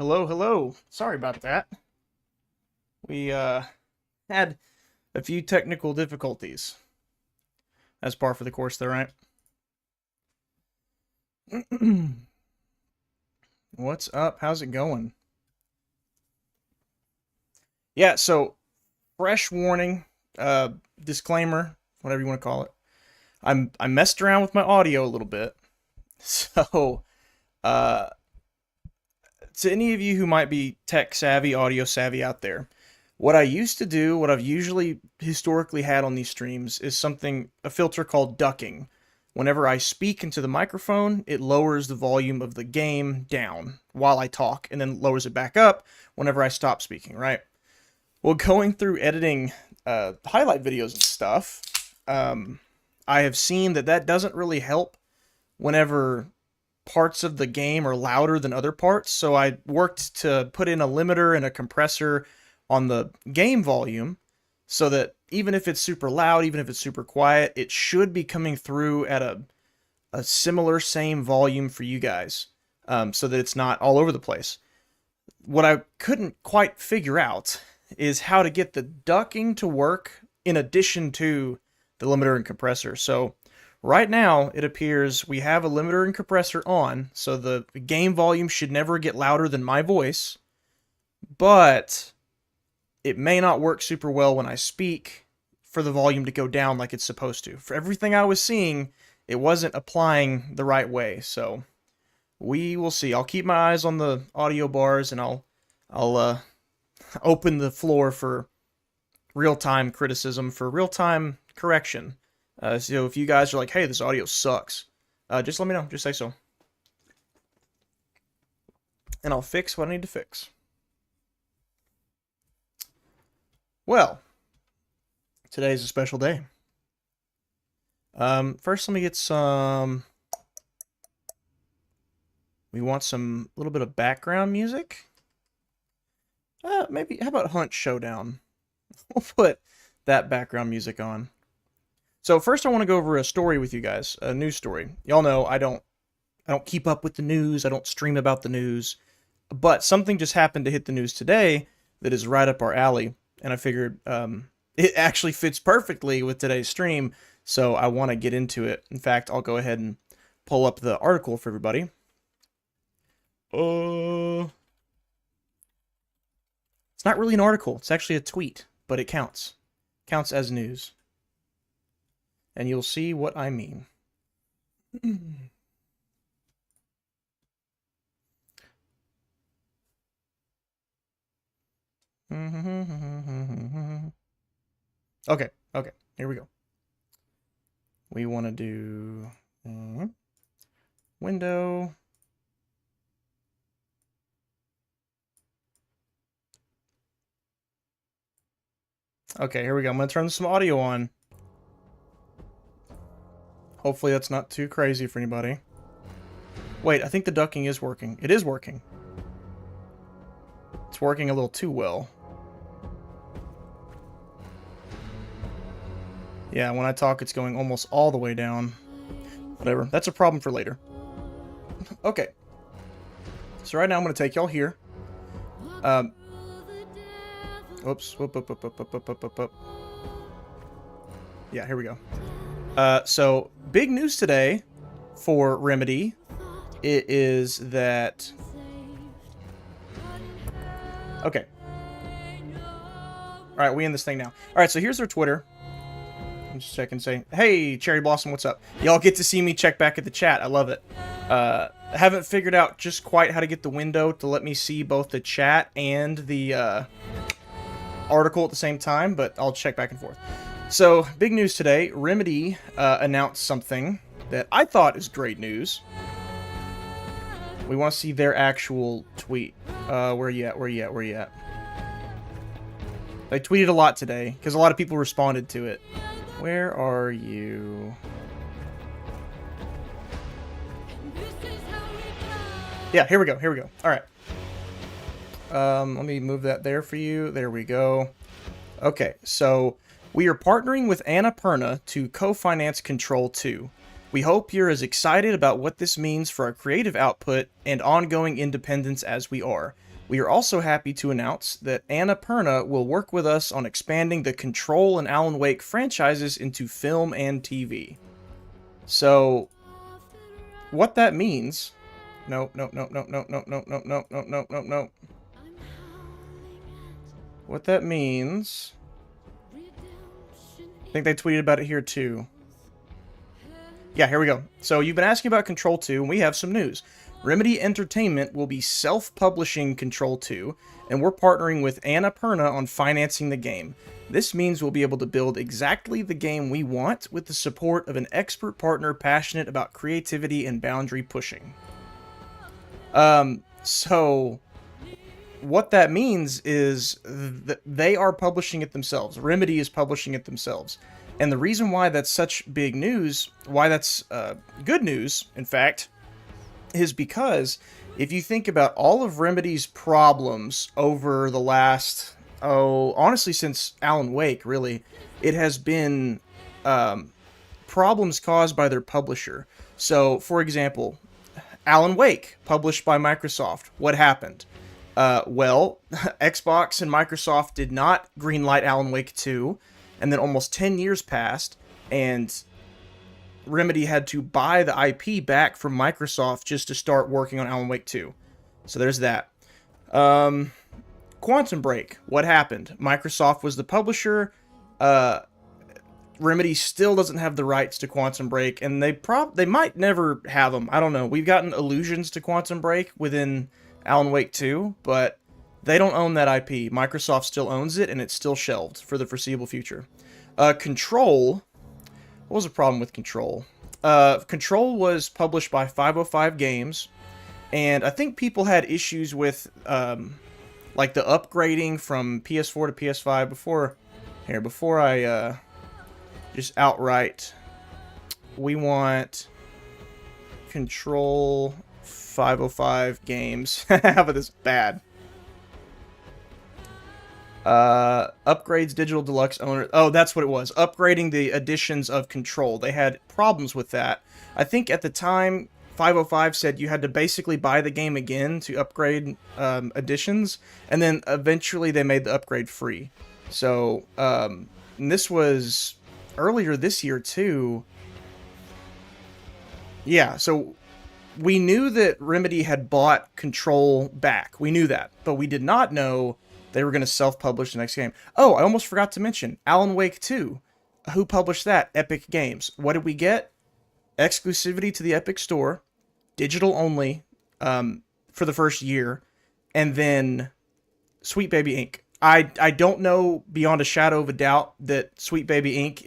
Hello, hello. Sorry about that. We had a few technical difficulties. That's par for the course there, right? What's up? How's it going? Yeah, so fresh warning, disclaimer, whatever you want to call it. I messed around with my audio a little bit. So, uh to any of you who might be tech savvy, audio savvy out there, what I used to do, what I've usually historically had on these streams, is a filter called ducking. Whenever I speak into the microphone, it lowers the volume of the game down while I talk, and then lowers it back up whenever I stop speaking, right? Well, going through editing highlight videos and stuff, I have seen that doesn't really help whenever parts of the game are louder than other parts, so I worked to put in a limiter and a compressor on the game volume so that even if it's super loud, even if it's super quiet, it should be coming through at a similar same volume for you guys, so that it's not all over the place. What I couldn't quite figure out is how to get the ducking to work in addition to the limiter and compressor. So right now, it appears we have a limiter and compressor on, so the game volume should never get louder than my voice, but it may not work super well when I speak for the volume to go down like it's supposed to. For everything I was seeing, it wasn't applying the right way, so we will see. I'll keep my eyes on the audio bars, and I'll open the floor for real-time criticism, for real-time correction. So if you guys are like, hey, this audio sucks, just let me know. Just say so. And I'll fix what I need to fix. Well, today's a special day. First, let me get some... We want some little bit of background music. Maybe, how about Hunt Showdown? We'll put that background music on. So first I want to go over a story with you guys, a news story. Y'all know I don't keep up with the news, I don't stream about the news, but something just happened to hit the news today that is right up our alley, and I figured it actually fits perfectly with today's stream, so I want to get into it. In fact, I'll go ahead and pull up the article for everybody. It's not really an article, it's actually a tweet, but it counts. Counts as news. And you'll see what I mean. Okay, here we go. We want to do window. Okay, here we go. I'm going to turn some audio on. Hopefully that's not too crazy for anybody. Wait, I think the ducking is working. It is working. It's working a little too well. Yeah, when I talk, it's going almost all the way down. Whatever. That's a problem for later. Okay. So right now I'm going to take y'all here. Oops. Whoop. Yeah, here we go. So, big news today for Remedy. It is that... Okay. Alright, we in this thing now. Alright, so here's their Twitter. I'm just checking and say, hey, Cherry Blossom, what's up? Y'all get to see me check back at the chat. I love it. I haven't figured out just quite how to get the window to let me see both the chat and the article at the same time, but I'll check back and forth. So, big news today. Remedy announced something that I thought is great news. We want to see their actual tweet. Where you at? They tweeted a lot today, because a lot of people responded to it. Where are you? Yeah, here we go. Alright. Let me move that there for you. There we go. Okay, so... We are partnering with Annapurna to co-finance Control 2. We hope you're as excited about what this means for our creative output and ongoing independence as we are. We are also happy to announce that Annapurna will work with us on expanding the Control and Alan Wake franchises into film and TV. So, what that means... No. What that means... I think they tweeted about it here too. Yeah, here we go. So you've been asking about Control 2, and we have some news. Remedy Entertainment will be self-publishing Control 2, and we're partnering with Annapurna on financing the game. This means we'll be able to build exactly the game we want with the support of an expert partner passionate about creativity and boundary pushing. So what that means is that they are publishing it themselves. Remedy is publishing it themselves. And the reason why that's such big news, why that's good news, in fact, is because if you think about all of Remedy's problems over the last, honestly, since Alan Wake, really, it has been problems caused by their publisher. So, for example, Alan Wake, published by Microsoft. What happened? Well, Xbox and Microsoft did not greenlight Alan Wake 2, and then almost 10 years passed, and Remedy had to buy the IP back from Microsoft just to start working on Alan Wake 2. So there's that. Quantum Break. What happened? Microsoft was the publisher. Remedy still doesn't have the rights to Quantum Break, and they might never have them. I don't know. We've gotten allusions to Quantum Break within Alan Wake 2, but they don't own that IP. Microsoft still owns it, and it's still shelved for the foreseeable future. Control. What was the problem with Control? Control was published by 505 Games, and I think people had issues with like the upgrading from PS4 to PS5 before I just outright, we want Control 505 Games. How about this? Bad. Upgrades Digital Deluxe owner. Oh, that's what it was. Upgrading the editions of Control. They had problems with that. I think at the time, 505 said you had to basically buy the game again to upgrade editions, and then eventually they made the upgrade free. So, and this was earlier this year too. Yeah, so we knew that Remedy had bought Control back. We knew that, but we did not know they were going to self-publish the next game. Oh, I almost forgot to mention Alan Wake 2. Who published that? Epic Games. What did we get? Exclusivity to the Epic Store, digital only, for the first year, and then Sweet Baby Inc. I don't know beyond a shadow of a doubt that Sweet Baby Inc.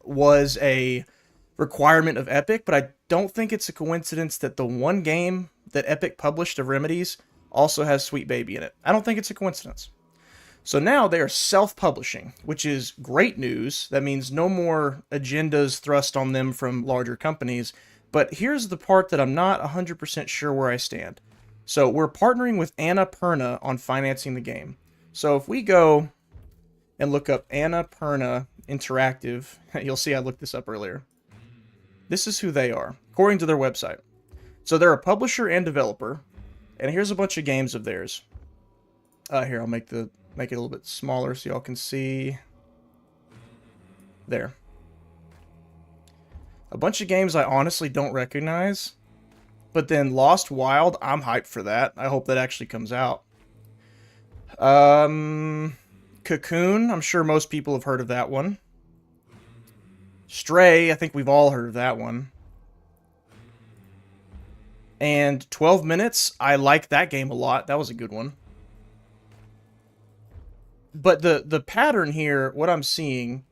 was a requirement of Epic, but I don't think it's a coincidence that the one game that Epic published of Remedy's also has Sweet Baby in it. I don't think it's a coincidence. So now they are self-publishing, which is great news. That means no more agendas thrust on them from larger companies. But here's the part that I'm not 100% sure where I stand. So we're partnering with Annapurna on financing the game. So if we go and look up Annapurna Interactive, you'll see I looked this up earlier. This is who they are, according to their website. So they're a publisher and developer, and here's a bunch of games of theirs. Here, I'll make it a little bit smaller so y'all can see. There. A bunch of games I honestly don't recognize, but then Lost Wild, I'm hyped for that. I hope that actually comes out. Cocoon, I'm sure most people have heard of that one. Stray, I think we've all heard of that one. And 12 Minutes, I like that game a lot. That was a good one. But the pattern here, what I'm seeing,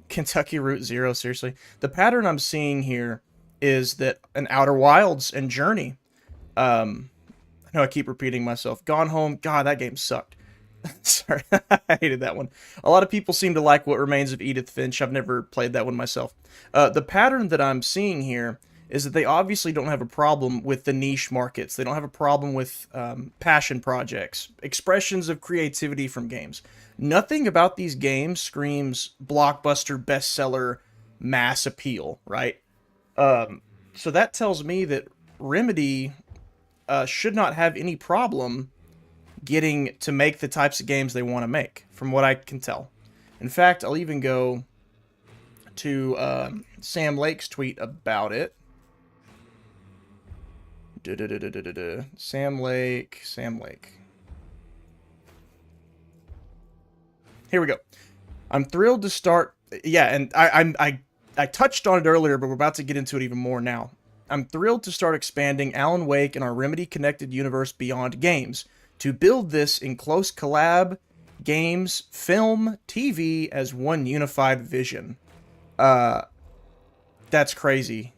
Kentucky Route Zero, seriously. The pattern I'm seeing here is that an Outer Wilds and Journey. I know I keep repeating myself. Gone Home, God, that game sucked. Sorry, I hated that one. A lot of people seem to like What Remains of Edith Finch. I've never played that one myself. The pattern that I'm seeing here is that they obviously don't have a problem with the niche markets. They don't have a problem with passion projects, expressions of creativity from games. Nothing about these games screams blockbuster, bestseller, mass appeal, right? Um, so that tells me that Remedy should not have any problem getting to make the types of games they want to make, from what I can tell. In fact, I'll even go to Sam Lake's tweet about it. Sam Lake, Sam Lake. Here we go. I'm thrilled to start. Yeah, and I touched on it earlier, but we're about to get into it even more now. I'm thrilled to start expanding Alan Wake and our Remedy connected universe beyond games to build this in close collab, games, film, TV as one unified vision. Uh, that's crazy,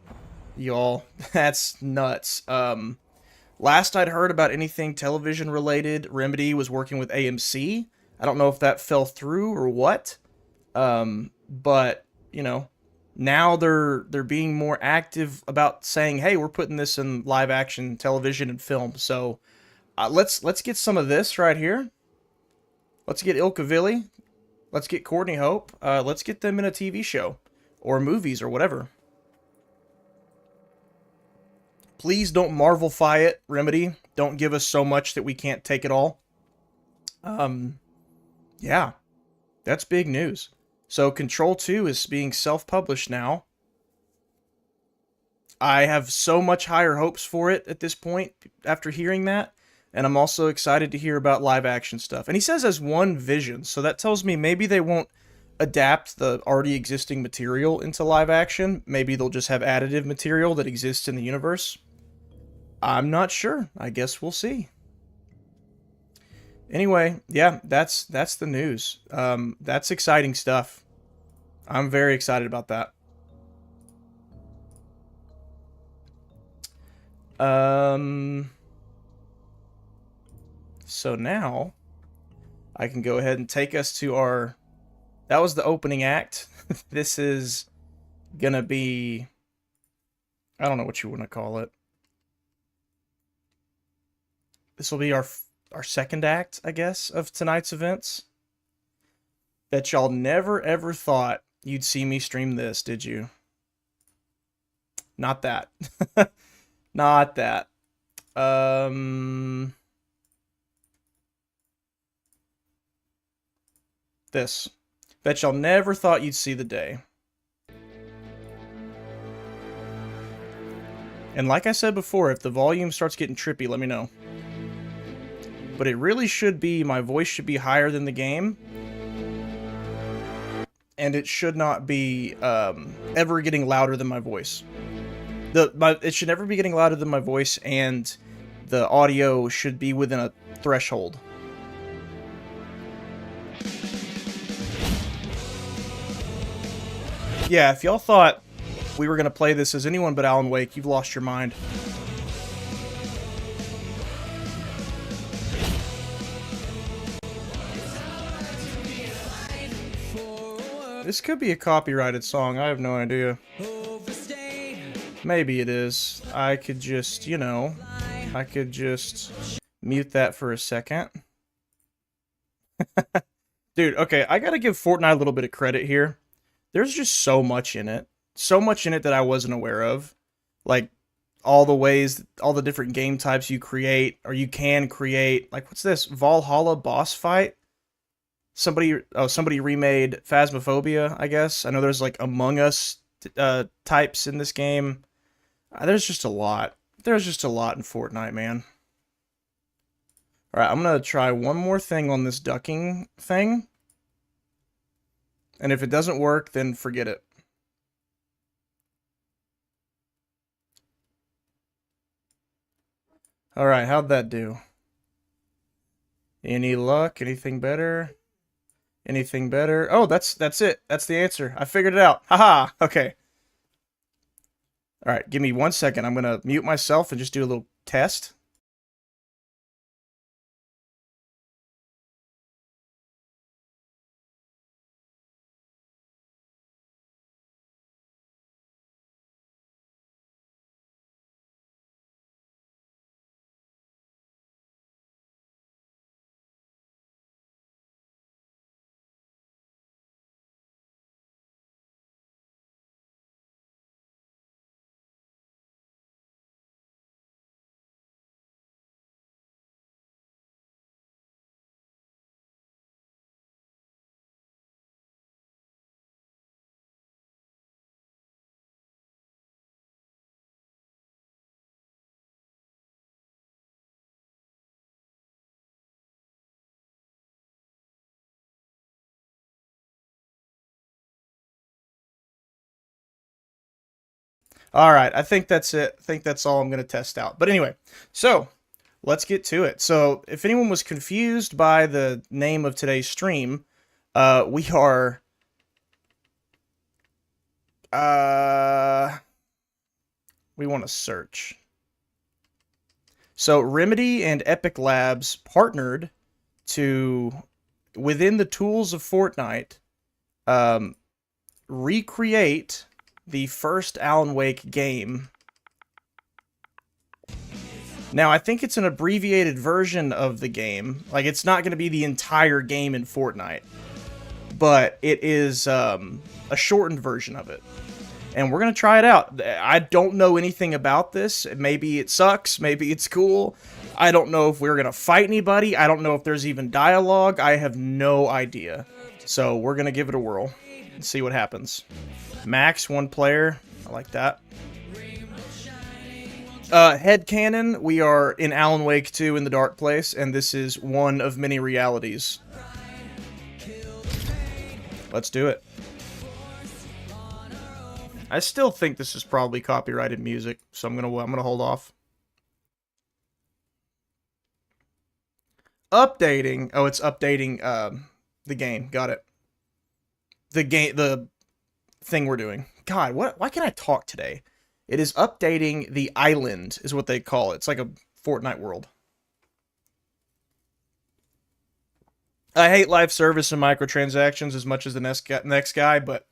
y'all. That's nuts. Last I'd heard about anything television related, Remedy was working with AMC. I don't know if that fell through or what. But you know, now they're being more active about saying, "Hey, we're putting this in live action television and film." So let's get some of this right here. Let's get Ilka Villy. Let's get Courtney Hope. Let's get them in a TV show or movies or whatever. Please don't Marvelify it, Remedy. Don't give us so much that we can't take it all. Yeah, that's big news. So Control 2 is being self-published now. I have so much higher hopes for it at this point after hearing that. And I'm also excited to hear about live action stuff. And he says as one vision, so that tells me maybe they won't adapt the already existing material into live action. Maybe they'll just have additive material that exists in the universe. I'm not sure. I guess we'll see. Anyway, yeah, that's the news. That's exciting stuff. I'm very excited about that. So now I can go ahead and take us to our. That was the opening act. This is gonna be. I don't know what you want to call it. This will be our second act, I guess, of tonight's events. Bet y'all never ever thought you'd see me stream this, did you? Not that. Not that. This. Bet y'all never thought you'd see the day. And like I said before, if the volume starts getting trippy, let me know. But it really should be, my voice should be higher than the game. And it should not be ever getting louder than my voice. It should never be getting louder than my voice, and the audio should be within a threshold. Yeah, if y'all thought we were going to play this as anyone but Alan Wake, you've lost your mind. This could be a copyrighted song, I have no idea. Maybe it is. I could just, you know, I could just mute that for a second. Dude, okay, I gotta give Fortnite a little bit of credit here. There's just so much in it. So much in it that I wasn't aware of. Like, all the ways, all the different game types you create, or you can create. Like, what's this? Valhalla boss fight? Somebody remade Phasmophobia, I guess. I know there's, like, Among Us types in this game. There's just a lot. There's just a lot in Fortnite, man. Alright, I'm gonna try one more thing on this ducking thing. And if it doesn't work, then forget it. Alright, how'd that do? Any luck? Anything better? Anything better? Oh, that's it. That's the answer. I figured it out. Haha. Okay. Alright, give me 1 second. I'm gonna mute myself and just do a little test. All right, I think that's it. I think that's all I'm going to test out. But anyway, so let's get to it. So if anyone was confused by the name of today's stream, we are we want to search. So Remedy and Epic Labs partnered to, within the tools of Fortnite, recreate the first Alan Wake game. Now, I think it's an abbreviated version of the game. Like, it's not going to be the entire game in Fortnite, but it is a shortened version of it. And we're going to try it out. I don't know anything about this. Maybe it sucks. Maybe it's cool. I don't know if we're going to fight anybody. I don't know if there's even dialogue. I have no idea. So we're going to give it a whirl and see what happens. Max, 1 player. I like that. Headcanon, we are in Alan Wake 2 in the Dark Place, and this is one of many realities. Let's do it. I still think this is probably copyrighted music, so I'm gonna hold off. Updating. Oh, it's updating the game. Got it. The thing we're doing. God, why can't I talk today? It is updating the island, is what they call it. It's like a Fortnite world. I hate live service and microtransactions as much as the next guy, but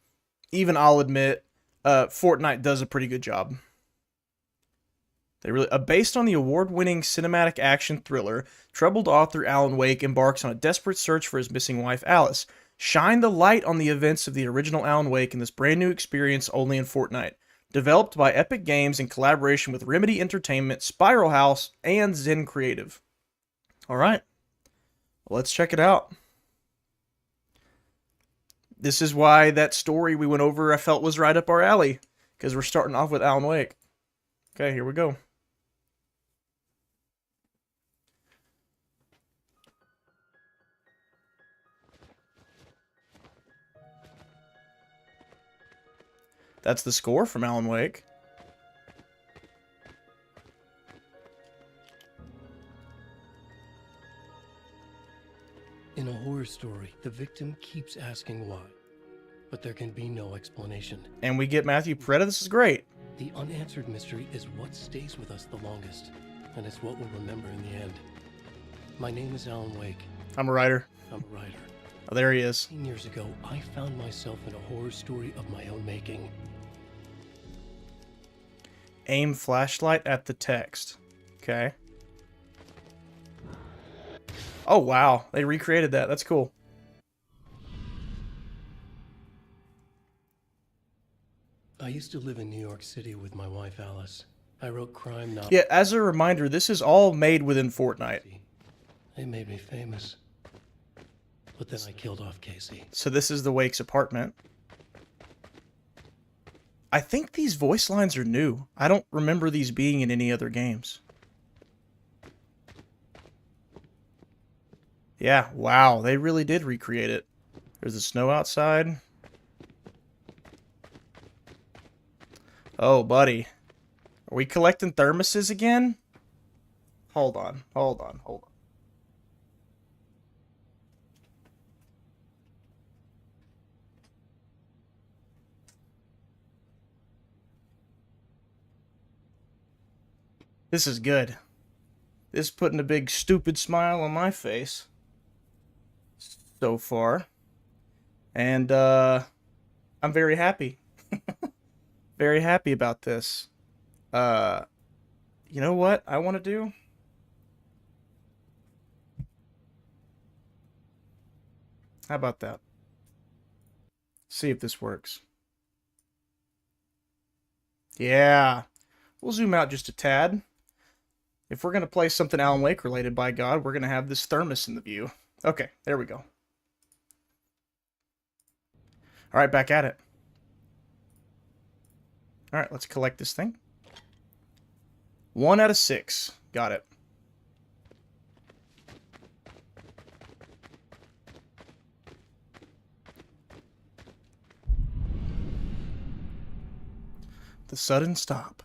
even I'll admit, Fortnite does a pretty good job. They really, based on the award-winning cinematic action thriller, troubled author Alan Wake embarks on a desperate search for his missing wife Alice. Shine the light on the events of the original Alan Wake in this brand new experience only in Fortnite. Developed by Epic Games in collaboration with Remedy Entertainment, Spiral House, and Zen Creative. Alright, let's check it out. This is why that story we went over I felt was right up our alley, because we're starting off with Alan Wake. Okay, here we go. That's the score from Alan Wake. In a horror story, the victim keeps asking why, but there can be no explanation. And we get Matthew Peretta. This is great. The unanswered mystery is what stays with us the longest, and it's what we'll remember in the end. My name is Alan Wake. I'm a writer. I'm a writer. Oh, there he is. 10 years ago, I found myself in a horror story of my own making. Aim flashlight at the text. Okay. Oh, wow. They recreated that. That's cool. I used to live in New York City with my wife, Alice. I wrote crime novels. Yeah, as a reminder, this is all made within Fortnite. They made me famous. But then I killed off Casey. So this is the Wake's apartment. I think these voice lines are new. I don't remember these being in any other games. Yeah, wow, they really did recreate it. There's the snow outside. Oh, buddy. Are we collecting thermoses again? Hold on. This is good. This is putting a big stupid smile on my face so far. And I'm very happy. Very happy about this. You know what I want to do? How about that? See if this works. Yeah. We'll zoom out just a tad. If we're going to play something Alan Wake related, by God, we're going to have this thermos in the view. Okay, there we go. Alright, back at it. Alright, let's collect this thing. 1 out of 6. Got it. The sudden stop.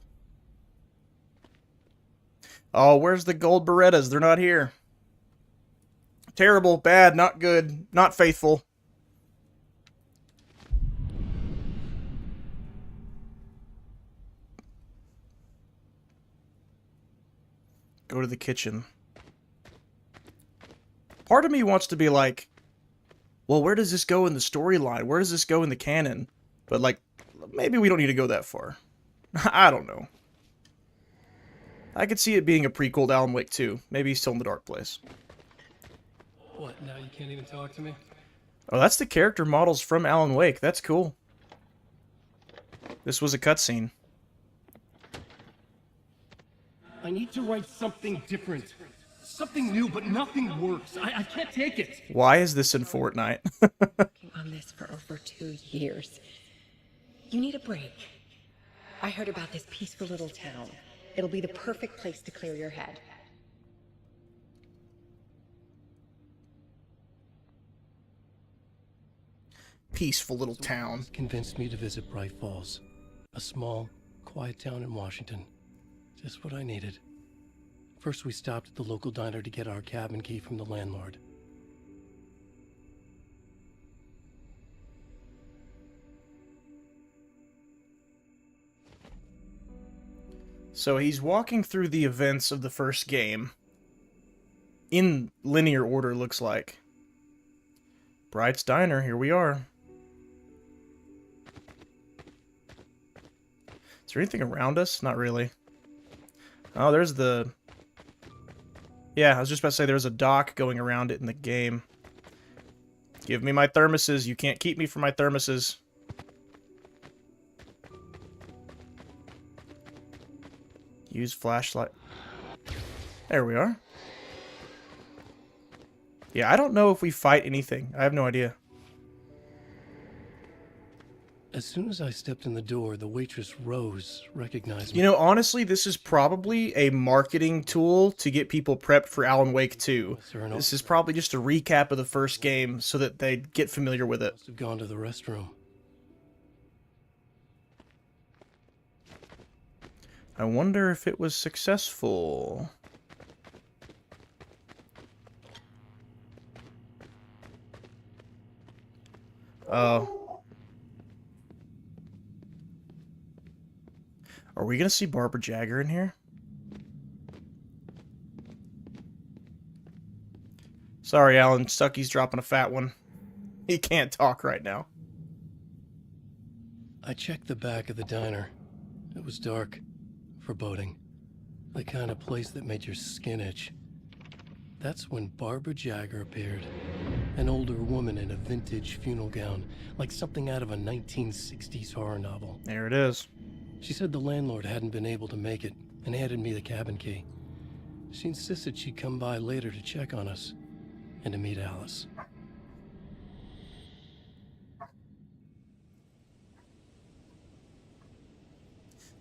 Oh, where's the gold Berettas? They're not here. Terrible, bad, not good, not faithful. Go to the kitchen. Part of me wants to be like, well, where does this go in the storyline? Where does this go in the canon? But, like, maybe we don't need to go that far. I don't know. I could see it being a prequel to Alan Wake 2. Maybe he's still in the dark place. What, now you can't even talk to me? Oh, that's the character models from Alan Wake. That's cool. This was a cutscene. I need to write something different. Something new, but nothing works. I can't take it. Why is this in Fortnite? Working on this for over 2 years. You need a break. I heard about this peaceful little town. It'll be the perfect place to clear your head. Peaceful little town. Convinced me to visit Bright Falls. A small, quiet town in Washington. Just what I needed. First, we stopped at the local diner to get our cabin key from the landlord. So he's walking through the events of the first game. In linear order, looks like. Bright's Diner, here we are. Is there anything around us? Not really. Oh, there's the... Yeah, I was just about to say there's a dock going around it in the game. Give me my thermoses. You can't keep me from my thermoses. Use flashlight. There we are. Yeah, I don't know if we fight anything. I have no idea. As soon as I stepped in the door, the waitress Rose recognized me. You know, honestly, this is probably a marketing tool to get people prepped for Alan Wake 2. This is probably just a recap of the first game so that they get familiar with it. Must have gone to the restroom. I wonder if it was successful. Oh. Are we gonna see Barbara Jagger in here? Sorry, Alan. Stucky's dropping a fat one. He can't talk right now. I checked the back of the diner. It was dark, foreboding. The kind of place that made your skin itch. That's when Barbara Jagger appeared. An older woman in a vintage funeral gown, like something out of a 1960s horror novel. There it is. She said the landlord hadn't been able to make it, and handed me the cabin key. She insisted she'd come by later to check on us, and to meet Alice.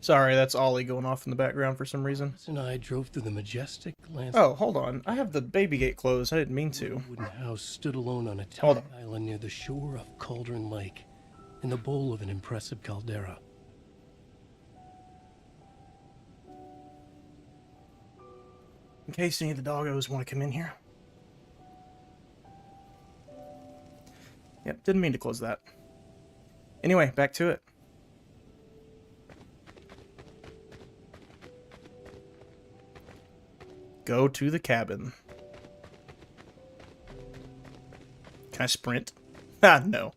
Sorry, that's Ollie going off in the background for some reason. Alice and I drove through the majestic landscape. Oh, hold on. I have the baby gate closed. I didn't mean to. The wooden house stood alone on a Hold tiny island near the shore of Cauldron Lake, in the bowl of an impressive caldera. In case any of the doggos want to come in here. Yep, didn't mean to close that. Anyway, back to it. Go to the cabin. Can I sprint? Ah, no.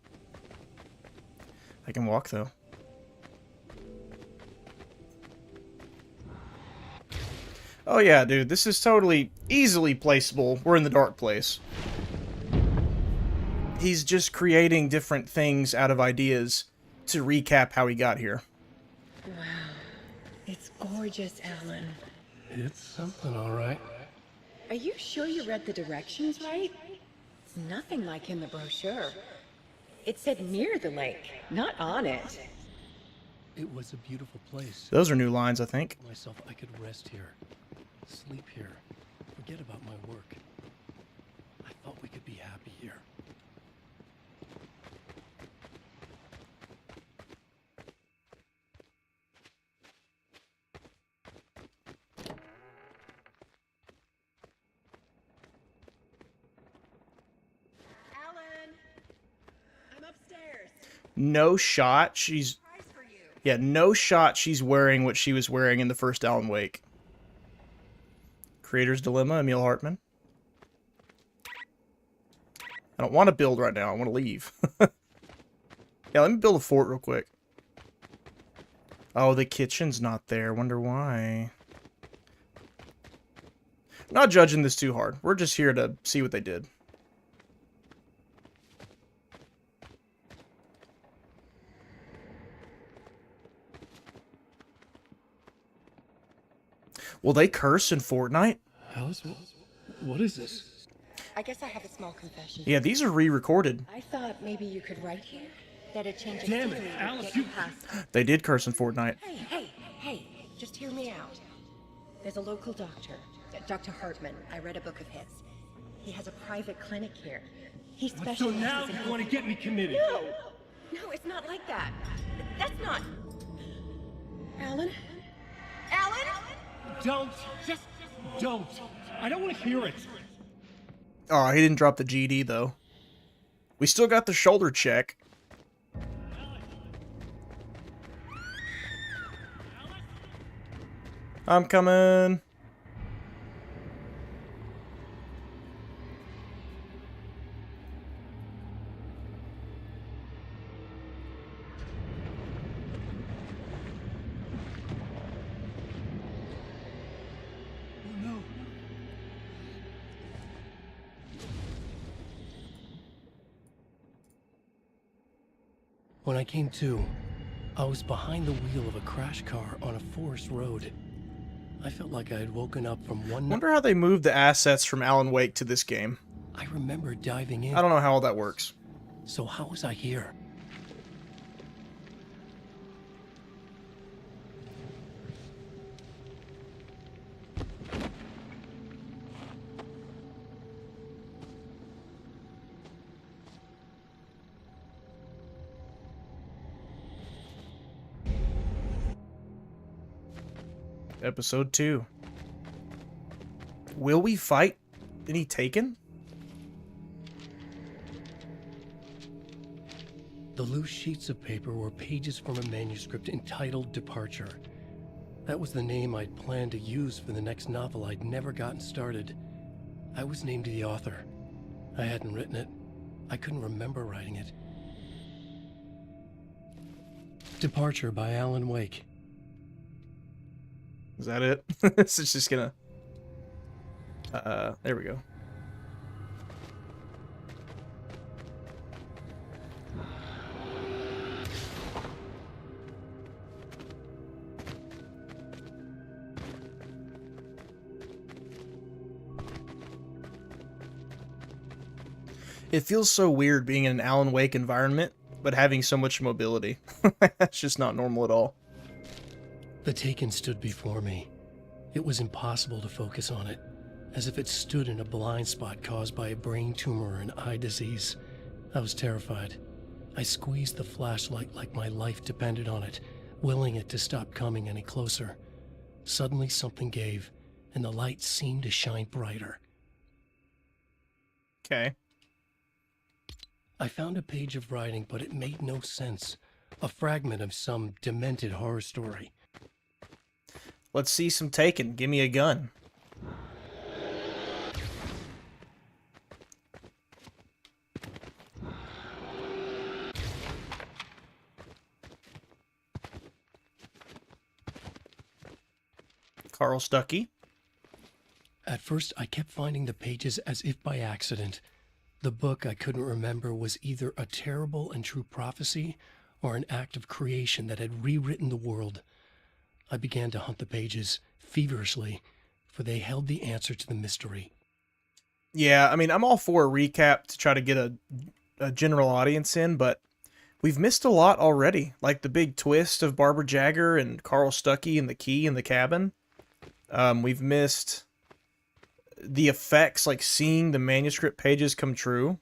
I can walk, though. Oh yeah, dude, this is totally easily placeable. We're in the dark place. He's just creating different things out of ideas to recap how he got here. Wow. It's gorgeous, Alan. It's something, all right. Are you sure you read the directions right? It's nothing like in the brochure. It said near the lake, not on it. It was a beautiful place. Those are new lines, I think. Myself, I could rest here, sleep here, forget about my work. I thought we could be happy here. No shot she's... Yeah, no shot she's wearing what she was wearing in the first Alan Wake. Creator's Dilemma, Emil Hartman. I don't want to build right now. I want to leave. Yeah, let me build a fort real quick. Oh, the kitchen's not there. Wonder why. Not judging this too hard. We're just here to see what they did. Will they curse in Fortnite? Alice, what is this? I guess I have a small confession. Yeah, these are re-recorded. I thought maybe you could write here. That a change of Damn it, scenery would Alice, get you- past. They did curse in Fortnite. Hey, just hear me out. There's a local doctor, Dr. Hartman. I read a book of his. He has a private clinic here. He So specializes now in... you want to get me committed? No, it's not like that. That's not... Alan? Alan? Don't. Just don't. I don't want to hear it. Oh, he didn't drop the GD, though. We still got the shoulder check. I'm coming. When I came to, I was behind the wheel of a crash car on a forest road. I felt like I had woken up from one night. Wonder how they moved the assets from Alan Wake to this game. I remember diving in. I don't know how all that works. So how was I here? Episode 2. Will we fight any Taken? The loose sheets of paper were pages from a manuscript entitled Departure. That was the name I'd planned to use for the next novel I'd never gotten started. I was named the author. I hadn't written it. I couldn't remember writing it. Departure by Alan Wake. Is that it? It's just gonna... there we go. It feels so weird being in an Alan Wake environment, but having so much mobility. That's just not normal at all. The Taken stood before me. It was impossible to focus on it, as if it stood in a blind spot caused by a brain tumor and eye disease. I was terrified. I squeezed the flashlight like my life depended on it, willing it to stop coming any closer. Suddenly something gave, and the light seemed to shine brighter. Okay. I found a page of writing, but it made no sense. A fragment of some demented horror story. Let's see some Taken. Give me a gun. Carl Stuckey. At first, I kept finding the pages as if by accident. The book I couldn't remember was either a terrible and true prophecy or an act of creation that had rewritten the world. I began to hunt the pages feverishly, for they held the answer to the mystery. Yeah, I mean, I'm all for a recap to try to get a general audience in, but we've missed a lot already. Like the big twist of Barbara Jagger and Carl Stuckey and the key in the cabin. We've missed the effects, like seeing the manuscript pages come true.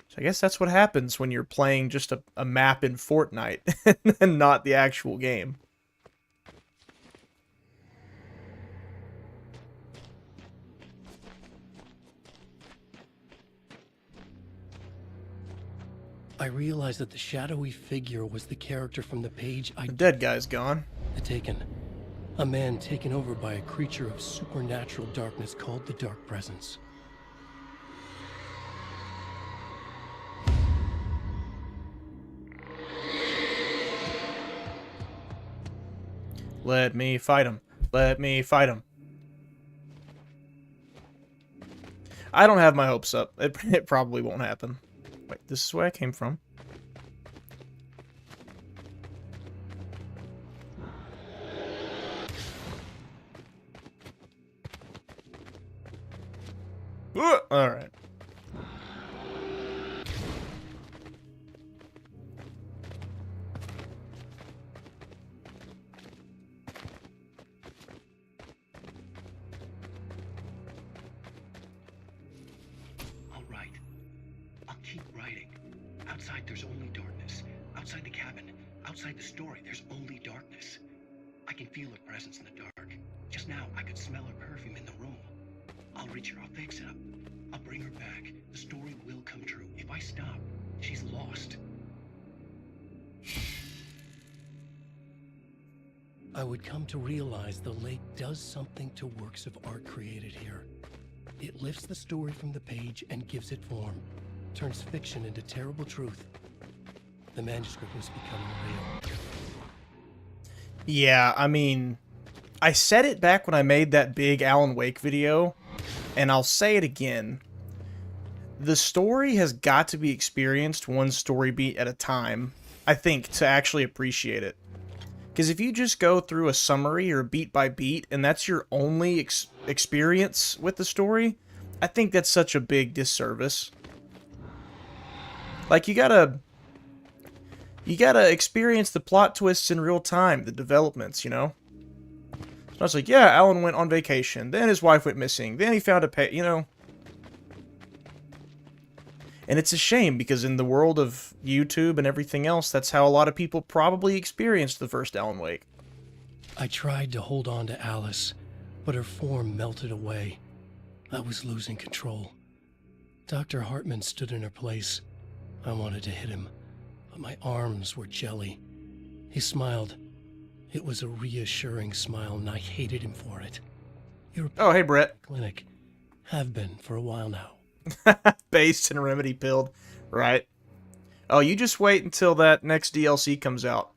So I guess that's what happens when you're playing just a map in Fortnite and not the actual game. I realized that the shadowy figure was the character from the page The dead guy's gone. I'd taken. A man taken over by a creature of supernatural darkness called the Dark Presence. Let me fight him. Let me fight him. I don't have my hopes up. It probably won't happen. Wait, this is where I came from. Alright. All right. I'll keep writing. Outside, there's only darkness. Outside the cabin, outside the story, there's only darkness. I can feel her presence in the dark. Just now, I could smell her perfume in the room. I'll reach her. I'll fix it up. I'll bring her back. The story will come true. If I stop, she's lost. I would come to realize the lake does something to works of art created here. It lifts the story from the page and gives it form, turns fiction into terrible truth. The manuscript was becoming real. Yeah, I mean, I said it back when I made that big Alan Wake video, and I'll say it again. The story has got to be experienced one story beat at a time, I think, to actually appreciate it. Because if you just go through a summary or beat by beat, and that's your only experience with the story, I think that's such a big disservice. Like, you gotta experience the plot twists in real time, the developments, you know? So I was like, yeah, Alan went on vacation, then his wife went missing, then he found a you know? And it's a shame, because in the world of YouTube and everything else, that's how a lot of people probably experienced the first Alan Wake. I tried to hold on to Alice, but her form melted away. I was losing control. Dr. Hartman stood in her place. I wanted to hit him, but my arms were jelly. He smiled. It was a reassuring smile, and I hated him for it. You're Oh, hey, Brett. clinic. Have been for a while now. Based and remedy pilled. Right. Oh, you just wait until that next DLC comes out.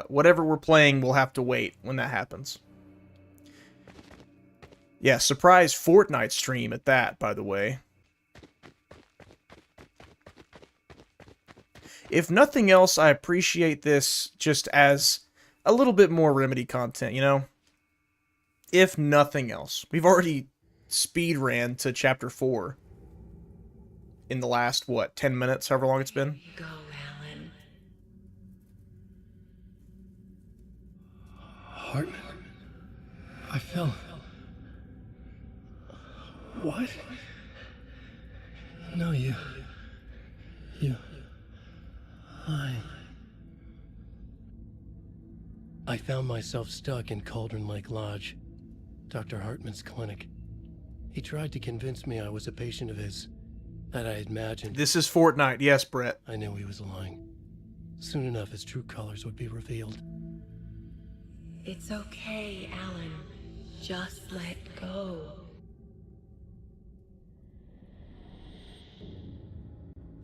Whatever we're playing, we'll have to wait when that happens. Yeah, surprise Fortnite stream at that, by the way. If nothing else, I appreciate this just as a little bit more Remedy content, you know? If nothing else. We've already speed ran to Chapter 4 in the last, what, 10 minutes, however long it's been? Here you go, Alan. Hartman? I fell. What? No, you. I found myself stuck in Cauldron Lake Lodge, Dr. Hartman's clinic. He tried to convince me I was a patient of his, that I had imagined. This is Fortnite, yes, Brett. I knew he was lying. Soon enough, his true colors would be revealed. It's okay, Alan. Just let go.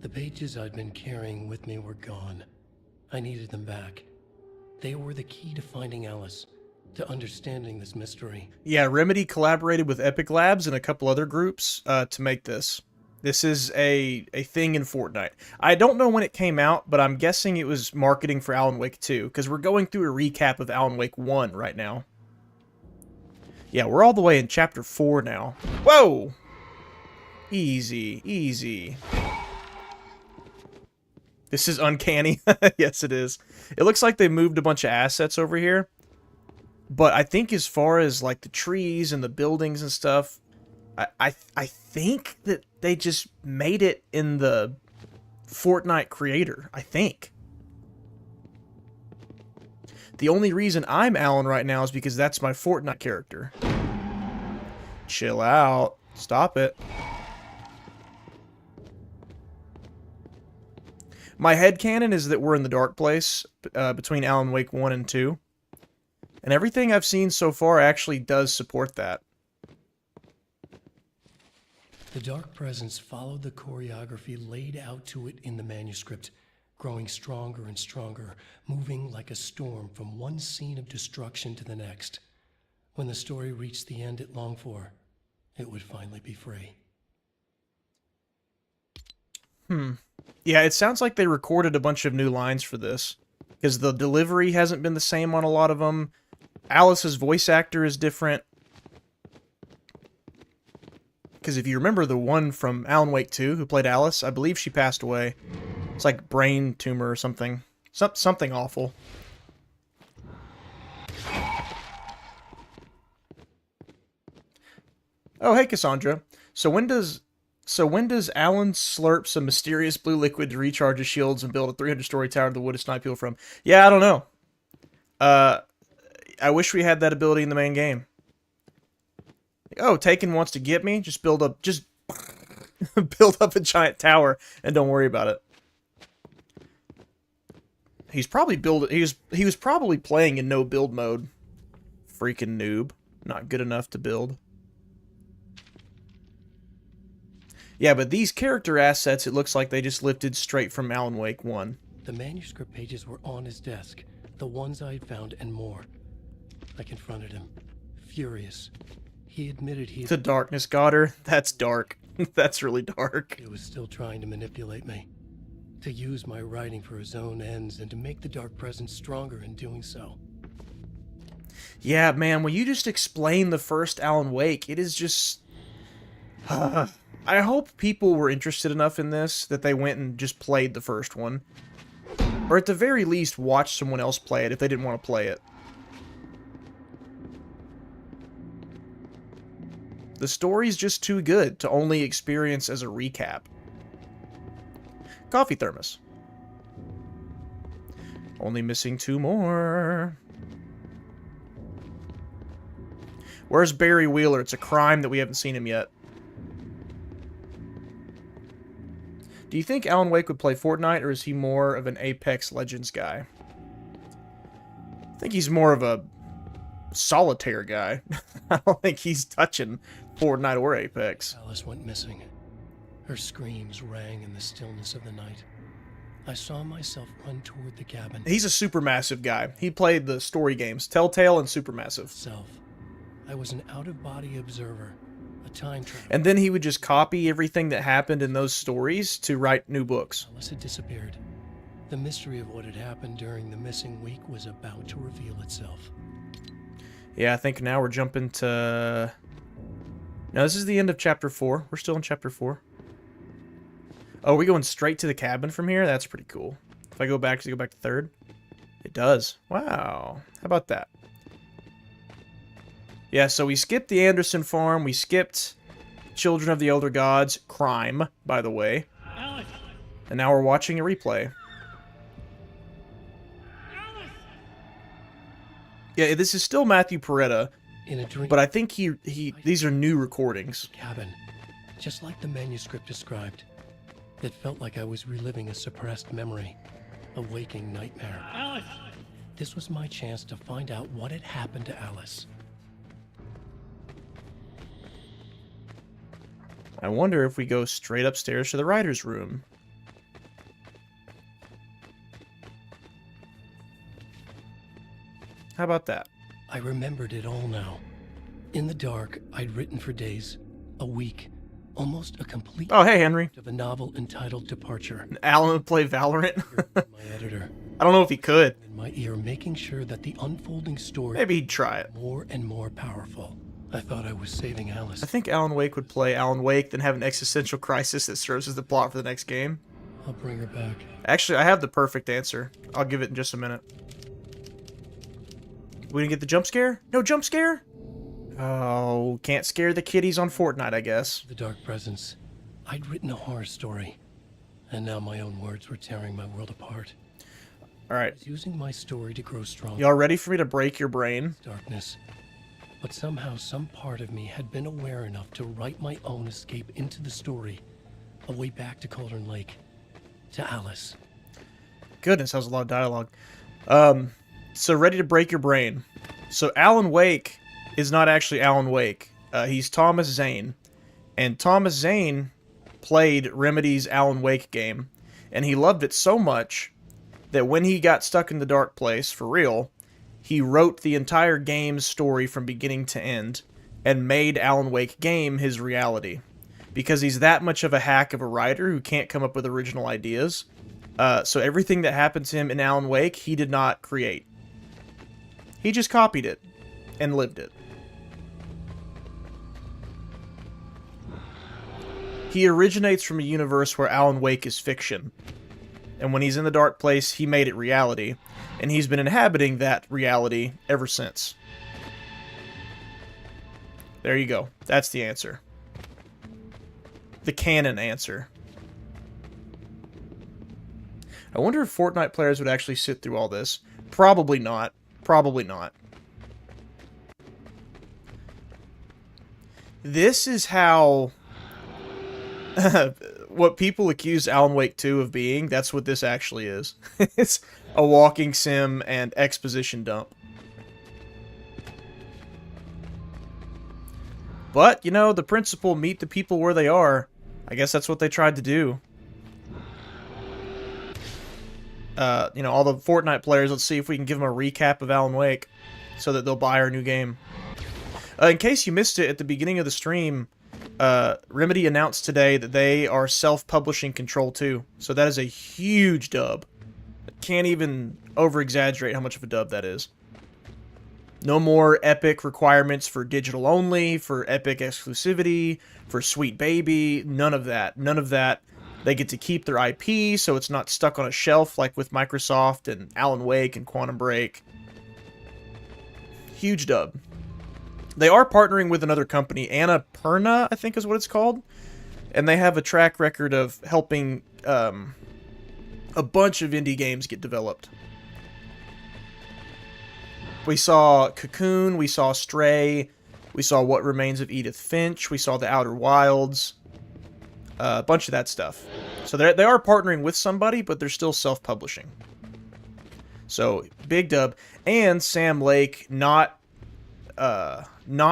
The pages I'd been carrying with me were gone. I needed them back. They were the key to finding Alice, to understanding this mystery. Yeah, Remedy collaborated with Epic Labs and a couple other groups to make this. This is a thing in Fortnite. I don't know when it came out, but I'm guessing it was marketing for Alan Wake 2, because we're going through a recap of Alan Wake 1 right now. Yeah, we're all the way in Chapter 4 now. Whoa! Easy, easy. This is uncanny. Yes, it is. It looks like they moved a bunch of assets over here. But I think as far as, like, the trees and the buildings and stuff, I think that they just made it in the Fortnite creator, I think. The only reason I'm Alan right now is because that's my Fortnite character. Chill out. Stop it. My headcanon is that we're in the dark place between Alan Wake 1 and 2. And everything I've seen so far actually does support that. The dark presence followed the choreography laid out to it in the manuscript, growing stronger and stronger, moving like a storm from one scene of destruction to the next. When the story reached the end it longed for, it would finally be free. Yeah, it sounds like they recorded a bunch of new lines for this. Because the delivery hasn't been the same on a lot of them. Alice's voice actor is different. Because if you remember the one from Alan Wake 2 who played Alice, I believe she passed away. It's like brain tumor or something. Something awful. Oh, hey, Cassandra. So when does Alan slurp some mysterious blue liquid to recharge his shields and build a 300-story tower to the wood to snipe people from? Yeah, I don't know. I wish we had that ability in the main game. Oh, Taken wants to get me? Just build up a giant tower and don't worry about it. He was probably playing in no build mode. Freaking noob. Not good enough to build. Yeah, but these character assets, it looks like they just lifted straight from Alan Wake 1. The manuscript pages were on his desk, the ones I had found and more. I confronted him, furious. He admitted he The darkness got her. That's dark. That's really dark. He was still trying to manipulate me, to use my writing for his own ends and to make the dark presence stronger in doing so. Yeah, man, when you just explain the first Alan Wake, it is just... I hope people were interested enough in this that they went and just played the first one. Or at the very least, watched someone else play it if they didn't want to play it. The story's just too good to only experience as a recap. Coffee thermos. Only missing 2 more. Where's Barry Wheeler? It's a crime that we haven't seen him yet. Do you think Alan Wake would play Fortnite, or is he more of an Apex Legends guy? I think he's more of a solitaire guy. I don't think he's touching Fortnite or Apex. Alice went missing. Her screams rang in the stillness of the night. I saw myself run toward the cabin. He's a Supermassive guy. He played the story games, Telltale and Supermassive. Self. I was an out-of-body observer, a time traveler. And then he would just copy everything that happened in those stories to write new books. Alice had disappeared. The mystery of what had happened during the missing week was about to reveal itself. Yeah, I think now we're jumping to... No, this is the end of Chapter 4. We're still in Chapter 4. Oh, we're going straight to the cabin from here? That's pretty cool. If I go back, does it go back to 3rd? It does. Wow. How about that? Yeah, so we skipped the Anderson farm. We skipped Children of the Elder Gods. Crime, by the way. Alice! And now we're watching a replay. Alice! Yeah, this is still Matthew Peretta, In a dream but I think these are new recordings. cabin, just like the manuscript described. It felt like I was reliving a suppressed memory, a waking nightmare. Alice! This was my chance to find out what had happened to Alice. I wonder if we go straight upstairs to the writer's room. How about that? I remembered it all now. In the dark, I'd written for days, a week, almost a complete Oh, hey, Henry. of a novel entitled Departure. Alan would play Valorant? My editor, I don't know if he could. in my ear, making sure that the unfolding story Maybe he'd try it. more and more powerful. I thought I was saving Alice. I think Alan Wake would play Alan Wake, then have an existential crisis that serves as the plot for the next game. I'll bring her back. Actually, I have the perfect answer. I'll give it in just a minute. We didn't get the jump scare? No jump scare? Oh, can't scare the kiddies on Fortnite, I guess. The dark presence. I'd written a horror story, and now my own words were tearing my world apart. Alright. I was using my story to grow stronger. Y'all ready for me to break your brain? Darkness. But somehow some part of me had been aware enough to write my own escape into the story. A way back to Cauldron Lake. To Alice. goodness, that was a lot of dialogue. So ready to break your brain. So Alan Wake is not actually Alan Wake. He's Thomas Zane. And Thomas Zane played Remedy's Alan Wake game. And he loved it so much that when he got stuck in the dark place, for real, he wrote the entire game's story from beginning to end and made Alan Wake game his reality. Because he's that much of a hack of a writer who can't come up with original ideas. So everything that happened to him in Alan Wake, he did not create. He just copied it and lived it. He originates from a universe where Alan Wake is fiction. And when he's in the dark place, he made it reality. And he's been inhabiting that reality ever since. There you go. That's the answer. The canon answer. I wonder if Fortnite players would actually sit through all this. Probably not. Probably not. This is how... what people accuse Alan Wake 2 of being, that's what this actually is. It's a walking sim and exposition dump. But, you know, the principle, meet the people where they are. I guess that's what they tried to do. You know, all the Fortnite players, let's see if we can give them a recap of Alan Wake so that they'll buy our new game. In case you missed it at the beginning of the stream, Remedy announced today that they are self-publishing Control 2. So that is a huge dub. I can't even over-exaggerate how much of a dub that is. No more Epic requirements for digital only, for Epic exclusivity, for Sweet Baby, none of that. None of that. They get to keep their IP, so it's not stuck on a shelf like with Microsoft and Alan Wake and Quantum Break. Huge dub. They are partnering with another company, Annapurna, I think is what it's called. And they have a track record of helping a bunch of indie games get developed. We saw Cocoon, we saw Stray, we saw What Remains of Edith Finch, we saw The Outer Wilds, a bunch of that stuff. So they are partnering with somebody, but they're still self-publishing. So, big dub. And Sam Lake, not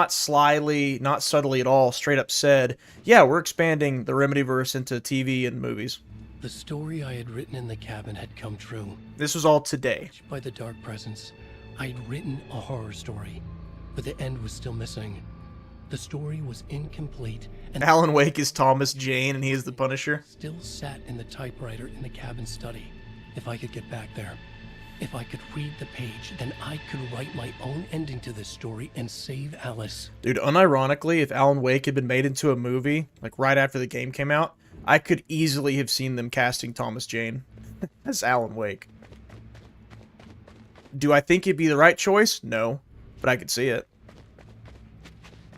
slyly, not subtly at all, straight up said, yeah, we're expanding the Remedyverse into TV and movies. The story I had written in the cabin had come true. This was all today. By the dark presence, I had written a horror story, but the end was still missing. The story was incomplete, and Alan Wake is Thomas Jane, and he is the Punisher. Still sat in the typewriter in the cabin study. If I could get back there, if I could read the page, then I could write my own ending to this story and save Alice. Dude, unironically, if Alan Wake had been made into a movie, like right after the game came out, I could easily have seen them casting Thomas Jane as Alan Wake. Do I think it'd be the right choice? No, but I could see it.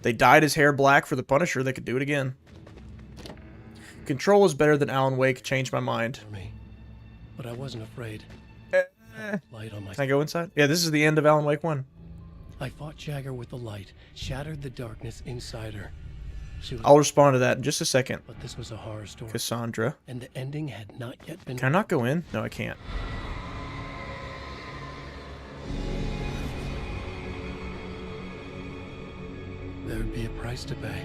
They dyed his hair black for the Punisher, they could do it again. Control is better than Alan Wake, changed my mind. For me, but I wasn't afraid. Light on my... Can I go inside? Yeah, this is the end of Alan Wake 1. I fought Jagger with the light, shattered the darkness inside her. She was... I'll respond to that in just a second. But this was a horror story. Cassandra. And the ending had not yet been... Can I not go in? No, I can't. There would be a price to pay.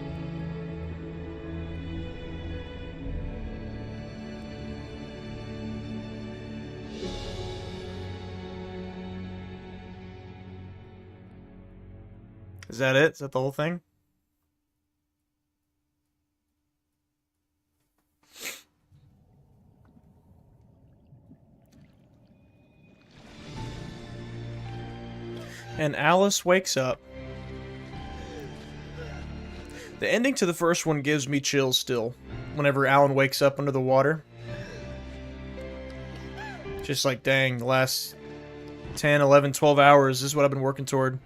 Is that it? Is that the whole thing? And Alice wakes up. The ending to the first one gives me chills still. Whenever Alan wakes up under the water. Just like, dang, the last 10, 11, 12 hours, this is what I've been working toward.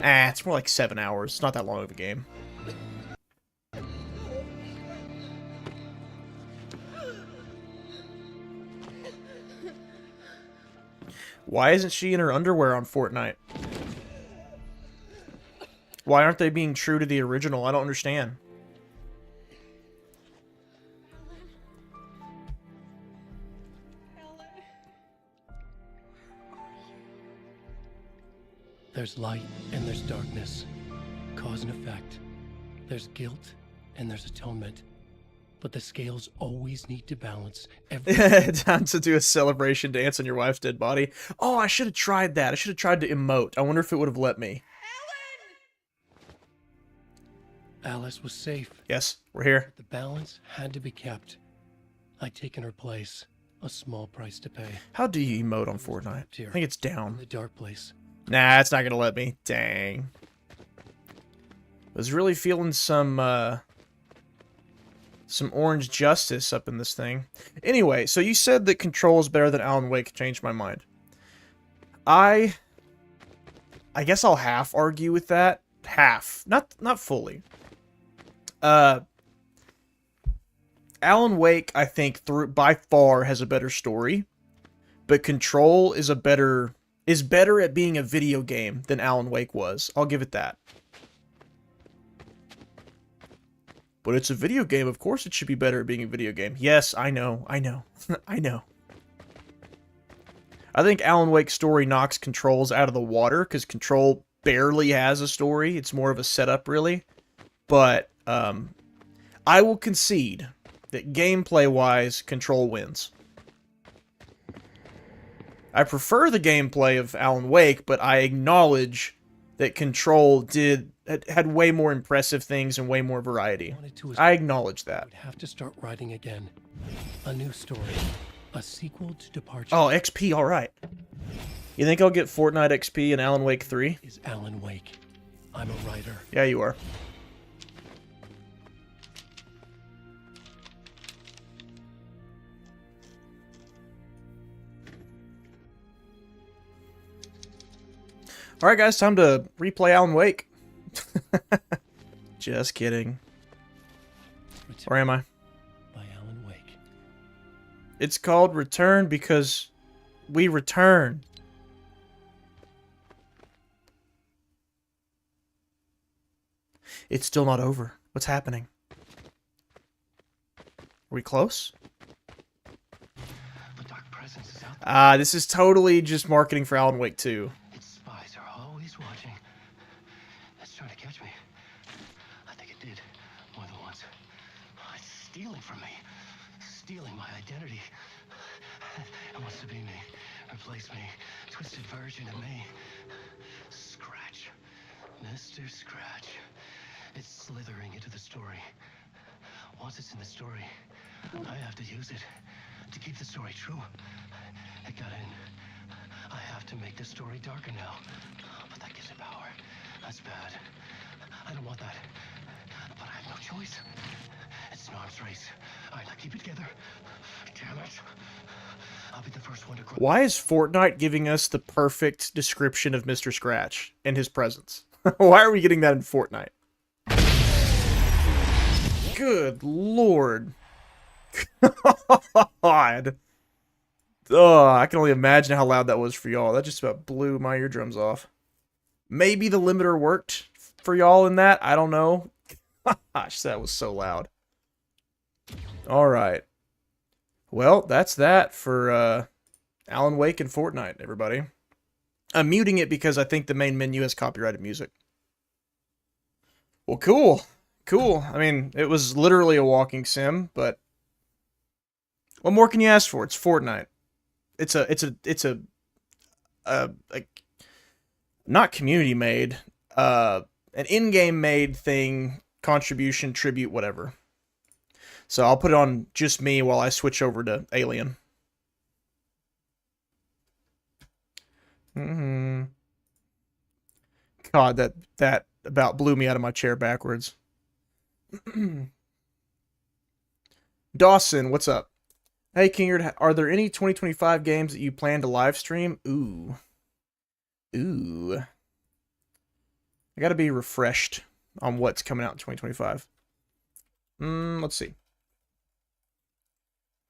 It's more like 7 hours. It's not that long of a game. Why isn't she in her underwear on Fortnite? Why aren't they being true to the original? I don't understand. There's light and there's darkness. Cause and effect. There's guilt and there's atonement. But the scales always need to balance every... Time to do a celebration dance on your wife's dead body. Oh, I should have tried that. I should have tried to emote. I wonder if it would have let me. Alice was safe. Yes, we're here. The balance had to be kept. I'd taken her place. A small price to pay. How do you emote on Fortnite? I think it's In down. the dark place. Nah, it's not gonna let me. Dang. Was really feeling some orange justice up in this thing. Anyway, so you said that Control is better than Alan Wake. Changed my mind. I guess I'll half argue with that. Half. Not fully. Alan Wake, I think, by far has a better story, but Control is better at being a video game than Alan Wake was. I'll give it that. But it's a video game. Of course it should be better at being a video game. Yes, I know. I know. I know. I think Alan Wake's story knocks Control's out of the water, because Control barely has a story. It's more of a setup, really. But I will concede that gameplay-wise, Control wins. I prefer the gameplay of Alan Wake, but I acknowledge that Control had way more impressive things and way more variety. I acknowledge that. I'd have to start writing again. A new story. A sequel to Departure. Oh, XP, alright. You think I'll get Fortnite XP in Alan Wake 3? Is Alan Wake. I'm a writer. Yeah, you are. Alright guys, time to replay Alan Wake. Just kidding. Or am I? By Alan Wake. It's called Return because we return. It's still not over. What's happening? Are we close? The dark presence is out there. This is totally just marketing for Alan Wake 2. Its spies are always watching. It's trying to catch me. I think it did more than once. It's stealing from me. Stealing my identity. It wants to be me. Replace me. Twisted version of me. Scratch. Mr. Scratch. It's slithering into the story. Once it's in the story, I have to use it to keep the story true. It got in. I have to make the story darker now. But that gives it power. That's bad. I don't want that. But I have no choice. It's an arms race. All right, now keep it together. Damn it. I'll be the first one to grow. Why is Fortnite giving us the perfect description of Mr. Scratch and his presence? Why are we getting that in Fortnite? Good lord. God. Oh, I can only imagine how loud that was for y'all. That just about blew my eardrums off. Maybe the limiter worked for y'all in that. I don't know. Gosh, that was so loud. Alright. Well, that's that for Alan Wake and Fortnite, everybody. I'm muting it because I think the main menu has copyrighted music. Well, cool. Cool. I mean, it was literally a walking sim, but what more can you ask for? It's Fortnite. It's a not community made, an in-game made thing, contribution, tribute, whatever. So I'll put it on just me while I switch over to Alien. God, that about blew me out of my chair backwards. Dawson, what's up? Hey, Kingerd, are there any 2025 games that you plan to live stream? Ooh. I gotta be refreshed on what's coming out in 2025. Let's see.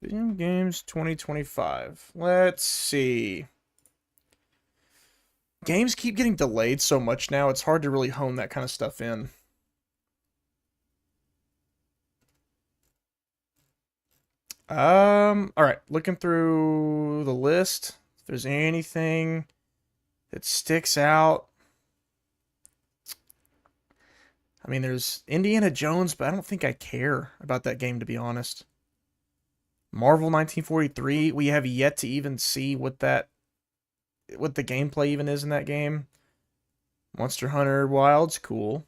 Video games 2025. Let's see. Games keep getting delayed so much now, it's hard to really hone that kind of stuff in. Alright, looking through the list. If there's anything that sticks out. I mean, there's Indiana Jones, but I don't think I care about that game, to be honest. Marvel 1943, we have yet to even see what the gameplay even is in that game. Monster Hunter Wilds, cool.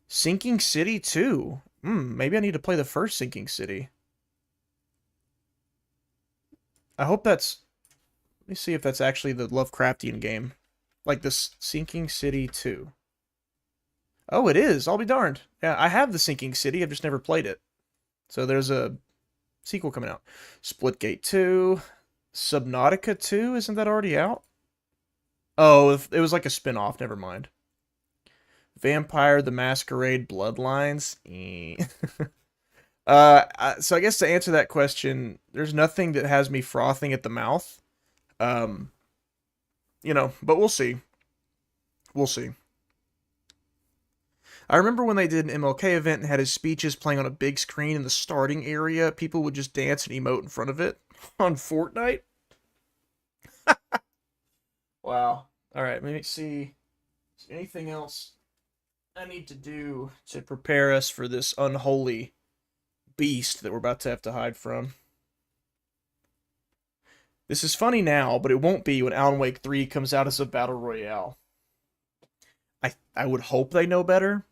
Sinking City 2. Maybe I need to play the first Sinking City. I hope that's... Let me see if that's actually the Lovecraftian game. Like this Sinking City 2. Oh, it is. I'll be darned. Yeah, I have the Sinking City. I've just never played it. So there's a sequel coming out. Splitgate 2. Subnautica 2. Isn't that already out? Oh, it was like a spin-off. Never mind. Vampire the Masquerade Bloodlines. So I guess to answer that question, there's nothing that has me frothing at the mouth. You know, but we'll see. We'll see. I remember when they did an MLK event and had his speeches playing on a big screen in the starting area, people would just dance and emote in front of it on Fortnite. Wow. All right, let me see. Is there anything else I need to do to prepare us for this unholy beast that we're about to have to hide from? This is funny now, but it won't be when Alan Wake 3 comes out as a battle royale. I would hope they know better.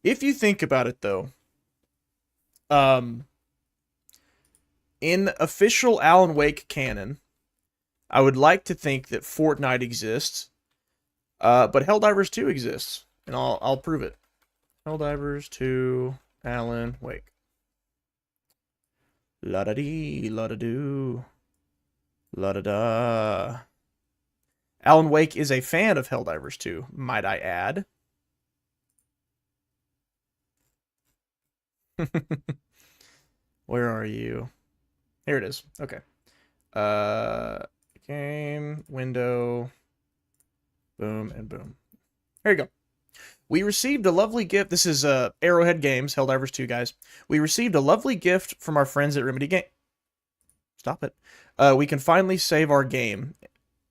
If you think about it, though, in official Alan Wake canon, I would like to think that Fortnite exists, but Helldivers 2 exists, and I'll prove it. Helldivers 2, Alan Wake. La-da-dee, la-da-doo, la-da-da. Alan Wake is a fan of Helldivers 2, might I add. Where are you? Here it is. Okay. Game, window, boom, and boom. There you go. We received a lovely gift. This is Arrowhead Games, Helldivers 2, guys. We received a lovely gift from our friends at Remade Game. Stop it. We can finally save our game.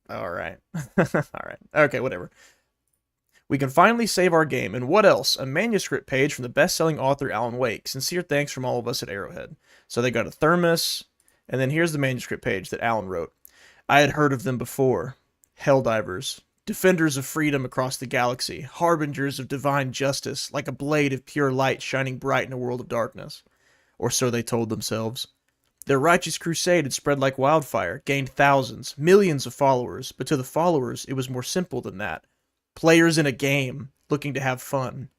All right. All right. Okay, whatever. We can finally save our game. And what else? A manuscript page from the best-selling author Alan Wake. Sincere thanks from all of us at Arrowhead. So they got a thermos, and then here's the manuscript page that Alan wrote. I had heard of them before. Helldivers. Defenders of freedom across the galaxy. Harbingers of divine justice, like a blade of pure light shining bright in a world of darkness. Or so they told themselves. Their righteous crusade had spread like wildfire, gained thousands, millions of followers, but to the followers it was more simple than that. Players in a game, looking to have fun.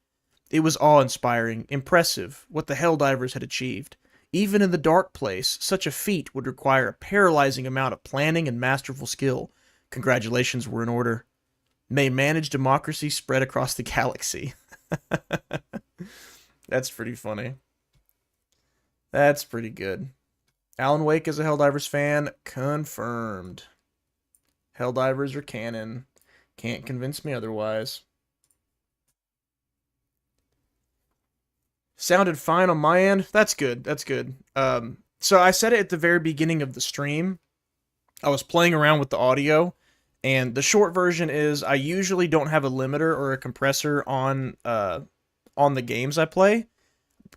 It was awe-inspiring, impressive, what the Helldivers had achieved. Even in the dark place, such a feat would require a paralyzing amount of planning and masterful skill. Congratulations were in order. May managed democracy spread across the galaxy. That's pretty funny. That's pretty good. Alan Wake is a Helldivers fan. Confirmed. Helldivers are canon. Can't convince me otherwise. Sounded fine on my end. That's good. That's good. So I said it at the very beginning of the stream. I was playing around with the audio, and the short version is I usually don't have a limiter or a compressor on the games I play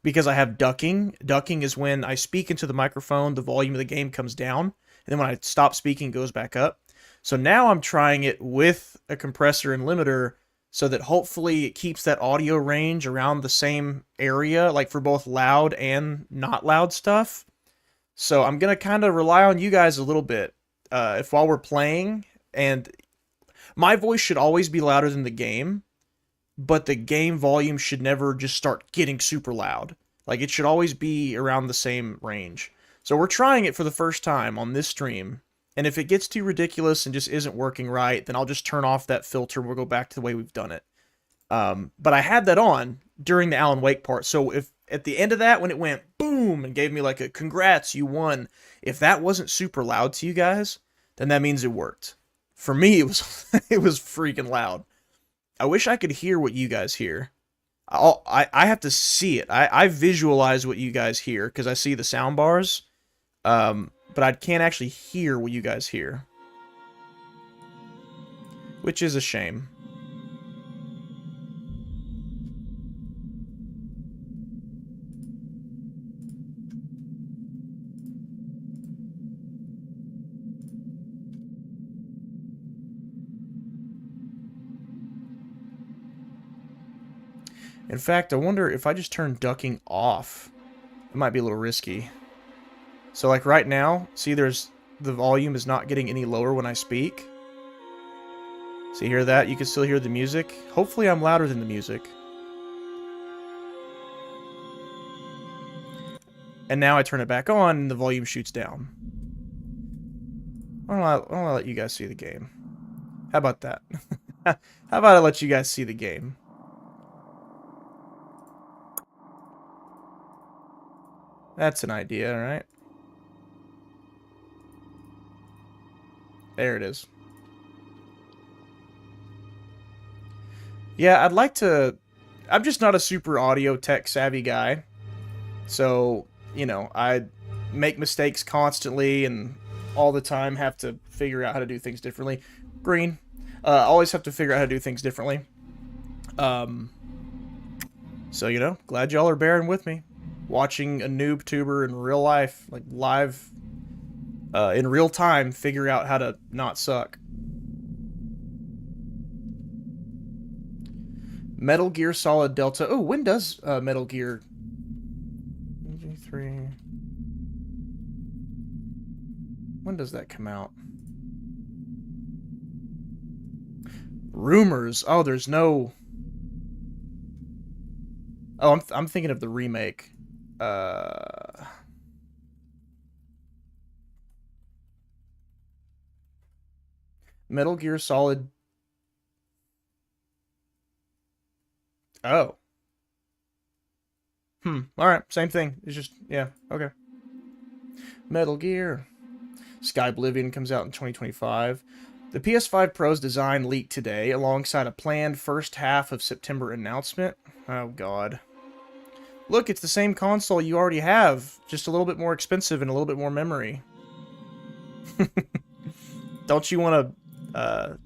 because I have ducking. Ducking is when I speak into the microphone, the volume of the game comes down, and then when I stop speaking, it goes back up. So now I'm trying it with a compressor and limiter so that hopefully it keeps that audio range around the same area, like for both loud and not loud stuff. So I'm going to kind of rely on you guys a little bit if while we're playing, and my voice should always be louder than the game, but the game volume should never just start getting super loud. Like it should always be around the same range. So we're trying it for the first time on this stream. And if it gets too ridiculous and just isn't working right, then I'll just turn off that filter and we'll go back to the way we've done it. But I had that on during the Alan Wake part. So if at the end of that, when it went boom and gave me like a congrats, you won, if that wasn't super loud to you guys, then that means it worked. For me, it was it was freaking loud. I wish I could hear what you guys hear. I have to see it. I visualize what you guys hear because I see the sound bars. But I can't actually hear what you guys hear. Which is a shame. In fact, I wonder if I just turn ducking off. It might be a little risky. So like right now, see the volume is not getting any lower when I speak. So you hear that? You can still hear the music. Hopefully I'm louder than the music. And now I turn it back on and the volume shoots down. I don't want to let you guys see the game. How about that? How about I let you guys see the game? That's an idea, right? There it is. Yeah, I'd like to... I'm just not a super audio tech savvy guy. So, you know, I make mistakes constantly and all the time have to figure out how to do things differently. Green. Always have to figure out how to do things differently. So, you know, glad y'all are bearing with me. Watching a noob tuber in real life, like live, in real time, figure out how to not suck. Metal Gear Solid Delta. Oh, when does Metal Gear... 3. When does that come out? Rumors. Oh, there's no... Oh, I'm thinking of the remake. Metal Gear Solid... Oh. Alright, same thing. It's just, yeah, okay. Metal Gear. Sky Oblivion comes out in 2025. The PS5 Pro's design leaked today, alongside a planned first half of September announcement. Oh, God. Look, it's the same console you already have, just a little bit more expensive and a little bit more memory. Don't you want to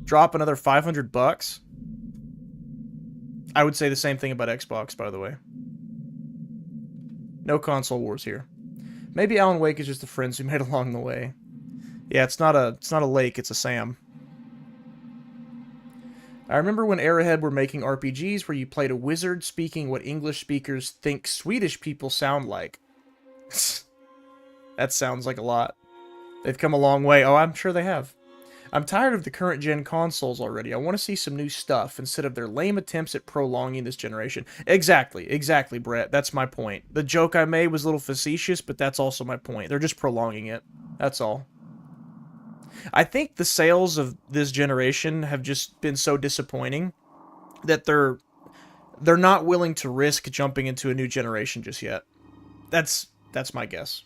drop another $500? I would say the same thing about Xbox, by the way. No console wars here. Maybe Alan Wake is just the friends we made along the way. Yeah, it's not a lake, it's a Sam. I remember when Arrowhead were making RPGs where you played a wizard speaking what English speakers think Swedish people sound like. That sounds like a lot. They've come a long way. Oh, I'm sure they have. I'm tired of the current gen consoles already. I want to see some new stuff instead of their lame attempts at prolonging this generation. Exactly, Brett. That's my point. The joke I made was a little facetious, but that's also my point. They're just prolonging it. That's all. I think the sales of this generation have just been so disappointing that they're not willing to risk jumping into a new generation just yet. That's my guess.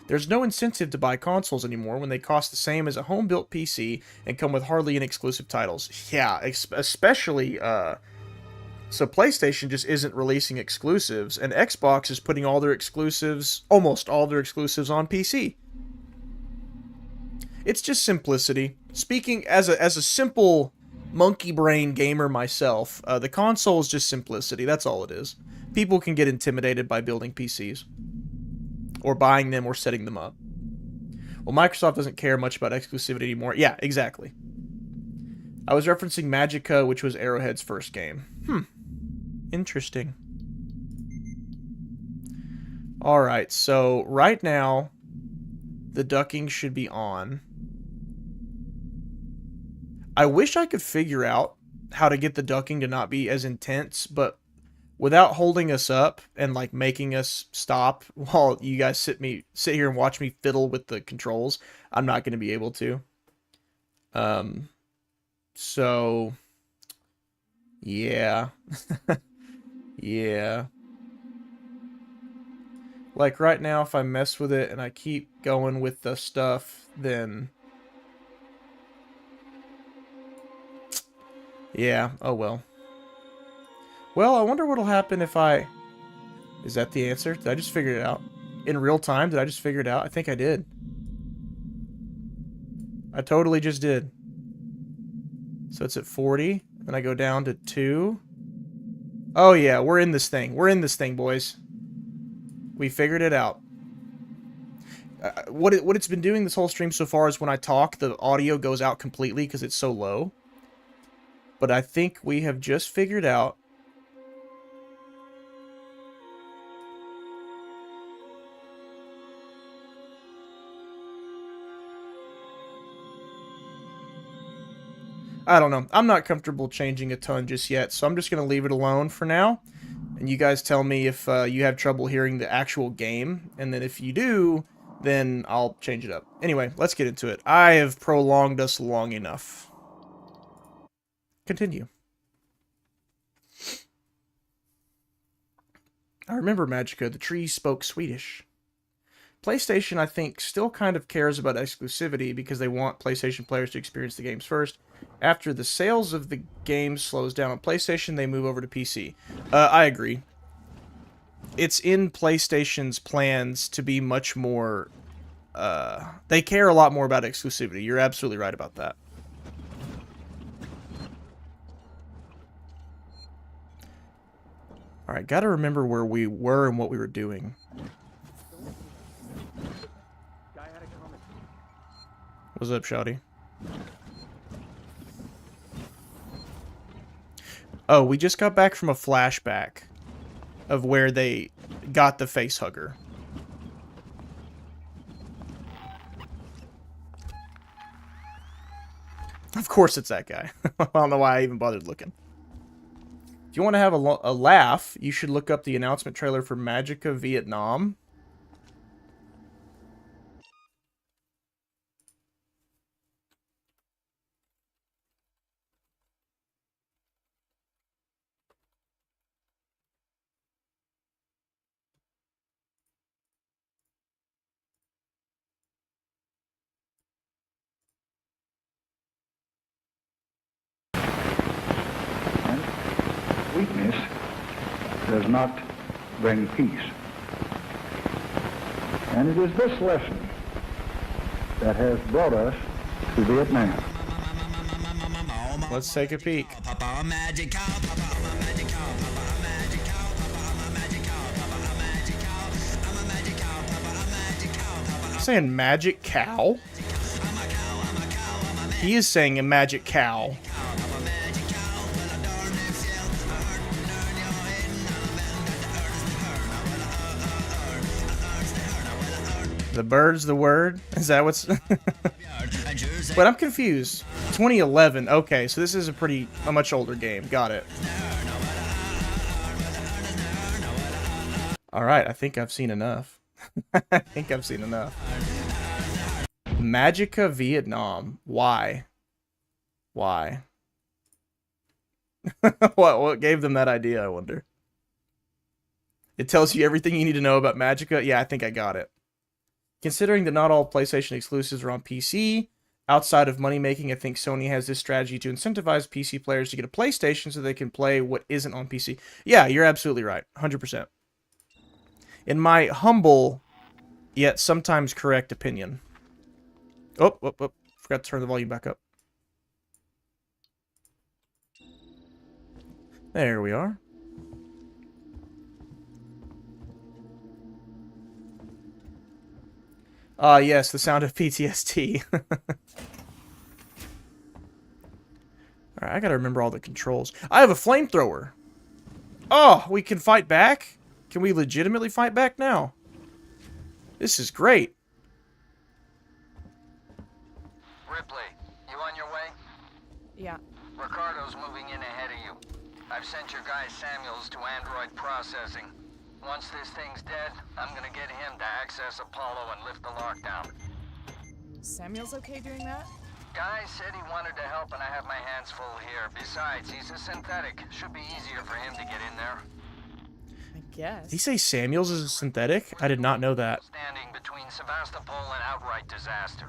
There's no incentive to buy consoles anymore when they cost the same as a home-built PC and come with hardly any exclusive titles. Yeah, especially, so PlayStation just isn't releasing exclusives, and Xbox is putting all their exclusives, almost all their exclusives, on PC. It's just simplicity. Speaking as a simple monkey brain gamer myself, the console is just simplicity. That's all it is. People can get intimidated by building PCs. Or buying them or setting them up. Well, Microsoft doesn't care much about exclusivity anymore. Yeah, exactly. I was referencing Magica, which was Arrowhead's first game. Interesting. Alright, so right now, the ducking should be on. I wish I could figure out how to get the ducking to not be as intense, but without holding us up and like making us stop while you guys sit here and watch me fiddle with the controls, I'm not going to be able to. So yeah. Yeah. Like right now, if I mess with it and I keep going with the stuff, then yeah, oh well. Well, I wonder what'll happen if I... Is that the answer? Did I just figure it out? In real time, did I just figure it out? I think I did. I totally just did. So it's at 40. Then I go down to 2. Oh yeah, we're in this thing. We're in this thing, boys. We figured it out. What it's been doing this whole stream so far is when I talk, the audio goes out completely because it's so low. But I think we have just figured out I don't know. I'm not comfortable changing a ton just yet, so I'm just going to leave it alone for now. And you guys tell me if you have trouble hearing the actual game, and then if you do, then I'll change it up. Anyway, let's get into it. I have prolonged us long enough. Continue. I remember Magica, the tree spoke Swedish. PlayStation, I think, still kind of cares about exclusivity because they want PlayStation players to experience the games first. After the sales of the game slows down on PlayStation, they move over to PC. I agree. It's in PlayStation's plans to be much more... they care a lot more about exclusivity. You're absolutely right about that. Alright, gotta remember where we were and what we were doing. What's up, Shouty? Oh, we just got back from a flashback of where they got the face hugger. Of course it's that guy. I don't know why I even bothered looking. If you want to have a laugh, you should look up the announcement trailer for Magica Vietnam. Weakness does not bring peace. And it is this lesson that has brought us to Vietnam. Let's take a peek. Saying magic cow? He is saying a magic cow. The bird's the word? Is that what's... But I'm confused. 2011. Okay, so this is a much older game. Got it. Alright, I think I've seen enough. I think I've seen enough. Magica Vietnam. Why? Why? What gave them that idea, I wonder? It tells you everything you need to know about Magica? Yeah, I think I got it. Considering that not all PlayStation exclusives are on PC, outside of money making, I think Sony has this strategy to incentivize PC players to get a PlayStation so they can play what isn't on PC. Yeah, you're absolutely right. 100%. In my humble, yet sometimes correct opinion. Oh. Forgot to turn the volume back up. There we are. Yes, the sound of PTSD. Alright, I gotta remember all the controls. I have a flamethrower! Oh, we can fight back? Can we legitimately fight back now? This is great. Ripley, you on your way? Yeah. Ricardo's moving in ahead of you. I've sent your guy Samuels to android processing. Once this thing's dead, I'm gonna get him to access Apollo and lift the lockdown. Samuel's okay doing that? Guy said he wanted to help and I have my hands full here. Besides, he's a synthetic. Should be easier for him to get in there. I guess. Did he say Samuels is a synthetic? I did not know that. Standing between Sevastopol and outright disaster.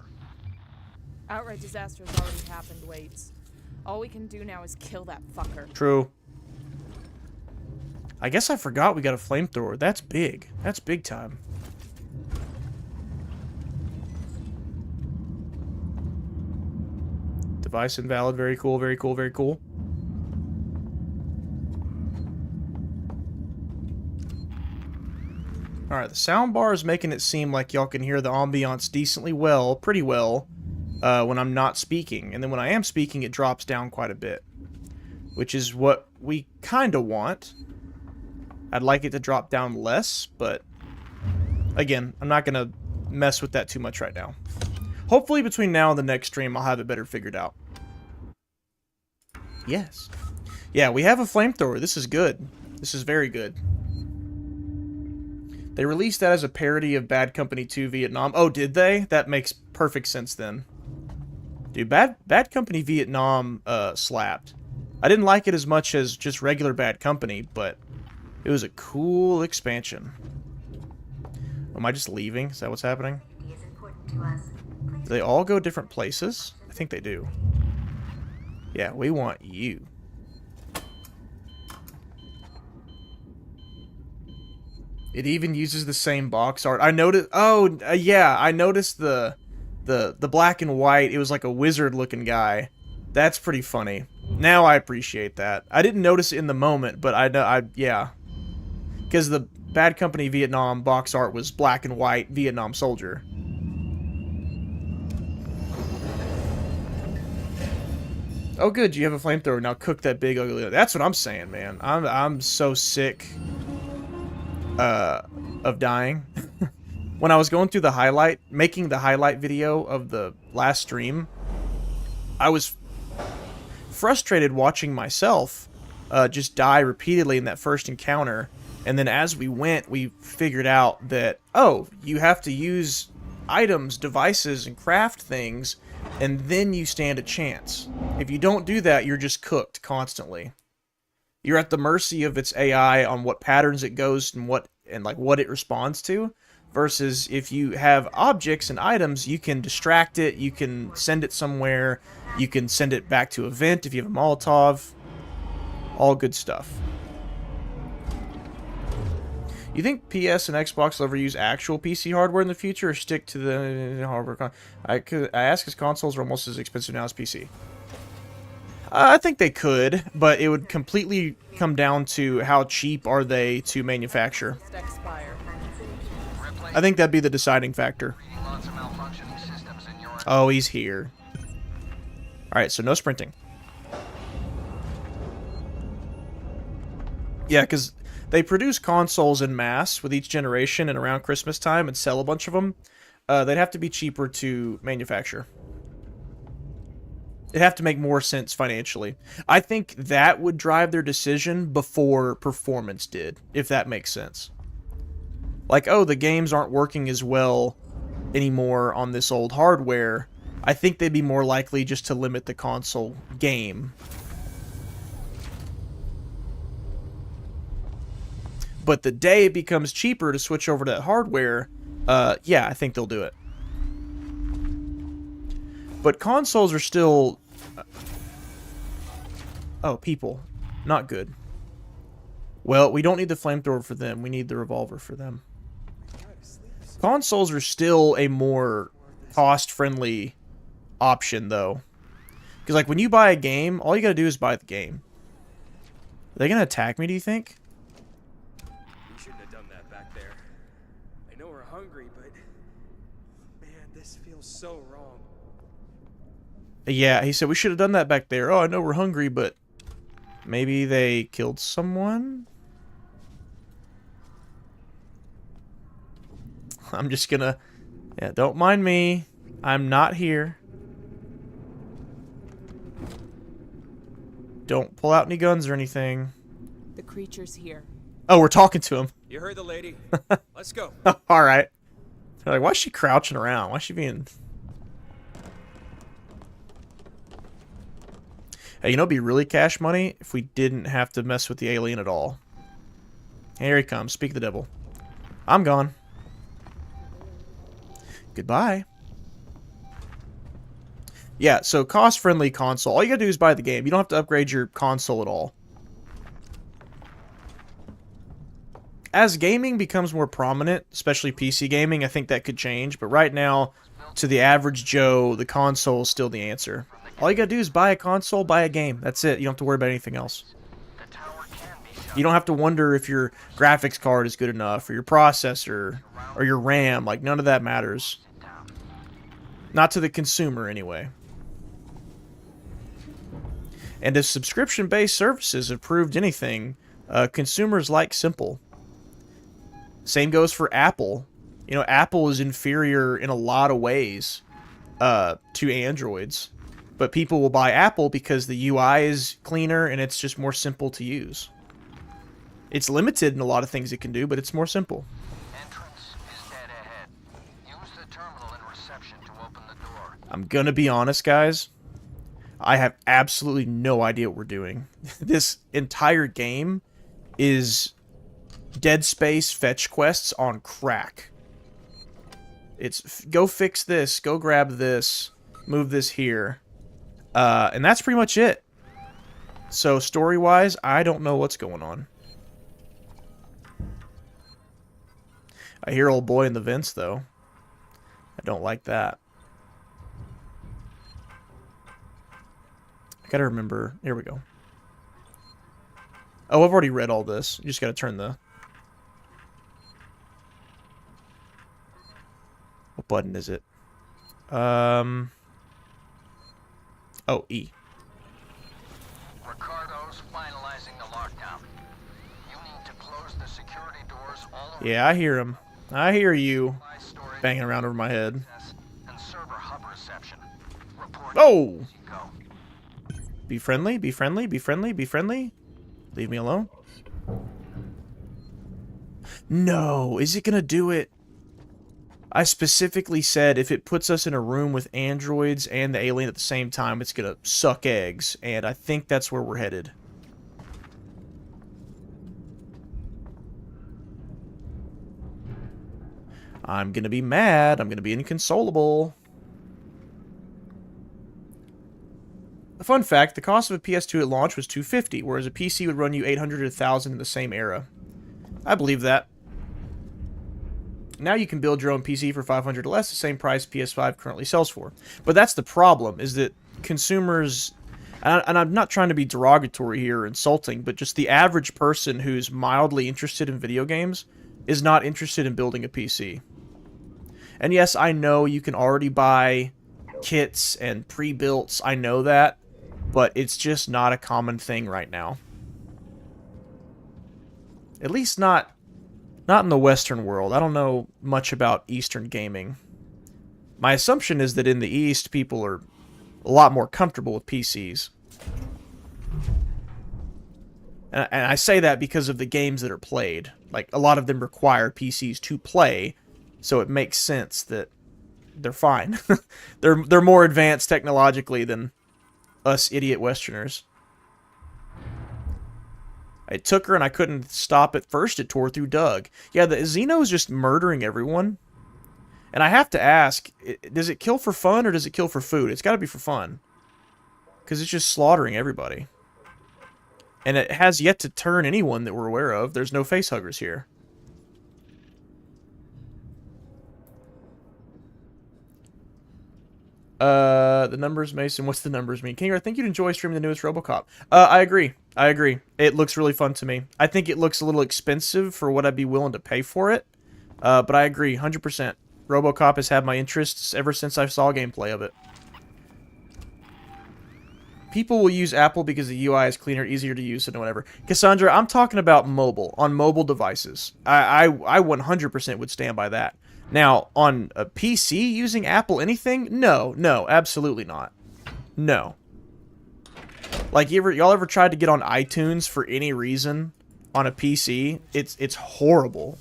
Outright disaster has already happened, Waits. All we can do now is kill that fucker. True. I guess I forgot we got a flamethrower. That's big. That's big time. Device invalid. Very cool, very cool, very cool. Alright, the soundbar is making it seem like y'all can hear the ambiance decently well, pretty well, when I'm not speaking. And then when I am speaking, it drops down quite a bit. Which is what we kind of want. I'd like it to drop down less, but again, I'm not going to mess with that too much right now. Hopefully between now and the next stream, I'll have it better figured out. Yes. Yeah, we have a flamethrower. This is good. This is very good. They released that as a parody of Bad Company 2 Vietnam. Oh, did they? That makes perfect sense then. Dude, Bad Company Vietnam slapped. I didn't like it as much as just regular Bad Company, but it was a cool expansion. Am I just leaving? Is that what's happening? Do they all go different places? I think they do. Yeah, we want you. It even uses the same box art. I noticed. Oh, yeah, I noticed the black and white. It was like a wizard-looking guy. That's pretty funny. Now I appreciate that. I didn't notice it in the moment, but yeah, because the Bad Company Vietnam box art was black and white Vietnam soldier. Oh, good, you have a flamethrower. Now cook that big ugly. That's what I'm saying, man. I'm so sick of dying. When I was going through making the highlight video of the last stream, I was frustrated watching myself just die repeatedly in that first encounter. And then as we went, we figured out that, oh, you have to use items, devices, and craft things, and then you stand a chance. If you don't do that, you're just cooked constantly. You're at the mercy of its AI on what patterns it goes and what it responds to. Versus if you have objects and items, you can distract it, you can send it somewhere, you can send it back to a vent if you have a Molotov. All good stuff. You think PS and Xbox will ever use actual PC hardware in the future, or stick to the hardware? I ask, because consoles are almost as expensive now as PC. I think they could, but it would completely come down to how cheap are they to manufacture. I think that'd be the deciding factor. Oh, he's here. Alright, so no sprinting. Yeah, because they produce consoles en masse with each generation and around Christmas time and sell a bunch of them. They'd have to be cheaper to manufacture. It'd have to make more sense financially. I think that would drive their decision before performance did, if that makes sense. Like, oh, the games aren't working as well anymore on this old hardware. I think they'd be more likely just to limit the console game. But the day it becomes cheaper to switch over to that hardware, yeah, I think they'll do it. But consoles are still... Oh, people. Not good. Well, we don't need the flamethrower for them. We need the revolver for them. Consoles are still a more cost-friendly option, though. Because, like, when you buy a game, all you gotta do is buy the game. Are they gonna attack me, do you think? We shouldn't have done that back there. I know we're hungry, but... Man, this feels so wrong. Yeah, he said we should have done that back there. Oh, I know we're hungry, but... Maybe they killed someone? I'm just gonna... Yeah, don't mind me. I'm not here. Don't pull out any guns or anything. The creature's here. Oh, we're talking to him. You heard the lady. Let's go. Alright. They're like, why is she crouching around? Why is she being... Hey, you know, it'd be really cash money if we didn't have to mess with the alien at all. Here he comes. Speak the devil. I'm gone. Goodbye. Yeah, so cost-friendly console. All you gotta do is buy the game. You don't have to upgrade your console at all. As gaming becomes more prominent, especially PC gaming, I think that could change. But right now, to the average Joe, the console is still the answer. All you gotta do is buy a console, buy a game. That's it. You don't have to worry about anything else. You don't have to wonder if your graphics card is good enough, or your processor, or your RAM. Like, none of that matters. Not to the consumer, anyway. And if subscription-based services have proved anything, consumers like simple. Same goes for Apple. You know, Apple is inferior in a lot of ways to Androids. But people will buy Apple because the UI is cleaner and it's just more simple to use. It's limited in a lot of things it can do, but it's more simple. Entrance is dead ahead. Use the terminal in reception to open the door. I'm gonna be honest, guys. I have absolutely no idea what we're doing. This entire game is Dead Space fetch quests on crack. It's go fix this, go grab this, move this here. And that's pretty much it. So story-wise, I don't know what's going on. I hear old boy in the vents, though. I don't like that. I gotta remember. Here we go. Oh, I've already read all this. You just gotta turn the... What button is it? Oh, E. Ricardo's finalizing the lockdown. You need to close the security doors all around. Yeah, I hear him. I hear you Storage, banging around over my head. and server hub reception. Report Oh! as you go. Be friendly, be friendly, be friendly, be friendly. Leave me alone. No, is it gonna do it? I specifically said if it puts us in a room with androids and the alien at the same time, it's gonna suck eggs, and I think that's where we're headed. I'm gonna be mad. I'm gonna be inconsolable. A fun fact, the cost of a PS2 at launch was $250, whereas a PC would run you $800 to $1,000 in the same era. I believe that. Now you can build your own PC for $500 or less, the same price PS5 currently sells for. But that's the problem, is that consumers, and I'm not trying to be derogatory here or insulting, but just the average person who's mildly interested in video games is not interested in building a PC. And yes, I know you can already buy kits and pre-builts, I know that, but it's just not a common thing right now. At least not in the Western world. I don't know much about Eastern gaming. My assumption is that in the East, people are a lot more comfortable with PCs. And I say that because of the games that are played. Like, a lot of them require PCs to play, so it makes sense that they're fine. They're more advanced technologically than us idiot Westerners. It took her and I couldn't stop at first. It tore through Doug. Yeah, the Xeno is just murdering everyone. And I have to ask, does it kill for fun or does it kill for food? It's got to be for fun. Because it's just slaughtering everybody. And it has yet to turn anyone that we're aware of. There's no facehuggers here. The numbers, Mason. What's the numbers mean? Kingerd, I think you'd enjoy streaming the newest RoboCop. I agree. I agree. It looks really fun to me. I think it looks a little expensive for what I'd be willing to pay for it. But I agree, 100%. RoboCop has had my interests ever since I saw gameplay of it. People will use Apple because the UI is cleaner, easier to use, and whatever. Cassandra, I'm talking about mobile, on mobile devices. I 100% would stand by that. Now, on a PC using Apple anything? No, absolutely not. No. Like, y'all ever tried to get on iTunes for any reason on a PC? It's horrible.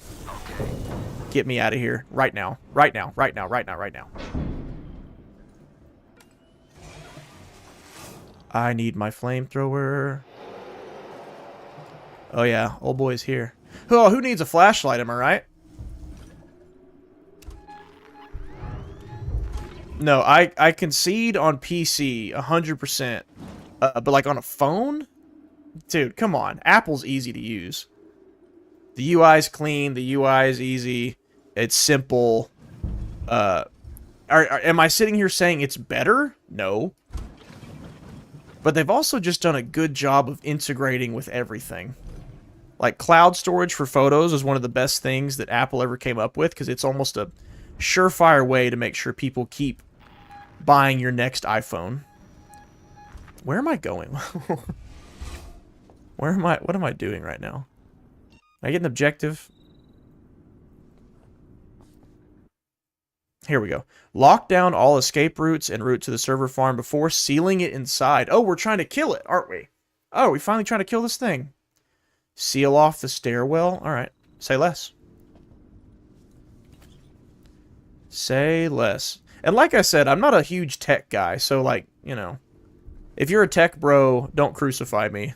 Get me out of here. Right now. Right now. Right now. Right now. Right now. I need my flamethrower. Oh yeah, old boy's here. Oh, who needs a flashlight, am I right? No, I concede on PC 100%. But like on a phone? Dude, come on. Apple's easy to use. The UI's clean, the UI is easy, it's simple. Am I sitting here saying it's better? No. But they've also just done a good job of integrating with everything. Like, cloud storage for photos is one of the best things that Apple ever came up with, because it's almost a surefire way to make sure people keep buying your next iPhone. Where am I going? What am I doing right now? I get an objective? Here we go. Lock down all escape routes en route to the server farm before sealing it inside. Oh, we're trying to kill it, aren't we? Oh, we finally trying to kill this thing. Seal off the stairwell. All right. Say less. Say less. And like I said, I'm not a huge tech guy, so like, you know, if you're a tech bro, don't crucify me.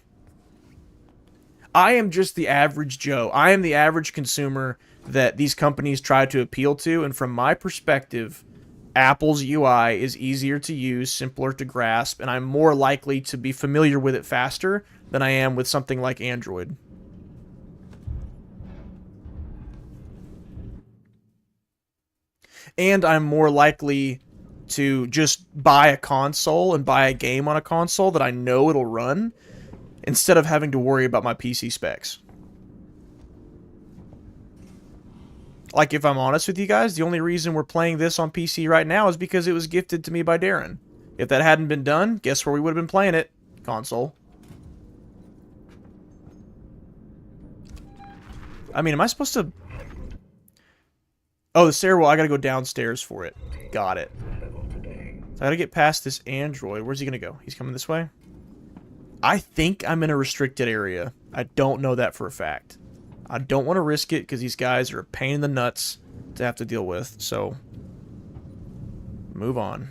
I am just the average Joe. I am the average consumer that these companies try to appeal to, and from my perspective, Apple's UI is easier to use, simpler to grasp, and I'm more likely to be familiar with it faster than I am with something like Android. And I'm more likely to just buy a console and buy a game on a console that I know it'll run, instead of having to worry about my PC specs. Like, if I'm honest with you guys, the only reason we're playing this on PC right now is because it was gifted to me by Darren. If that hadn't been done, guess where we would have been playing it? Console. I mean, am I supposed to... Oh, the stairwell, I gotta go downstairs for it. Got it. So I gotta get past this android. Where's he gonna go? He's coming this way? I think I'm in a restricted area. I don't know that for a fact. I don't want to risk it because these guys are a pain in the nuts to have to deal with. So, move on.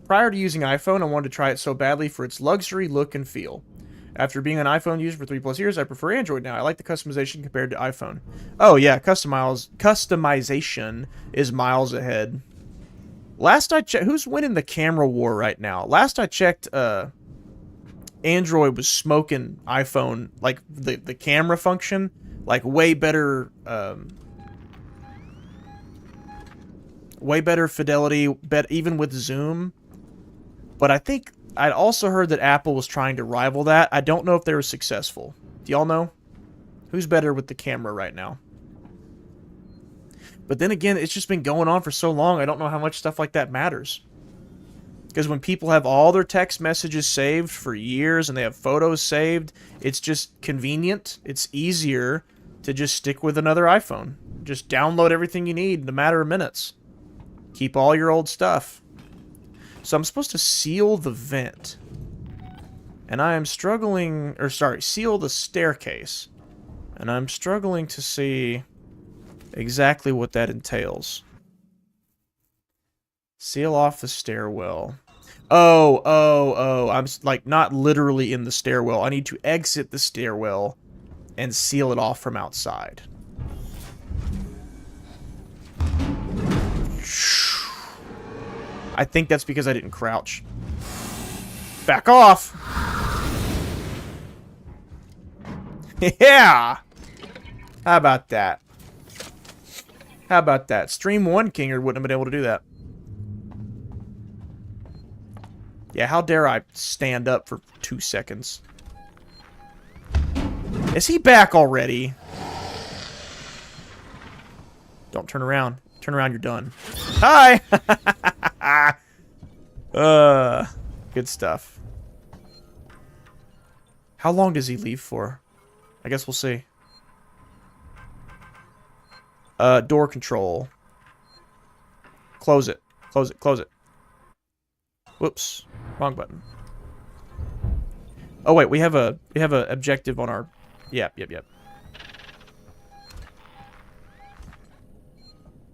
Prior to using iPhone, I wanted to try it so badly for its luxury look and feel. After being an iPhone user for 3+ years, I prefer Android now. I like the customization compared to iPhone. Oh yeah, customization is miles ahead. Last I checked, who's winning the camera war right now? Last I checked, Android was smoking iPhone, like the camera function, like way better fidelity, even with zoom. But I think I'd also heard that Apple was trying to rival that. I don't know if they were successful. Do y'all know? Who's better with the camera right now? But then again, it's just been going on for so long, I don't know how much stuff like that matters. Because when people have all their text messages saved for years and they have photos saved, it's just convenient. It's easier to just stick with another iPhone. Just download everything you need in a matter of minutes. Keep all your old stuff. So I'm supposed to seal the vent. And I am struggling, or sorry, seal the staircase. And I'm struggling to see exactly what that entails. Seal off the stairwell. Oh, I'm like not literally in the stairwell. I need to exit the stairwell and seal it off from outside. I think that's because I didn't crouch. Back off! Yeah! How about that? How about that? Stream 1 Kingerd wouldn't have been able to do that. Yeah, how dare I stand up for 2 seconds? Is he back already? Don't turn around. Turn around, you're done. Hi! Good stuff. How long does he leave for? I guess we'll see. Door control. Close it. Close it. Close it. Whoops. Wrong button. Oh wait, we have a objective on our... Yep.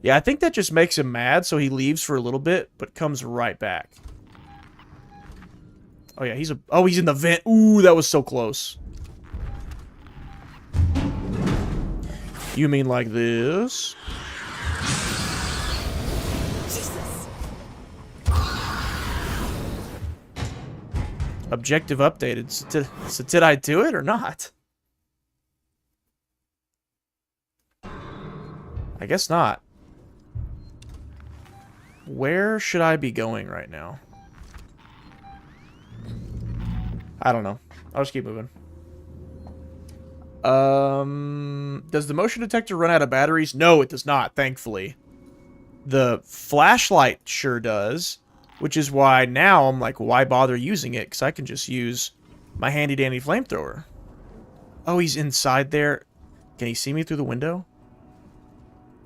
Yeah, I think that just makes him mad, so he leaves for a little bit, but comes right back. Oh yeah, he's in the vent. Ooh, that was so close. You mean like this? Jesus. Objective updated. So did I do it or not? I guess not. Where should I be going right now? I don't know. I'll just keep moving. Does the motion detector run out of batteries? No, it does not, thankfully. The flashlight sure does, which is why now I'm like, why bother using it? Because I can just use my handy-dandy flamethrower. Oh, he's inside there. Can he see me through the window?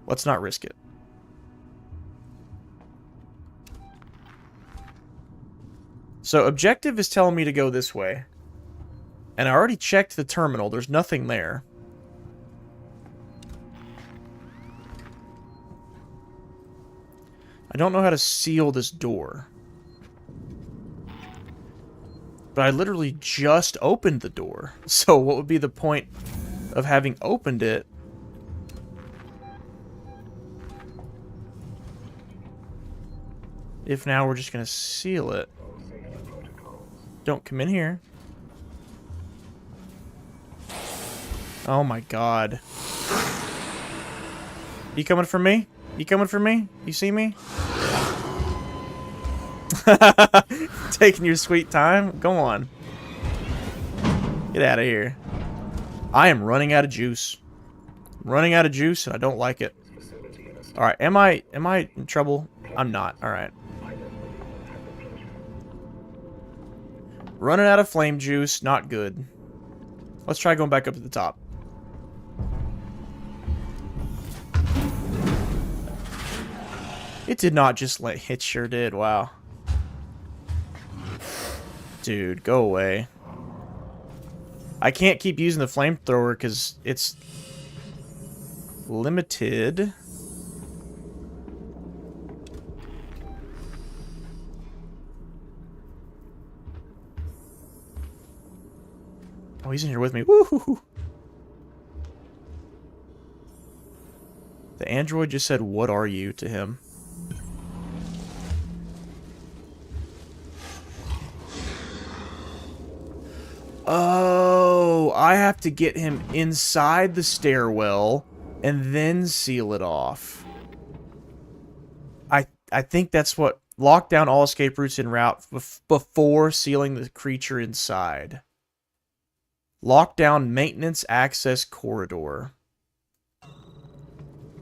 Let's not risk it. So objective is telling me to go this way. And I already checked the terminal. There's nothing there. I don't know how to seal this door. But I literally just opened the door. So what would be the point of having opened it? If now we're just going to seal it. Don't come in here. Oh my god. You coming for me? You coming for me? You see me? Taking your sweet time? Go on. Get out of here. I am running out of juice. I'm running out of juice and I don't like it. Alright, am I in trouble? I'm not. Alright. Running out of flame juice, not good. Let's try going back up to the top. It did not just let... It sure did, wow. Dude, go away. I can't keep using the flamethrower because it's limited. Oh, he's in here with me. Woo-hoo-hoo. The android just said, "What are you?" to him. Oh, I have to get him inside the stairwell and then seal it off. I think that's what... Lock down all escape routes en route before sealing the creature inside. Lock down maintenance access corridor.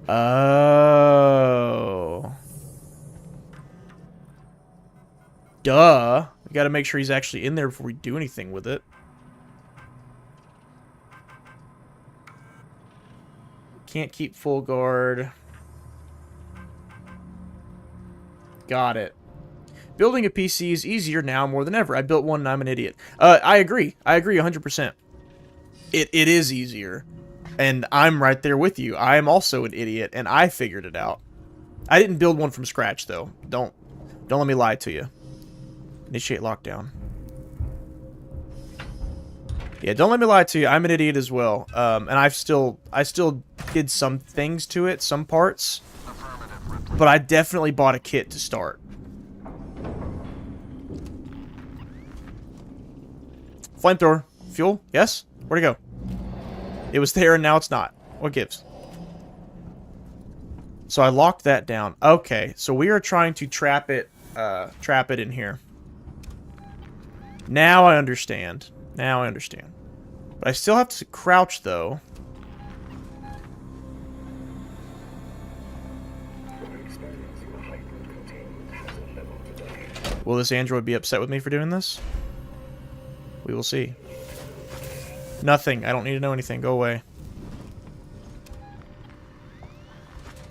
Oh. Duh. We gotta make sure he's actually in there before we do anything with it. Can't keep full guard. Got it. Building a PC is easier now more than ever. I built one and I'm an idiot. I agree. I agree 100%. It is easier. And I'm right there with you. I am also an idiot and I figured it out. I didn't build one from scratch though. Don't let me lie to you. Initiate lockdown. Yeah, don't let me lie to you. I'm an idiot as well. And I still did some things to it, some parts. But I definitely bought a kit to start. Flamethrower. Fuel? Yes? Where'd it go? It was there and now it's not. What gives? So I locked that down. Okay, so we are trying to trap it in here. Now I understand. Now I understand. But I still have to crouch though. Will this android be upset with me for doing this? We will see. Nothing. I don't need to know anything. Go away.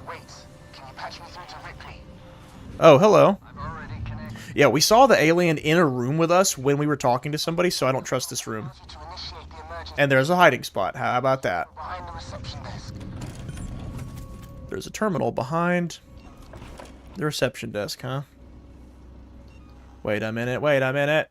Wait, can you patch me through to Ripley? Oh, hello. I've already connected. Yeah, we saw the alien in a room with us when we were talking to somebody, so I don't trust this room. To initiate the emergency And there's a hiding spot. How about that? behind the reception desk. There's a terminal behind the reception desk, huh? Wait a minute. Wait a minute.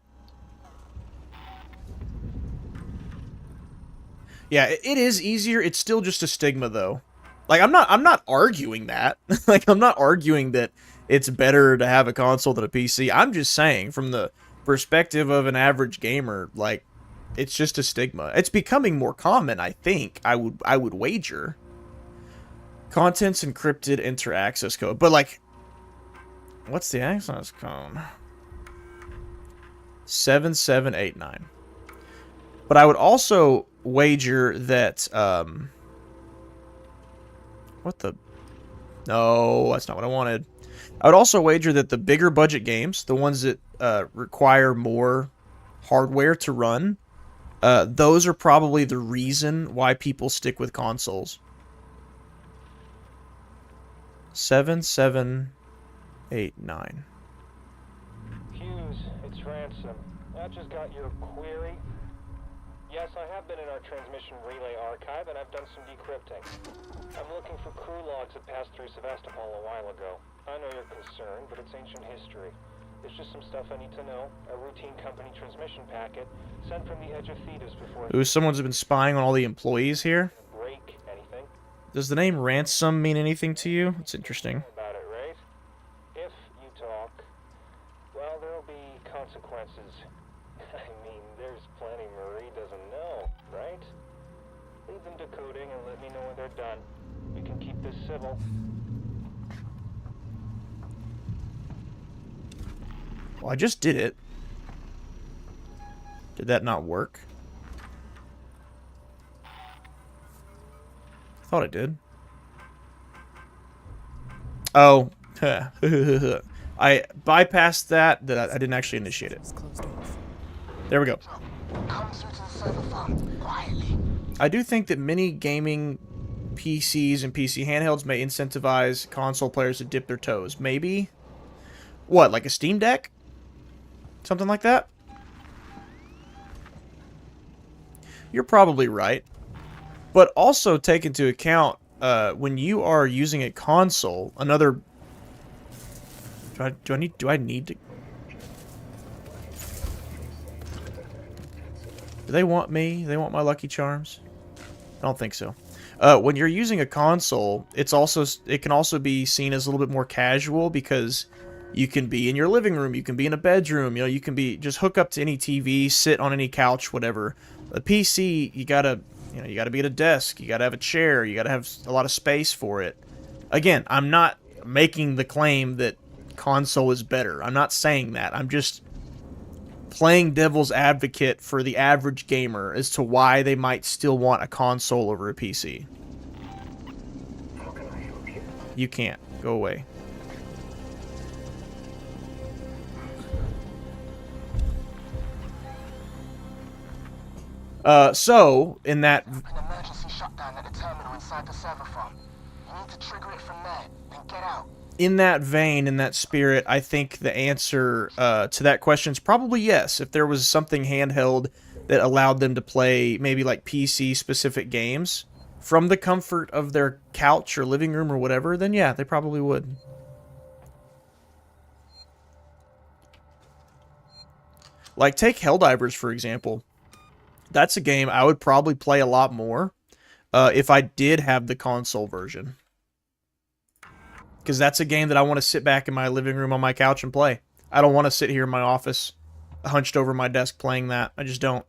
Yeah, it is easier. It's still just a stigma, though. Like, I'm not arguing that. Like, I'm not arguing that it's better to have a console than a PC. I'm just saying, from the perspective of an average gamer, like, it's just a stigma. It's becoming more common, I think. I would wager. Contents encrypted, enter access code. But, like, what's the access code? 7789. But I would also wager that, what the... No, that's not what I wanted. I would also wager that the bigger budget games, the ones that require more hardware to run, those are probably the reason why people stick with consoles. 7789. Hughes, it's Ransom. I just got your query. Yes, I have been in our transmission relay archive, and I've done some decrypting. I'm looking for crew logs that passed through Sevastopol a while ago. I know you're concerned, but it's ancient history. There's just some stuff I need to know. A routine company transmission packet sent from the edge of Thetis before... Ooh, someone's been spying on all the employees here. ...break anything. Does the name Ransom mean anything to you? It's interesting. ...about it, right? If you talk, well, there'll be consequences. I mean, there's plenty Marie doesn't know, right? Leave them decoding and let me know when they're done. We can keep this civil. Well, I just did it. Did that not work? I thought it did. Oh. I bypassed that. I didn't actually initiate it. There we go. Come through to the server farm, quietly. I do think that many gaming PCs and PC handhelds may incentivize console players to dip their toes. Maybe? What, like a Steam Deck? Something like that? You're probably right. But also take into account, when you are using a console, another... Do I need to... Do they want me? They want my Lucky Charms? I don't think so. When you're using a console, it can also be seen as a little bit more casual because you can be in your living room, you can be in a bedroom, you can be just hook up to any TV, sit on any couch, whatever. A PC, you gotta be at a desk, you gotta have a chair, you gotta have a lot of space for it. Again, I'm not making the claim that console is better. I'm not saying that. I'm just playing devil's advocate for the average gamer as to why they might still want a console over a PC. You can't. Go away. So, in that... An emergency shutdown at the terminal inside the server farm. You need to trigger it from there, then get out. In that vein, in that spirit, I think the answer to that question is probably yes. If there was something handheld that allowed them to play maybe like PC-specific games from the comfort of their couch or living room or whatever, then yeah, they probably would. Like, take Helldivers, for example. That's a game I would probably play a lot more if I did have the console version. Because that's a game that I want to sit back in my living room on my couch and play. I don't want to sit here in my office, hunched over my desk playing that. I just don't.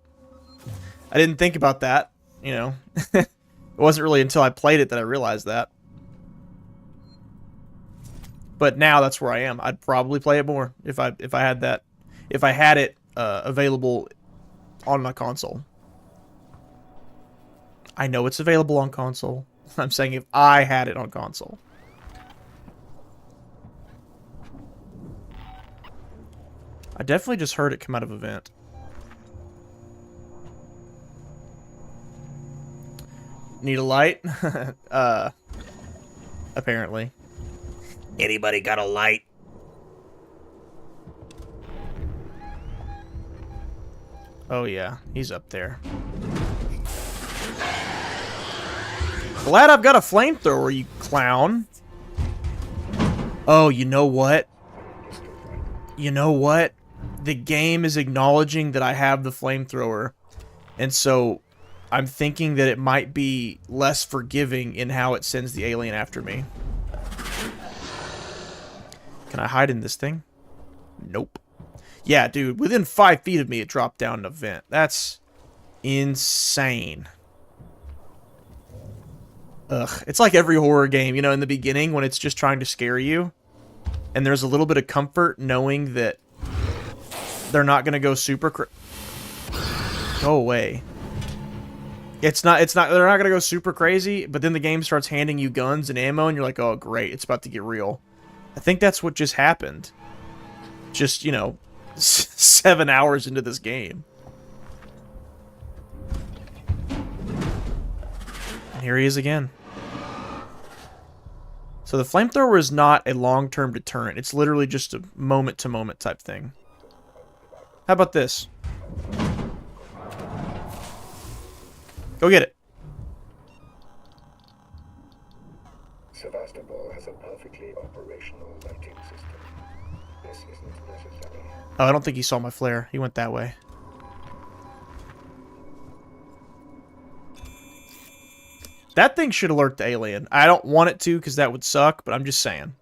I didn't think about that, you know. It wasn't really until I played it that I realized that. But now that's where I am. I'd probably play it more if I had that, if I had it available on my console. I know it's available on console. I'm saying if I had it on console. I definitely just heard it come out of a vent. Need a light? Apparently. Anybody got a light? Oh yeah, he's up there. Glad I've got a flamethrower, you clown. Oh, you know what? You know what? The game is acknowledging that I have the flamethrower. And so I'm thinking that it might be less forgiving in how it sends the alien after me. Can I hide in this thing? Nope. Yeah, dude, within 5 feet of me, it dropped down in a vent. That's insane. Ugh. It's like every horror game, you know, in the beginning when it's just trying to scare you. And there's a little bit of comfort knowing that they're not going to go super Go away. They're not going to go super crazy, but then the game starts handing you guns and ammo and you're like, oh, great, it's about to get real. I think that's what just happened. Just, you know, 7 hours into this game. And here he is again. So the flamethrower is not a long-term deterrent. It's literally just a moment-to-moment type thing. How about this? Go get it. Sevastopol has a perfectly operational lighting system. This isn't necessary. Oh, I don't think he saw my flare. He went that way. That thing should alert the alien. I don't want it to because that would suck, but I'm just saying.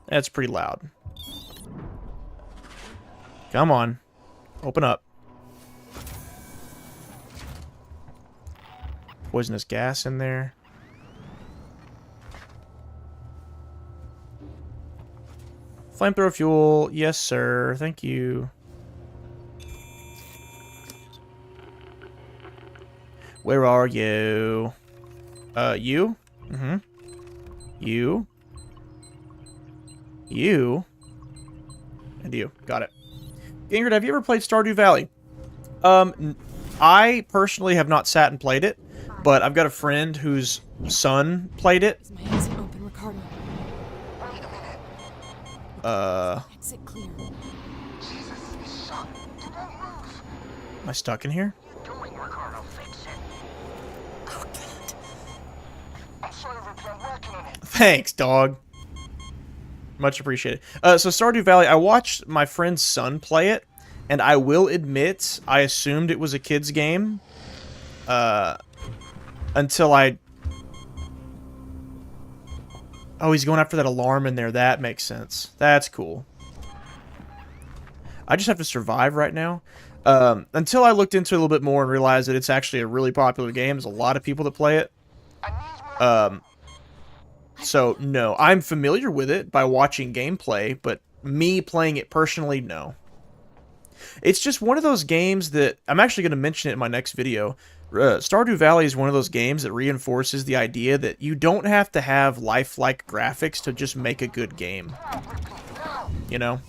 That's pretty loud. Come on. Open up. Poisonous gas in there. Flamethrower fuel. Yes, sir. Thank you. Where are you? You? Mm-hmm. You? You? And you. Got it. Kingerd, have you ever played Stardew Valley? I personally have not sat and played it, but I've got a friend whose son played it. Is my exit open, Ricardo? Exit clear. Am I stuck in here? Doing, Ricardo, fix it. Oh, God. I'm sorry, Ripley, I'm working on it. Thanks, dog. Much appreciated. So Stardew Valley, I watched my friend's son play it, and I will admit, I assumed it was a kid's game. Until I... Oh, he's going after that alarm in there. That makes sense. That's cool. I just have to survive right now. Until I looked into it a little bit more and realized that it's actually a really popular game. There's a lot of people that play it. So, no. I'm familiar with it by watching gameplay, but me playing it personally, no. It's just one of those games that... I'm actually going to mention it in my next video. Stardew Valley is one of those games that reinforces the idea that you don't have to have lifelike graphics to just make a good game. You know?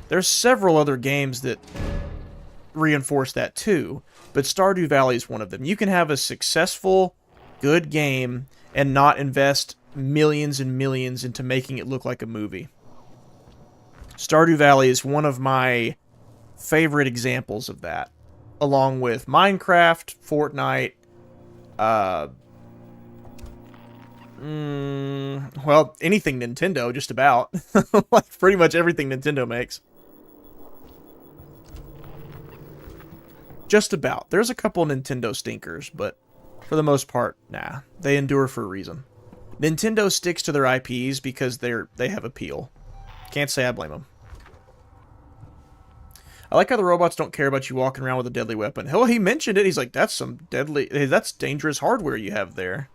There's several other games that reinforce that too, but Stardew Valley is one of them. You can have a successful, good game and not invest millions and millions into making it look like a movie. Stardew Valley is one of my favorite examples of that, along with Minecraft, Fortnite, well, anything Nintendo, just about. Like, pretty much everything Nintendo makes. Just about. There's a couple Nintendo stinkers, but for the most part, nah. They endure for a reason. Nintendo sticks to their IPs because they have appeal. Can't say I blame them. I like how the robots don't care about you walking around with a deadly weapon. Hell, he mentioned it. He's like, that's dangerous hardware you have there.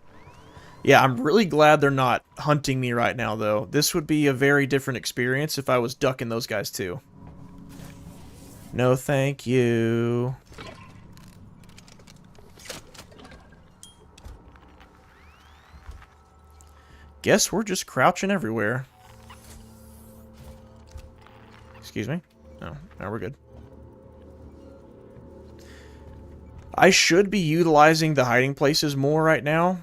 Yeah, I'm really glad they're not hunting me right now, though. This would be a very different experience if I was ducking those guys, too. No, thank you. Guess we're just crouching everywhere. Excuse me? No, now we're good. I should be utilizing the hiding places more right now.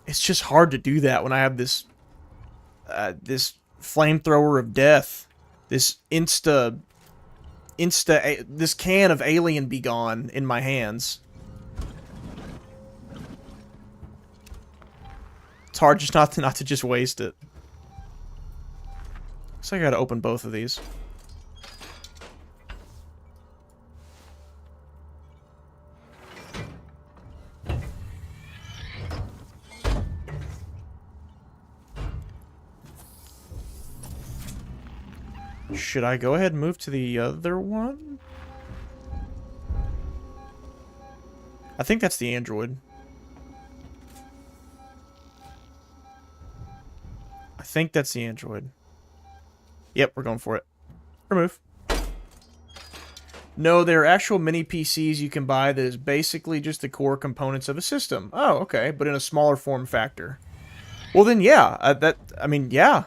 It's just hard to do that when I have this this flamethrower of death. This this can of Alien Be Gone in my hands. It's hard just not to just waste it. So I gotta open both of these. Should I go ahead and move to the other one? I think that's the android. I think that's the android. Yep, we're going for it. Remove. No, there are actual mini PCs you can buy that is basically just the core components of a system. Oh, okay, but in a smaller form factor. Well then, yeah. Yeah.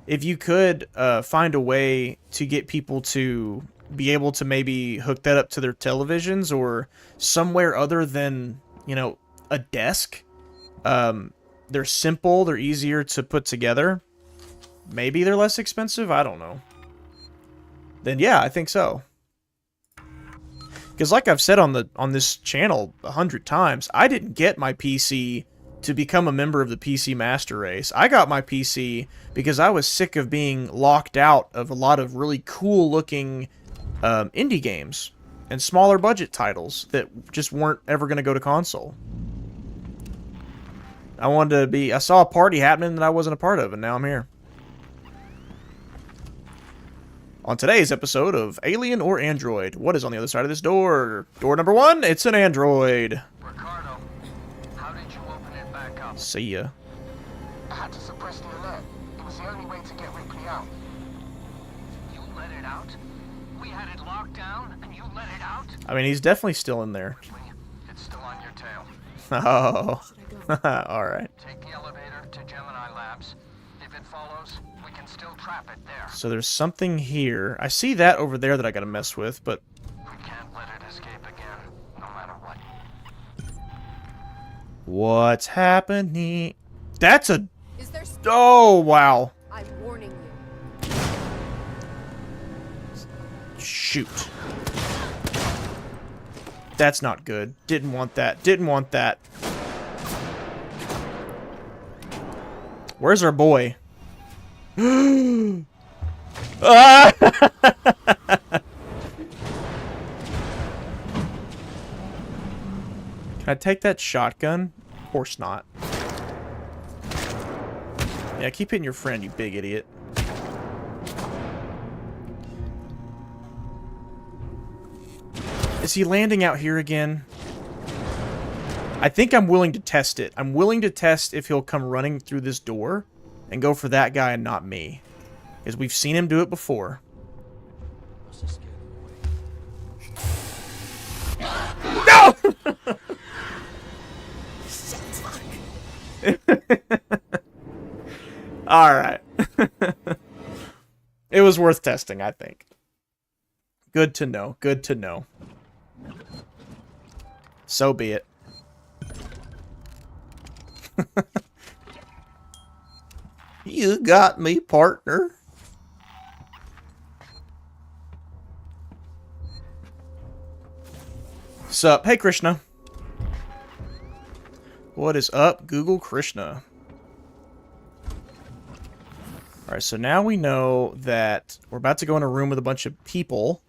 If you could find a way to get people to be able to maybe hook that up to their televisions or somewhere other than, you know, a desk. They're simple, they're easier to put together. Maybe they're less expensive, I don't know. Then yeah, I think so. Because like I've said on this channel 100 times, I didn't get my PC to become a member of the PC Master Race. I got my PC because I was sick of being locked out of a lot of really cool looking indie games and smaller budget titles that just weren't ever going to go to console. I saw a party happening that I wasn't a part of, and now I'm here. On today's episode of Alien or Android, what is on the other side of this door? Door number 1, it's an android. Ricardo, how did you open it back up? See ya. I had to suppress the alert. It was the only way to get Ripley out. You let it out? We had it locked down, and you let it out? I mean, he's definitely still in there. It's still on your tail. Oh. Alright. Take the elevator to Gemini Labs. If it follows, we can still trap it there. So there's something here. I see that over there that I gotta mess with, but... We can't let it escape again, no matter what. What's happening? That's a... Is there... Oh, wow. I'm warning you. Shoot. That's not good. Didn't want that. Didn't want that. Where's our boy? Ah! Can I take that shotgun? Of course not. Yeah, keep hitting your friend, you big idiot. Is he landing out here again? I think I'm willing to test it. I'm willing to test if he'll come running through this door and go for that guy and not me. Because we've seen him do it before. No! Alright. It was worth testing, I think. Good to know. Good to know. So be it. You got me, partner. Sup? Hey, Krishna. What is up, Google Krishna? Alright, so now we know that we're about to go in a room with a bunch of people.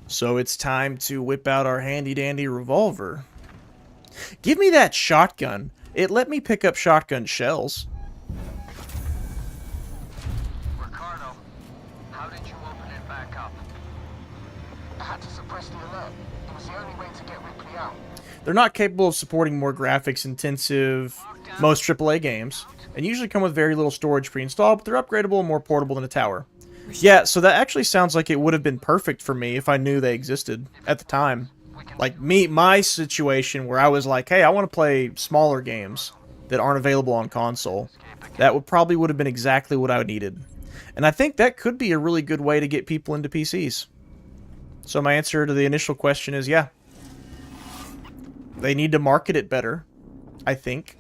So it's time to whip out our handy-dandy revolver. Give me that shotgun. It let me pick up shotgun shells. Ricardo, how did you open it back up? I had to suppress the alert. It was the only way to get Ripley out. They're not capable of supporting more graphics-intensive most AAA games, and usually come with very little storage pre-installed, but they're upgradable and more portable than a tower. Yeah, so that actually sounds like it would have been perfect for me if I knew they existed at the time. Like my situation where I was like, hey, I want to play smaller games that aren't available on console. That would have been exactly what I needed. And I think that could be a really good way to get people into PCs. So my answer to the initial question is yeah. They need to market it better, I think.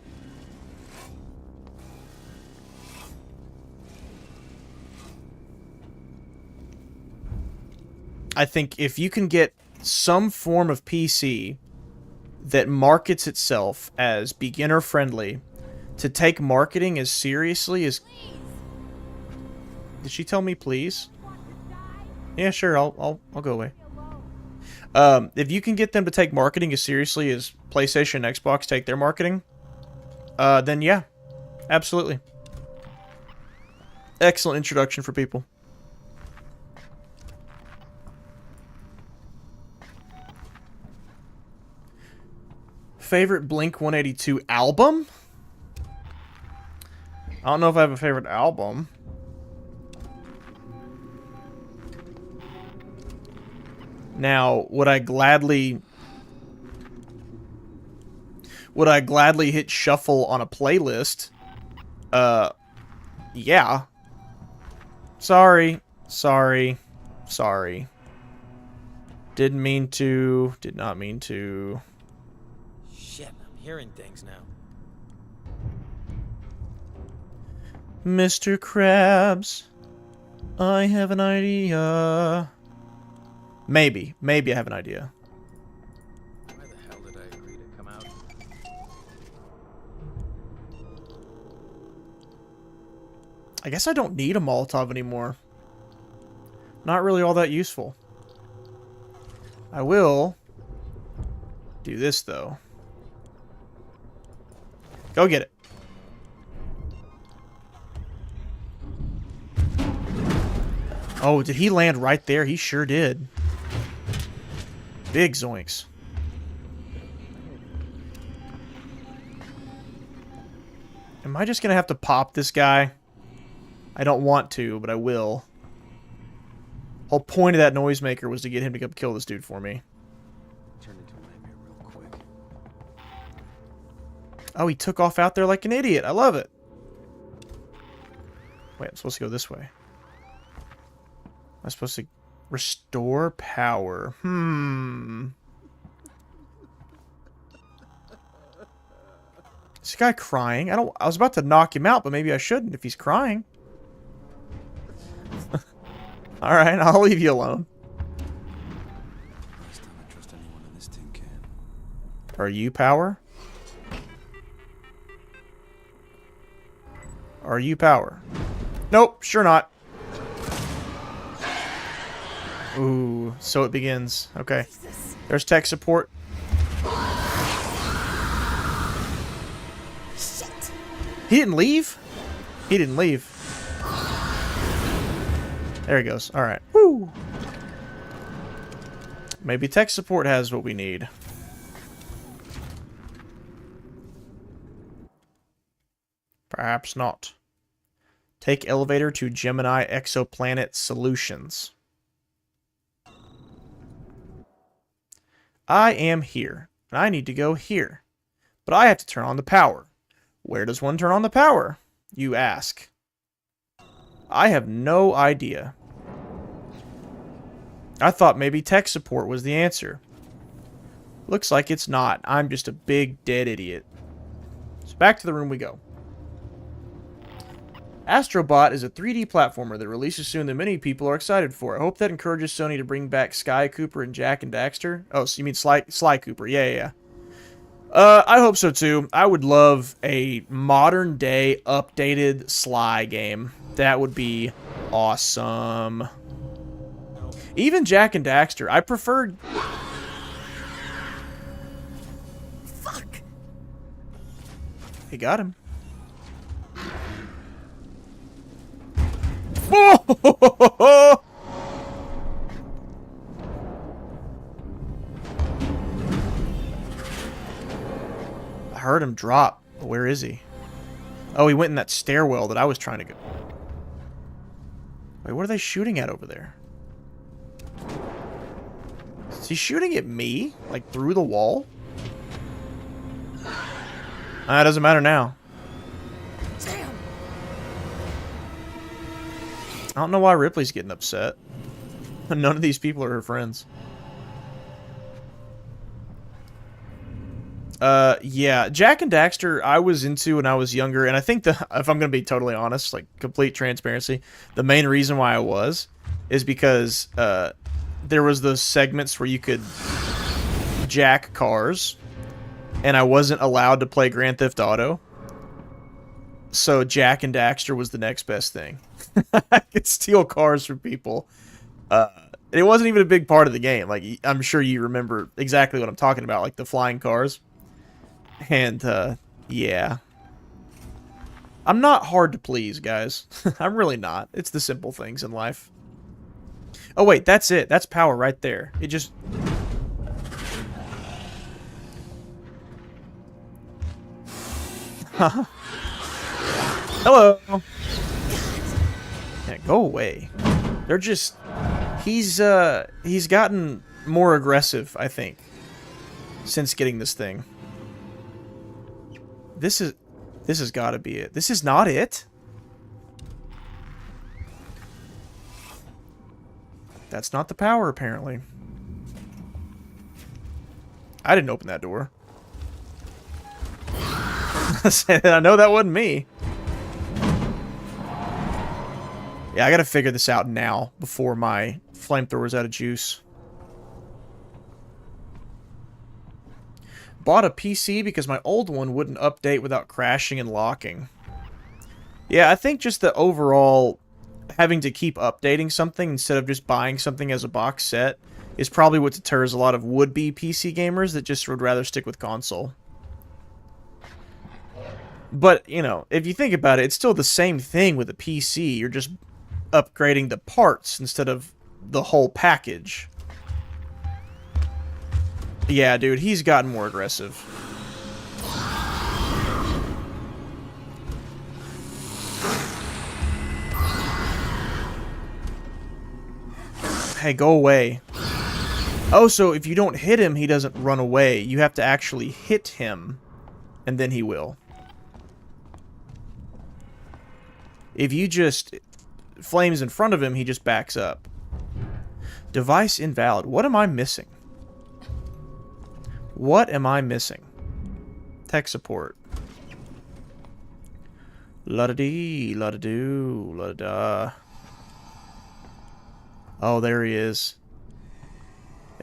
I think if you can get some form of PC that markets itself as beginner friendly, to take marketing as seriously as... Did she tell me please? Yeah, sure, I'll go away. If you can get them to take marketing as seriously as PlayStation and Xbox take their marketing, then yeah, absolutely. Excellent introduction for people. Favorite Blink-182 album? I don't know if I have a favorite album. Now, would I gladly hit shuffle on a playlist? Yeah. Sorry. Did not mean to. Shit. hearing things now. Mr. Krabs, I have an idea. Maybe I have an idea. Why the hell did I agree to come out? I guess I don't need a Molotov anymore. Not really all that useful. I will do this, though. Go get it. Oh, did he land right there? He sure did. Big zoinks. Am I just gonna have to pop this guy? I don't want to, but I will. Whole point of that noisemaker was to get him to come kill this dude for me. Turned into a nightmare real quick. Oh, he took off out there like an idiot. I love it. Wait, I'm supposed to go this way. I'm supposed to restore power. Is this guy crying? I was about to knock him out, but maybe I shouldn't if he's crying. Alright, I'll leave you alone. Last time I trust anyone in this tin can. Are you power? Are you power? Nope, sure not. Ooh, so it begins. Okay. There's tech support. Shit. He didn't leave? He didn't leave. There he goes. Alright. Woo! Maybe tech support has what we need. Perhaps not. Take elevator to Gemini Exoplanet Solutions. I am here, and I need to go here. But I have to turn on the power. Where does one turn on the power, you ask? I have no idea. I thought maybe tech support was the answer. Looks like it's not. I'm just a big dead idiot. So back to the room we go. Astrobot is a 3D platformer that releases soon that many people are excited for. I hope that encourages Sony to bring back Sky Cooper and Jack and Daxter. Oh, so you mean Sly Cooper. Yeah. I hope so too. I would love a modern day updated Sly game. That would be awesome. Even Jack and Daxter. I preferred... Fuck. He got him. Oh! I heard him drop. Where is he? Oh, he went in that stairwell that I was trying to go. Wait, what are they shooting at over there? Is he shooting at me? Like through the wall? Ah, it doesn't matter now. Damn. I don't know why Ripley's getting upset. None of these people are her friends. Yeah, Jack and Daxter I was into when I was younger, and I think if I'm going to be totally honest, like complete transparency, the main reason why I was is because there was those segments where you could jack cars, and I wasn't allowed to play Grand Theft Auto. So Jack and Daxter was the next best thing. I could steal cars from people. It wasn't even a big part of the game. Like, I'm sure you remember exactly what I'm talking about, like the flying cars. And, yeah. I'm not hard to please, guys. I'm really not. It's the simple things in life. Oh, wait, that's it. That's power right there. It just... Hello! Yeah, go away. They're just... He's gotten more aggressive, I think, since getting this thing. This has got to be it. This is not it? That's not the power, apparently. I didn't open that door. I know that wasn't me. Yeah, I gotta figure this out now before my flamethrower's out of juice. Bought a PC because my old one wouldn't update without crashing and locking. Yeah, I think just the overall having to keep updating something instead of just buying something as a box set is probably what deters a lot of would-be PC gamers that just would rather stick with console. But, you know, if you think about it, it's still the same thing with a PC. You're just upgrading the parts instead of the whole package. Yeah, dude, he's gotten more aggressive. Hey, go away. Oh, so if you don't hit him, he doesn't run away. You have to actually hit him, and then he will. If you just flames in front of him, he just backs up. Device invalid. What am I missing? What am I missing? Tech support. La-da-dee, la-da-doo, la-da-da. Oh, there he is.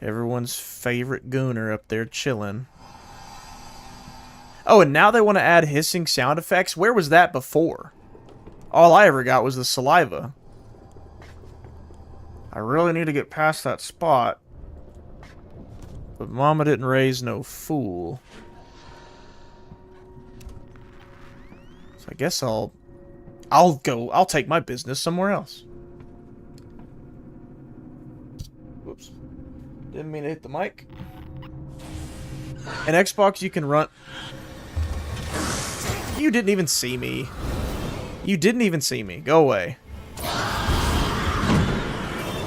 Everyone's favorite gooner up there chilling. Oh, and now they want to add hissing sound effects? Where was that before? All I ever got was the saliva. I really need to get past that spot. But Mama didn't raise no fool. So I guess I'll take my business somewhere else. Whoops. Didn't mean to hit the mic. An Xbox you can run... You didn't even see me. You didn't even see me. Go away.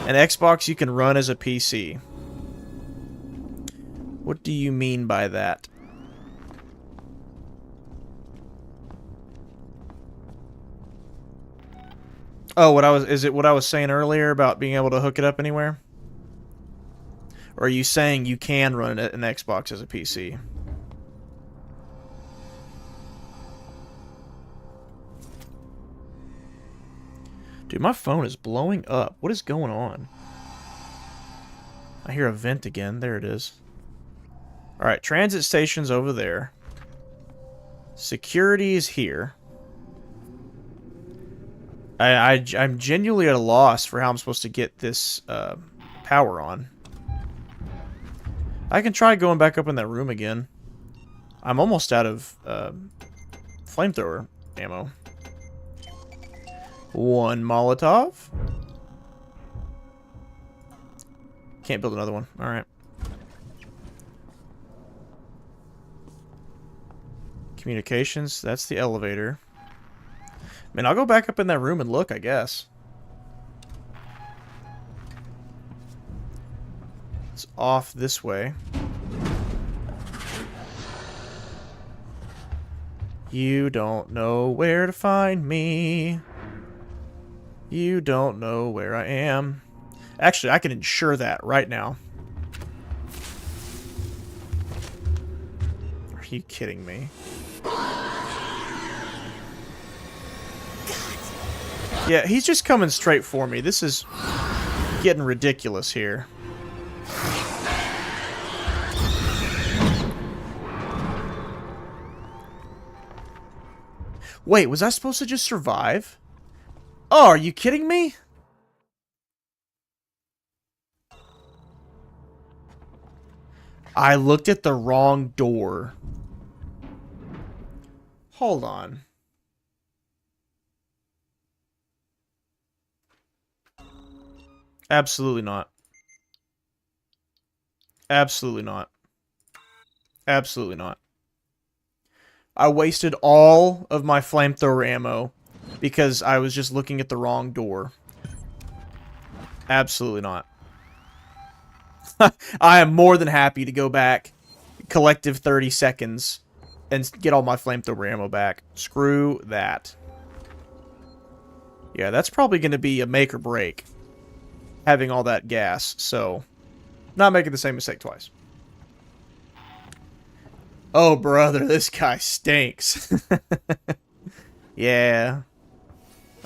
An Xbox you can run as a PC. What do you mean by that? Oh, is it what I was saying earlier about being able to hook it up anywhere? Or are you saying you can run an Xbox as a PC? Dude, my phone is blowing up. What is going on? I hear a vent again. There it is. Alright, transit station's over there. Security is here. I'm genuinely at a loss for how I'm supposed to get this power on. I can try going back up in that room again. I'm almost out of flamethrower ammo. One Molotov. Can't build another one. Alright. Communications. That's the elevator. I mean, I'll go back up in that room and look, I guess. It's off this way. You don't know where to find me. You don't know where I am. Actually, I can ensure that right now. Are you kidding me? Yeah, he's just coming straight for me. This is getting ridiculous here. Wait, was I supposed to just survive? Oh, are you kidding me? I looked at the wrong door. Hold on. Absolutely not. Absolutely not. Absolutely not. I wasted all of my flamethrower ammo because I was just looking at the wrong door. Absolutely not. I am more than happy to go back, collective 30 seconds, and get all my flamethrower ammo back. Screw that. Yeah, that's probably going to be a make or break, having all that gas, so not making the same mistake twice. Oh, brother, this guy stinks. Yeah.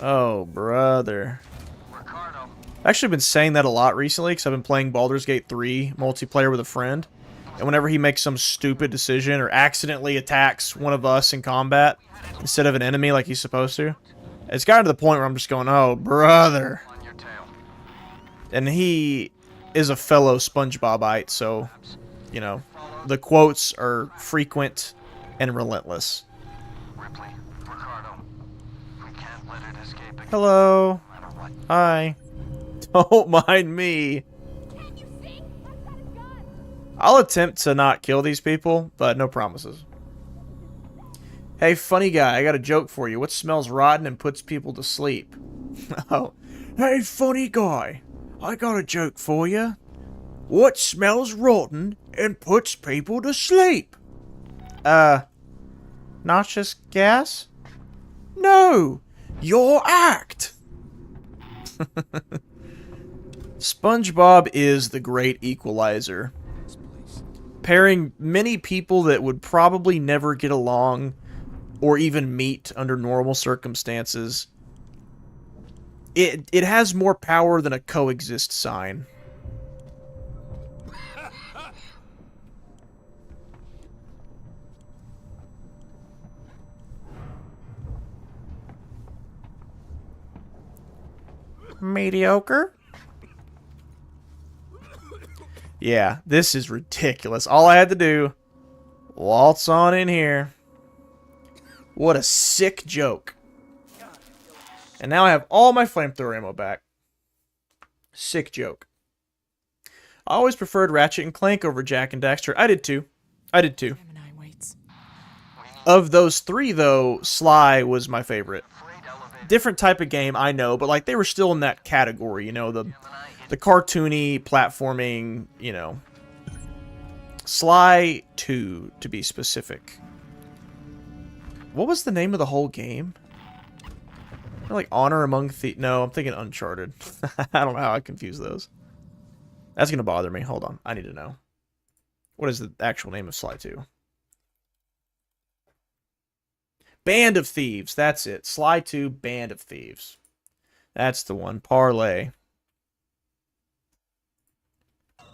Oh, brother. I've actually been saying that a lot recently because I've been playing Baldur's Gate 3 multiplayer with a friend. And whenever he makes some stupid decision or accidentally attacks one of us in combat instead of an enemy like he's supposed to, it's gotten to the point where I'm just going, oh, brother. And he is a fellow SpongeBobite, so, you know, the quotes are frequent and relentless. Hello. Hi. Don't mind me. I'll attempt to not kill these people, but no promises. Hey, funny guy, I got a joke for you. What smells rotten and puts people to sleep? Oh. Hey, funny guy, I got a joke for you. What smells rotten and puts people to sleep? Noxious gas? No, your act. SpongeBob is the great equalizer. Pairing many people that would probably never get along or even meet under normal circumstances. It has more power than a coexist sign. Mediocre? Yeah, this is ridiculous. All I had to do, waltz on in here. What a sick joke. And now I have all my flamethrower ammo back. Sick joke. I always preferred Ratchet and Clank over Jak and Daxter. I did too. I did too. Of those three, though, Sly was my favorite. Different type of game, I know, but like they were still in that category, you know, the cartoony platforming, you know. Sly 2, to be specific. What was the name of the whole game? Like Honor Among Thieves. No, I'm thinking Uncharted. I don't know how I confuse those. That's gonna bother me. Hold on, I need to know. What is the actual name of Sly 2? Band of Thieves. That's it. Sly 2, Band of Thieves. That's the one. Parlay. That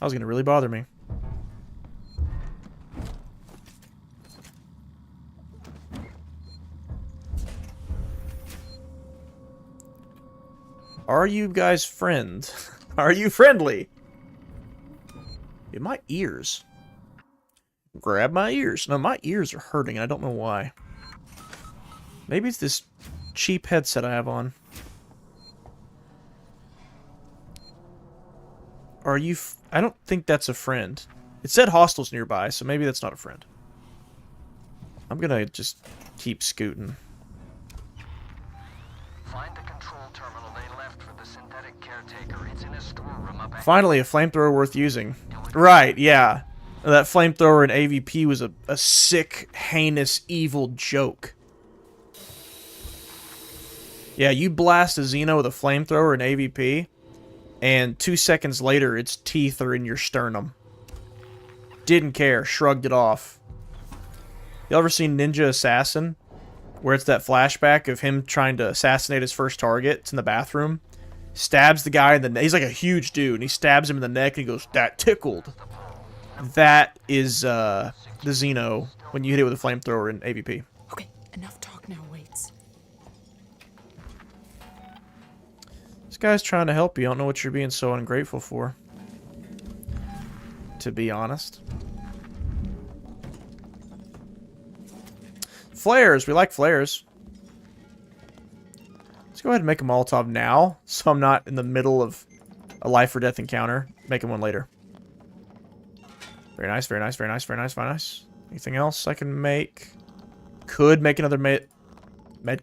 was gonna really bother me. Are you guys friends? Are you friendly? In my ears. Grab my ears. No, my ears are hurting. I don't know why. Maybe it's this cheap headset I have on. Are you... I don't think that's a friend. It said hostiles nearby, so maybe that's not a friend. I'm gonna just keep scooting. Find the control terminal they left for the synthetic caretaker. It's in a storeroom up ahead. Finally, a flamethrower worth using. Right, yeah. That flamethrower in AVP was a sick, heinous, evil joke. Yeah, you blast a Xeno with a flamethrower in AVP, and 2 seconds later, its teeth are in your sternum. Didn't care, shrugged it off. You ever seen Ninja Assassin? Where it's that flashback of him trying to assassinate his first target. It's in the bathroom. Stabs the guy in the neck. He's like a huge dude, and he stabs him in the neck, and he goes, "That tickled." That is the Xeno when you hit it with a flamethrower in AVP. Okay, enough talk now, Waits. This guy's trying to help you. I don't know what you're being so ungrateful for. To be honest. Flares. We like flares. Let's go ahead and make a Molotov now, so I'm not in the middle of a life or death encounter. Making one later. Very nice, very nice, very nice, very nice, very nice. Anything else I can make? Could make another med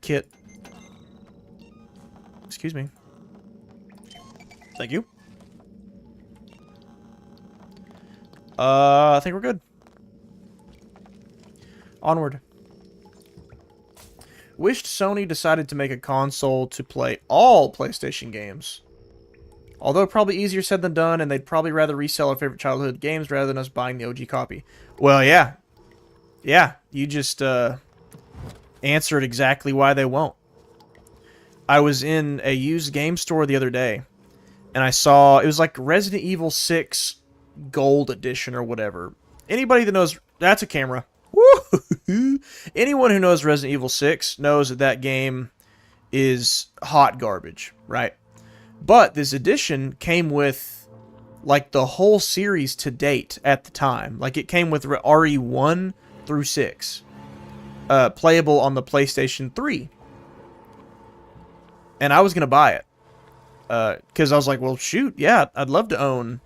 kit. Excuse me. Thank you. I think we're good. Onward. Wished Sony decided to make a console to play all PlayStation games. Although probably easier said than done, and they'd probably rather resell our favorite childhood games rather than us buying the OG copy. Well, yeah. Yeah, you just answered exactly why they won't. I was in a used game store the other day, and I saw, it was like Resident Evil 6 Gold Edition or whatever. Anybody that knows, that's a camera. Woo! Anyone who knows Resident Evil 6 knows that that game is hot garbage, right? But this edition came with, like, the whole series to date at the time. Like, it came with RE1 through 6. Playable on the PlayStation 3. And I was going to buy it. Because I was like, well, shoot, yeah, I'd love to own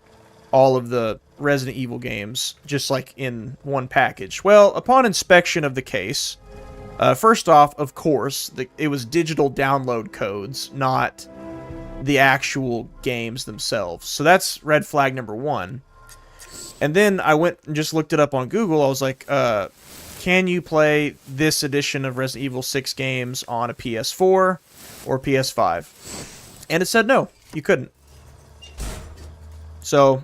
all of the Resident Evil games, just like in one package. Well, upon inspection of the case, first off, of course, it was digital download codes, not the actual games themselves. So that's red flag number 1. And then I went and just looked it up on Google. I was like, can you play this edition of Resident Evil 6 games on a PS4 or PS5? And it said no, you couldn't. So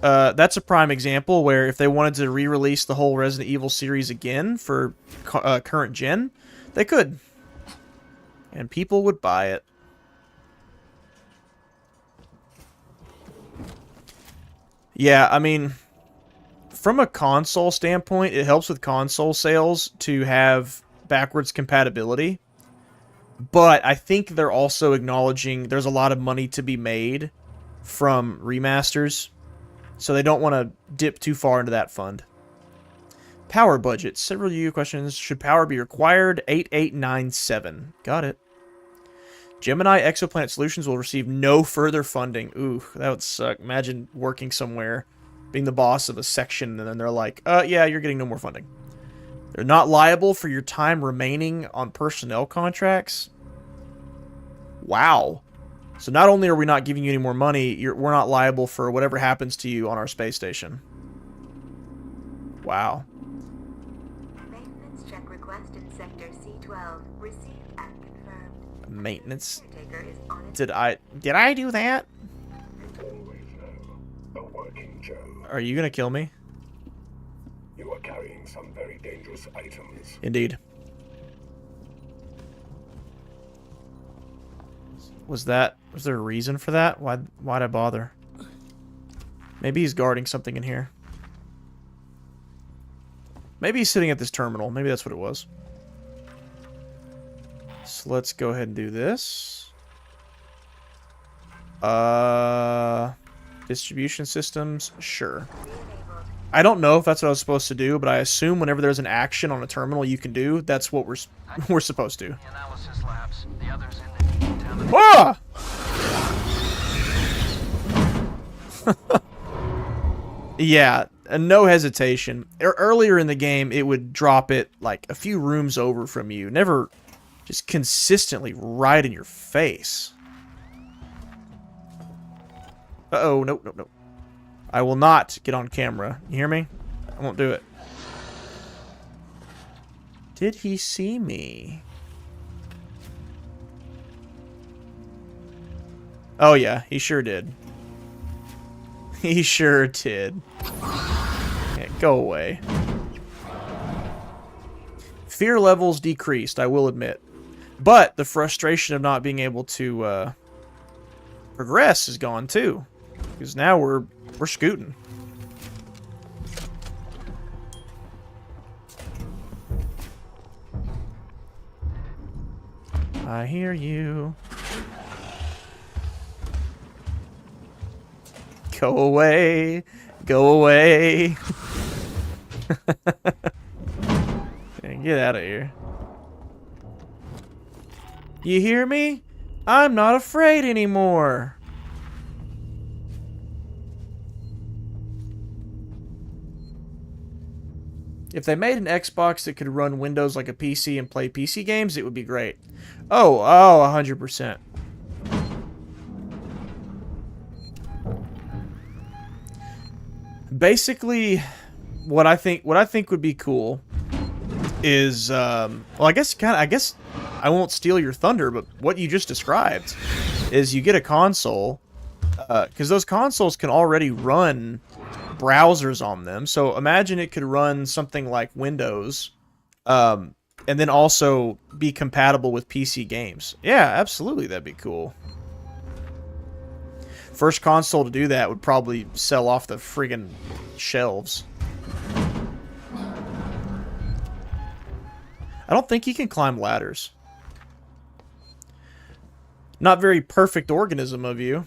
that's a prime example where if they wanted to re-release the whole Resident Evil series again for current gen, they could. And people would buy it. Yeah, I mean, from a console standpoint, it helps with console sales to have backwards compatibility. But I think they're also acknowledging there's a lot of money to be made from remasters. So they don't want to dip too far into that fund. Power budget. Several EU questions. Should power be required? 8897. Got it. Gemini Exoplanet Solutions will receive no further funding. Ooh, that would suck. Imagine working somewhere, being the boss of a section, and then they're like, yeah, you're getting no more funding. They're not liable for your time remaining on personnel contracts. Wow. So not only are we not giving you any more money, we're not liable for whatever happens to you on our space station. Wow. Maintenance check request in sector C12. Received and confirmed. Maintenance. Did I do that? A working Joe. Are you gonna kill me? You are carrying some very dangerous items. Indeed. Was there a reason for that? Why'd I bother? Maybe he's guarding something in here. Maybe he's sitting at this terminal. Maybe that's what it was. So let's go ahead and do this. Distribution systems, sure. I don't know if that's what I was supposed to do, but I assume whenever there's an action on a terminal you can do, that's what we're supposed to. Ah! Yeah, no hesitation. Earlier in the game, it would drop it like a few rooms over from you. Never just consistently right in your face. Uh-oh, nope. I will not get on camera. You hear me? I won't do it. Did he see me? Oh yeah, he sure did. He sure did. Yeah, go away. Fear levels decreased, I will admit. But the frustration of not being able to progress is gone too. Because now we're scooting. I hear you. Go away. Go away. Get out of here. You hear me? I'm not afraid anymore. If they made an Xbox that could run Windows like a PC and play PC games, it would be great. Oh, 100%. Basically, what I think would be cool is, well, I guess I won't steal your thunder, but what you just described is you get a console because those consoles can already run browsers on them. So imagine it could run something like Windows, and then also be compatible with PC games. Yeah, absolutely, that'd be cool. First console to do that would probably sell off the friggin' shelves. I don't think he can climb ladders. Not very perfect organism of you.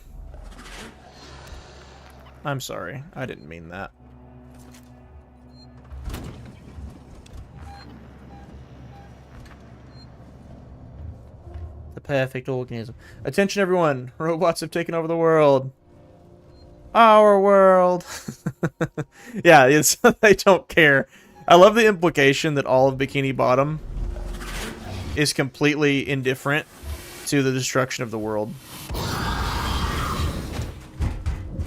I'm sorry. I didn't mean that. The perfect organism. Attention everyone. Robots have taken over the world. Our world. Yeah, they don't care. I love the implication that all of Bikini Bottom is completely indifferent to the destruction of the world.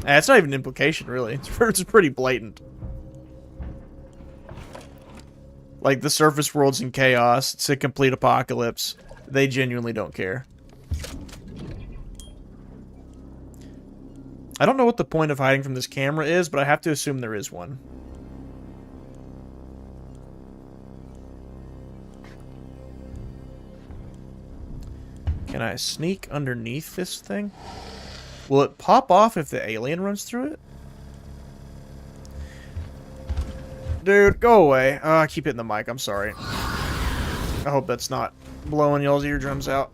It's not even an implication, really. It's pretty blatant. Like, the surface world's in chaos. It's a complete apocalypse. They genuinely don't care. I don't know what the point of hiding from this camera is, but I have to assume there is one. Can I sneak underneath this thing? Will it pop off if the alien runs through it? Dude, go away. I keep hitting the mic. I'm sorry. I hope that's not blowing y'all's eardrums out.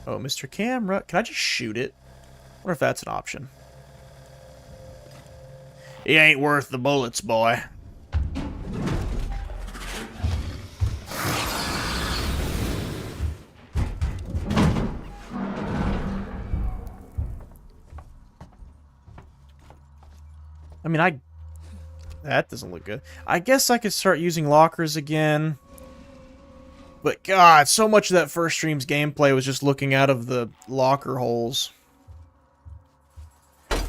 Oh, Mr. Camera. Can I just shoot it? I wonder if that's an option. It ain't worth the bullets, boy. I mean, that doesn't look good. I guess I could start using lockers again. But God, so much of that first stream's gameplay was just looking out of the locker holes.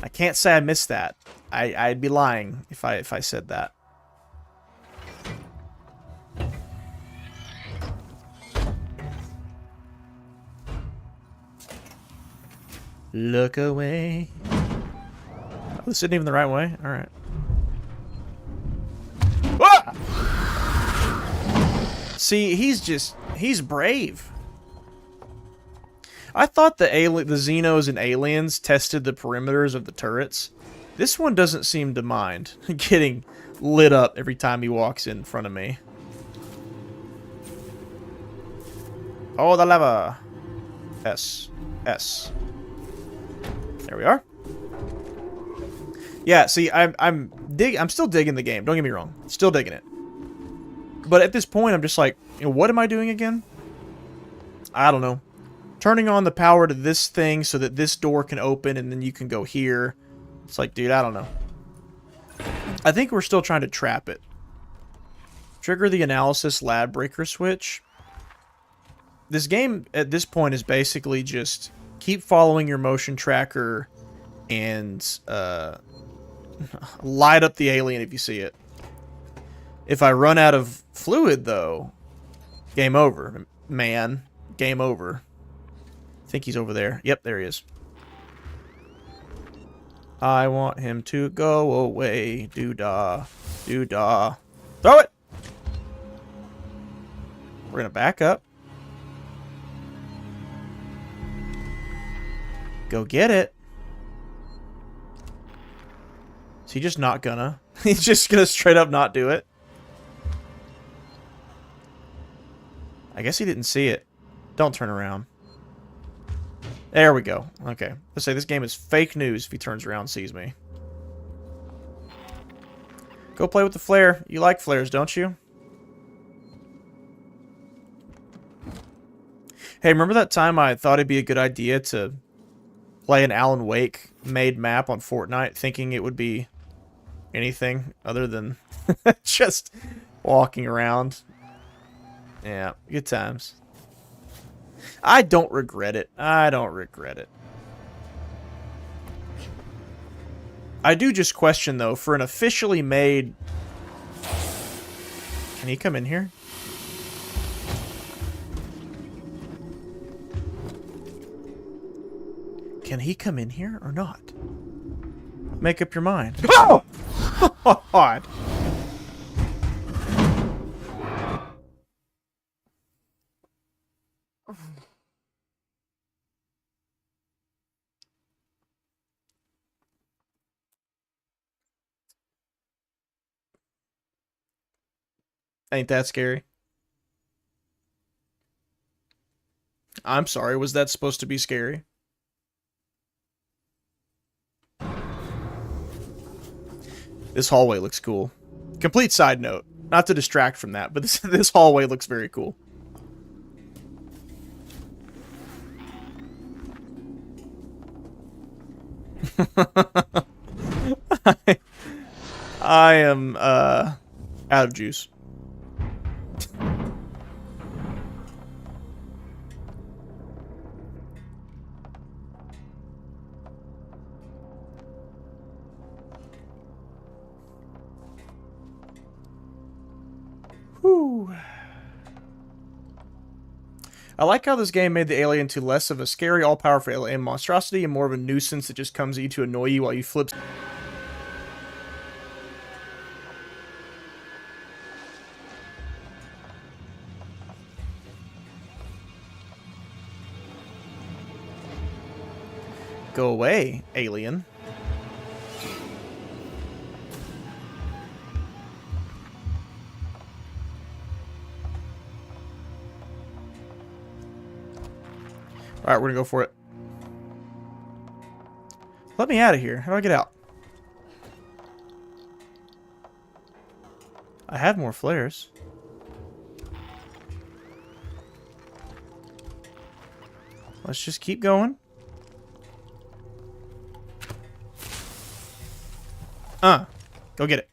I can't say I missed that. I'd be lying if I said that. Look away. Oh, this isn't even the right way? Alright. Ah! See, he's brave. I thought the Xenos and aliens tested the perimeters of the turrets. This one doesn't seem to mind getting lit up every time he walks in front of me. Oh, the lever. S. S. There we are. Yeah, see, I'm still digging the game. Don't get me wrong. Still digging it. But at this point, I'm just like, you know, what am I doing again? I don't know. Turning on the power to this thing so that this door can open and then you can go here. It's like, dude, I don't know. I think we're still trying to trap it. Trigger the analysis lab breaker switch. This game at this point is basically just keep following your motion tracker and light up the alien if you see it. If I run out of fluid, though, game over. Man, game over. I think he's over there. Yep, there he is. I want him to go away. Doo-dah. Doo-dah. Throw it! We're going to back up. Go get it. Is he just not gonna? He's just gonna straight up not do it? I guess he didn't see it. Don't turn around. There we go. Okay. Let's say this game is fake news if he turns around and sees me. Go play with the flare. You like flares, don't you? Hey, remember that time I thought it'd be a good idea to play an Alan Wake made map on Fortnite, thinking it would be anything other than just walking around? Yeah, good times. I don't regret it. I don't regret it. I do just question, though, for an officially made... Can he come in here? Can he come in here or not? Make up your mind. Oh! God. Ain't that scary? I'm sorry, was that supposed to be scary? This hallway looks cool. Complete side note, not to distract from that, but this hallway looks very cool. I am out of juice. Whew. I like how this game made the alien to less of a scary, all-powerful alien monstrosity and more of a nuisance that just comes at you to annoy you while you flip. Go away, alien. Alright, we're gonna go for it. Let me out of here. How do I get out? I have more flares. Let's just keep going. Go get it.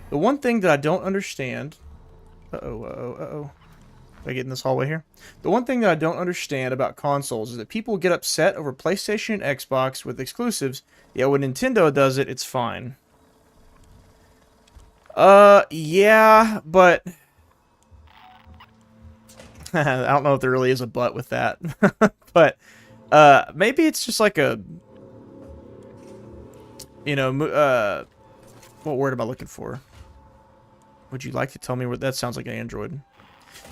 The one thing that I don't understand... Uh-oh. Did I get in this hallway here? The one thing that I don't understand about consoles is that people get upset over PlayStation and Xbox with exclusives, yet when Nintendo does it, it's fine. Yeah, but... I don't know if there really is a but with that. But, maybe it's just like a... You know, what word am I looking for? Would you like to tell me what that sounds like? An Android.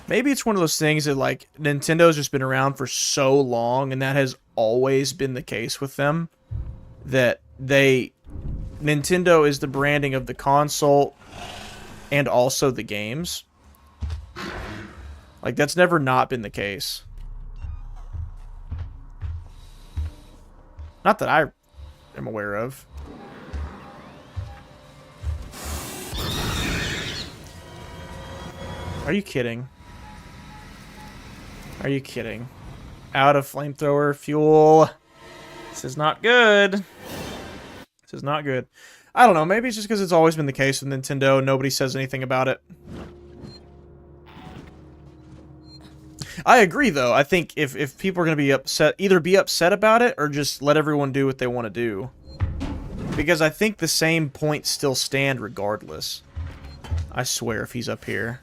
Maybe it's one of those things that, like, Nintendo's just been around for so long, and that has always been the case with them. That Nintendo is the branding of the console and also the games. Like, that's never not been the case. Not that I am aware of. Are you kidding? Are you kidding? Out of flamethrower fuel. This is not good. This is not good. I don't know. Maybe it's just because it's always been the case with Nintendo. Nobody says anything about it. I agree, though. I think if people are going to be upset, either be upset about it or just let everyone do what they want to do. Because I think the same points still stand regardless. I swear if he's up here.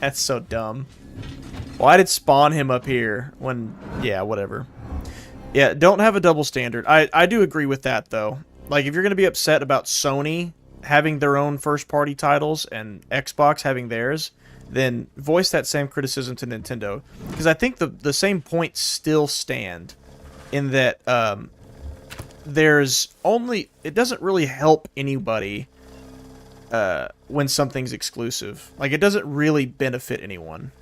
That's so dumb. Why did spawn him up here when... Yeah, whatever. Yeah, don't have a double standard. I do agree with that, though. Like, if you're going to be upset about Sony having their own first-party titles and Xbox having theirs, then voice that same criticism to Nintendo. Because I think the same points still stand in that there's only... It doesn't really help anybody when something's exclusive. Like, it doesn't really benefit anyone.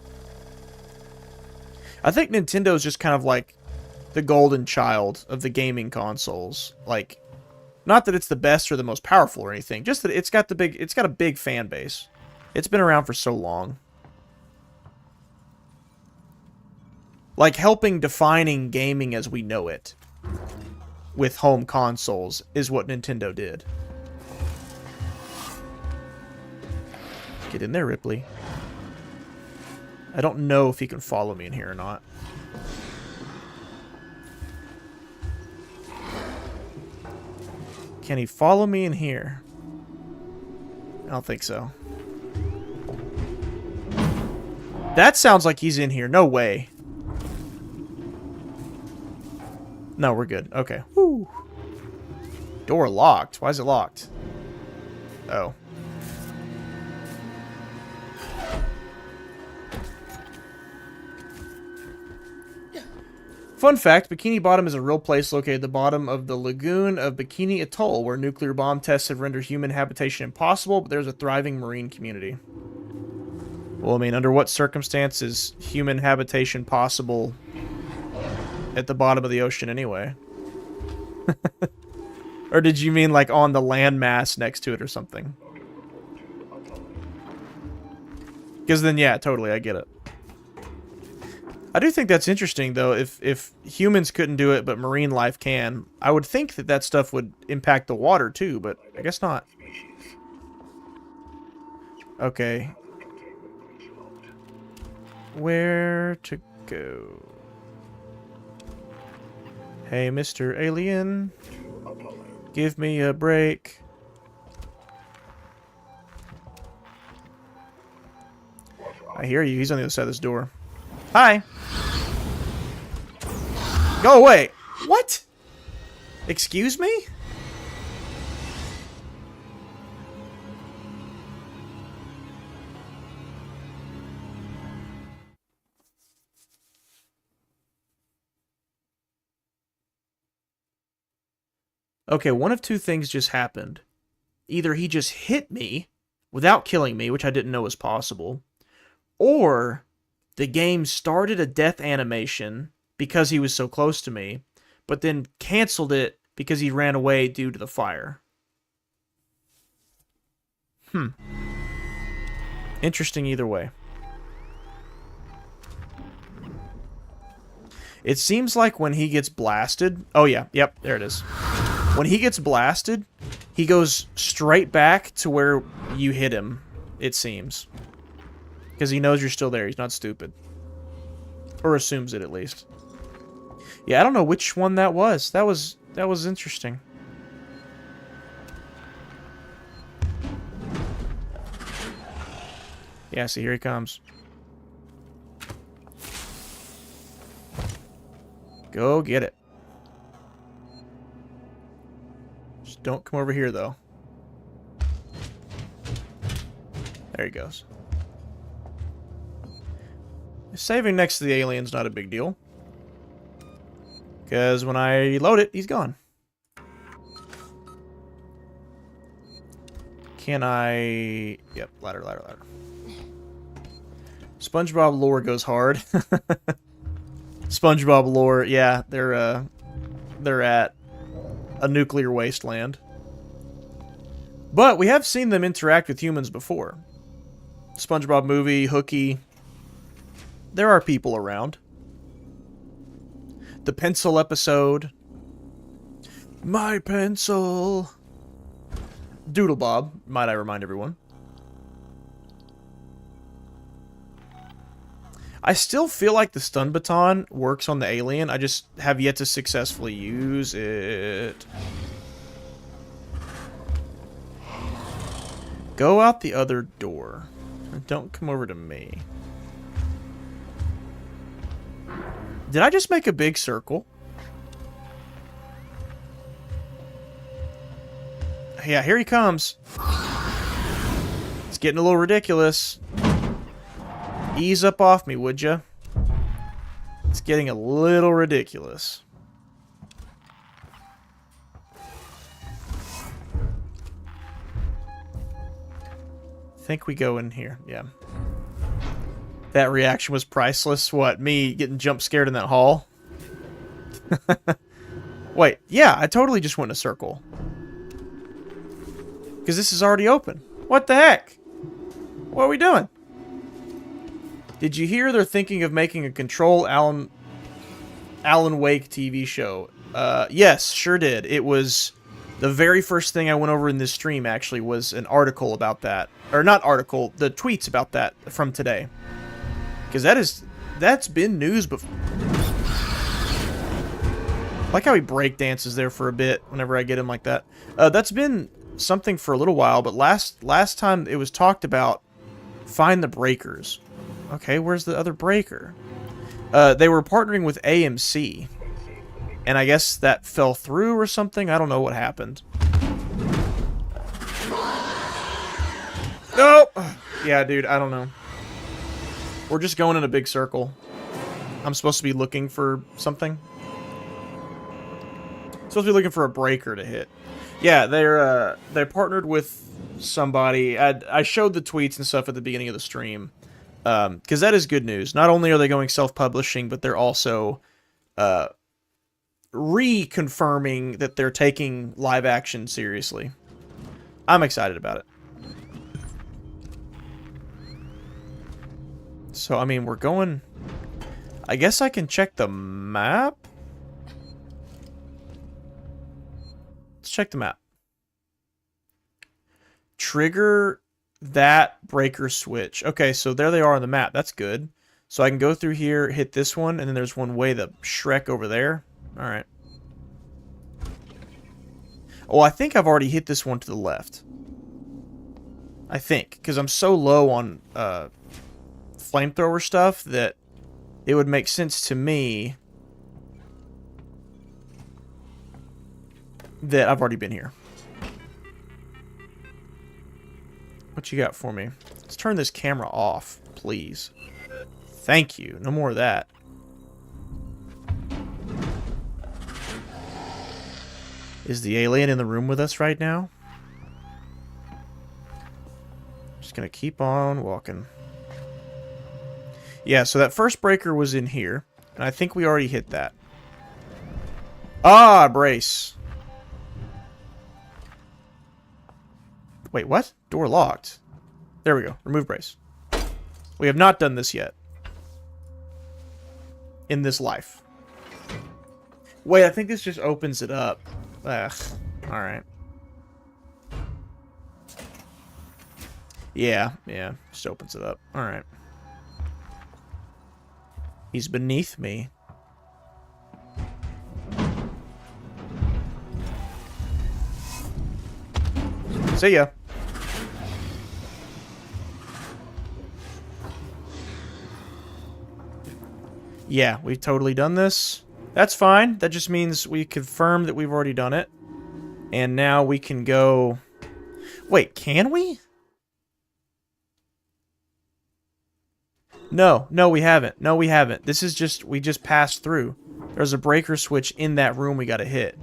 I think Nintendo's just kind of like the golden child of the gaming consoles. Like, not that it's the best or the most powerful or anything, just that it's got a big fan base. It's been around for so long. Like, helping defining gaming as we know it with home consoles is what Nintendo did. Get in there, Ripley. I don't know if he can follow me in here or not. Can he follow me in here? don't think so. That sounds like he's in here. No way. No, we're good. Okay. Woo. Door locked. Why is it locked? Oh. Fun fact, Bikini Bottom is a real place located at the bottom of the lagoon of Bikini Atoll, where nuclear bomb tests have rendered human habitation impossible, but there's a thriving marine community. Well, I mean, under what circumstances is human habitation possible at the bottom of the ocean anyway? Or did you mean like on the landmass next to it or something? Because then, yeah, totally, I get it. I do think that's interesting, though. If humans couldn't do it, but marine life can, I would think that that stuff would impact the water, too, but I guess not. Okay. Where to go? Hey, Mr. Alien. Give me a break. I hear you. He's on the other side of this door. Hi. Go away. What? Excuse me? Okay, one of two things just happened. Either he just hit me without killing me, which I didn't know was possible, or the game started a death animation because he was so close to me, but then canceled it because he ran away due to the fire. Interesting either way. It seems like when he gets blasted... Oh yeah, yep, there it is. When he gets blasted, he goes straight back to where you hit him, it seems. Because he knows you're still there. He's not stupid. Or assumes it, at least. Yeah, I don't know which one that was. That was interesting. Yeah, see, here he comes. Go get it. Just don't come over here, though. There he goes. Saving next to the alien's not a big deal. Because when I load it, he's gone. Can I... Yep, ladder, ladder, ladder. SpongeBob lore goes hard. SpongeBob lore, yeah, they're at a nuclear wasteland. But we have seen them interact with humans before. SpongeBob movie, Hooky. There are people around. The pencil episode. My pencil. Doodle Bob, might I remind everyone. I still feel like the stun baton works on the alien. I just have yet to successfully use it. Go out the other door. Don't come over to me. Did I just make a big circle? Yeah, here he comes. It's getting a little ridiculous. Ease up off me, would ya? It's getting a little ridiculous. Think we go in here. Yeah. That reaction was priceless. What, me getting jump scared in that hall? Wait, yeah, I totally just went in a circle. Because this is already open. What the heck? What are we doing? Did you hear they're thinking of making a Control Alan Wake TV show? Yes, sure did. It was the very first thing I went over in this stream, actually, was an article about that. Or not article, the tweets about that from today. Because that's been news before. I like how he break dances there for a bit whenever I get him like that. That's been something for a little while, but last time it was talked about, find the breakers. Okay, where's the other breaker? They were partnering with AMC, and I guess that fell through or something. I don't know what happened. Nope. Yeah, dude, I don't know. We're just going in a big circle. I'm supposed to be looking for something. Supposed to be looking for a breaker to hit. Yeah, they're partnered with somebody. I showed the tweets and stuff at the beginning of the stream, because that is good news. Not only are they going self-publishing, but they're also reconfirming that they're taking live action seriously. I'm excited about it. So, I mean, we're going... I guess I can check the map? Let's check the map. Trigger that breaker switch. Okay, so there they are on the map. That's good. So I can go through here, hit this one, and then there's one way the Shrek over there. Alright. Oh, I think I've already hit this one to the left. I think, because I'm so low on flamethrower stuff that it would make sense to me that I've already been here. What you got for me? Let's turn this camera off, please. Thank you. No more of that. Is the alien in the room with us right now? Just gonna keep on walking. Yeah, so that first breaker was in here, and I think we already hit that. Ah, brace. Wait, what? Door locked. There we go. Remove brace. We have not done this yet. In this life. Wait, I think this just opens it up. Ugh. Alright. Yeah, just opens it up. Alright. He's beneath me. See ya. Yeah, we've totally done this. That's fine. That just means we confirm that we've already done it. And now we can go... Wait, can we? No, we haven't. No, we haven't. This is just... We just passed through. There's a breaker switch in that room we gotta hit.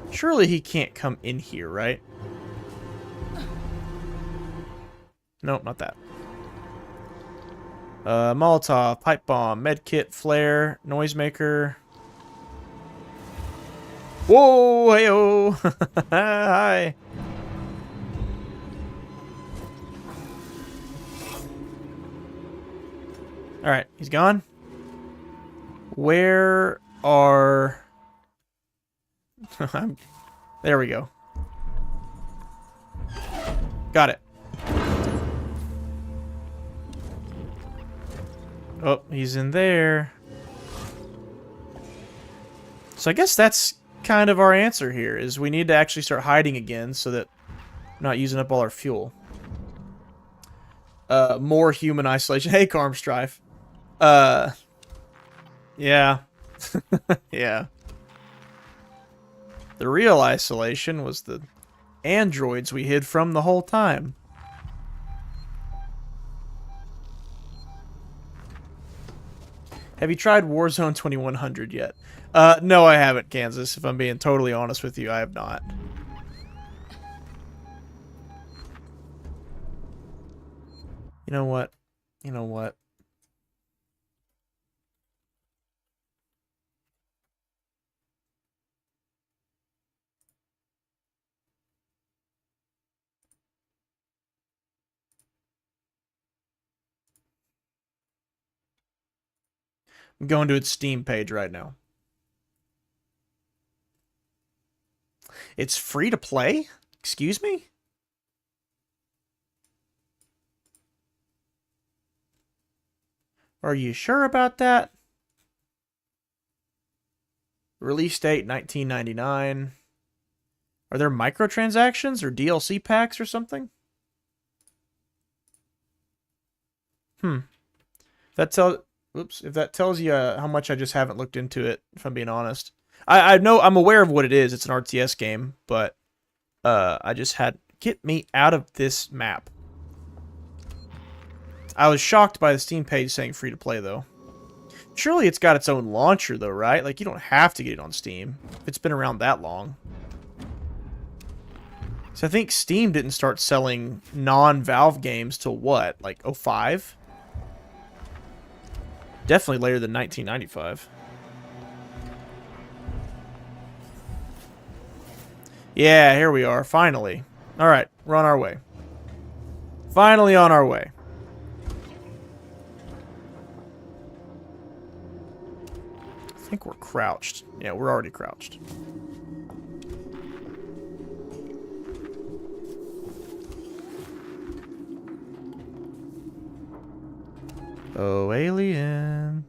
Surely he can't come in here, right? Nope, not that. Molotov, pipe bomb, medkit, flare, noisemaker. Whoa, heyo! Hi. Alright, he's gone. Where are... There we go. Got it. Oh, he's in there. So I guess that's kind of our answer here, is we need to actually start hiding again so that we're not using up all our fuel. More human isolation. Hey, Carm Strife. Yeah. Yeah. The real isolation was the androids we hid from the whole time. Have you tried Warzone 2100 yet? No, I haven't, Kansas. If I'm being totally honest with you, I have not. You know what? You know what? I'm going to its Steam page right now. It's free to play? Excuse me? Are you sure about that? Release date 1999. Are there microtransactions or DLC packs or something? If that tells you how much I just haven't looked into it, if I'm being honest. I know, I'm aware of what it is. It's an RTS game, but I just had... Get me out of this map. I was shocked by the Steam page saying free to play, though. Surely it's got its own launcher, though, right? Like, you don't have to get it on Steam if it's been around that long. So I think Steam didn't start selling non-Valve games till what? Like, 05? Definitely later than 1995. Yeah, here we are, finally. Alright, we're on our way. Finally on our way. I think we're crouched. Yeah, we're already crouched. Oh, alien.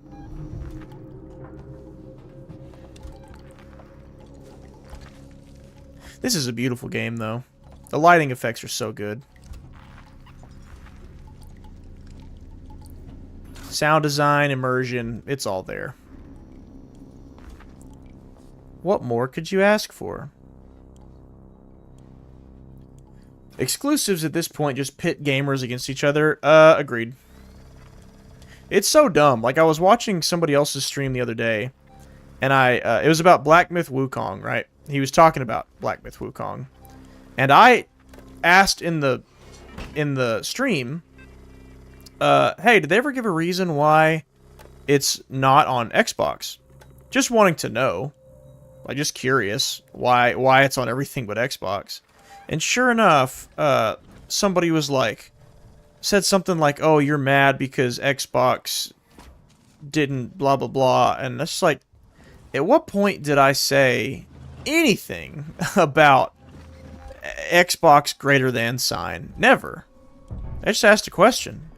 This is a beautiful game, though. The lighting effects are so good. Sound design, immersion, it's all there. What more could you ask for? Exclusives at this point just pit gamers against each other. Agreed. It's so dumb. Like, I was watching somebody else's stream the other day, and it was about Black Myth Wukong, right? He was talking about Black Myth Wukong. And I asked in the stream, hey, did they ever give a reason why it's not on Xbox? Just wanting to know. Like, just curious why it's on everything but Xbox. And sure enough, somebody was like, said something like, oh, you're mad because Xbox didn't blah, blah, blah. And that's just like, at what point did I say anything about Xbox greater than sign? Never. I just asked a question.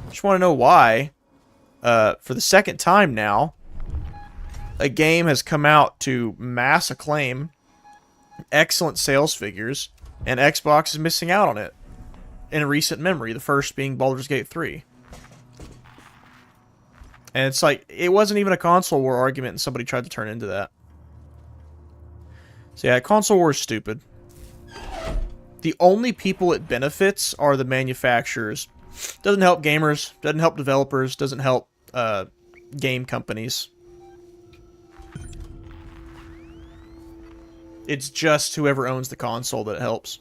I just want to know why, for the second time now, a game has come out to mass acclaim, excellent sales figures, and Xbox is missing out on it. In recent memory, the first being Baldur's Gate 3. And it's like, it wasn't even a console war argument and somebody tried to turn into that. So yeah, console war is stupid. The only people it benefits are the manufacturers. Doesn't help gamers, doesn't help developers, doesn't help game companies. It's just whoever owns the console that it helps.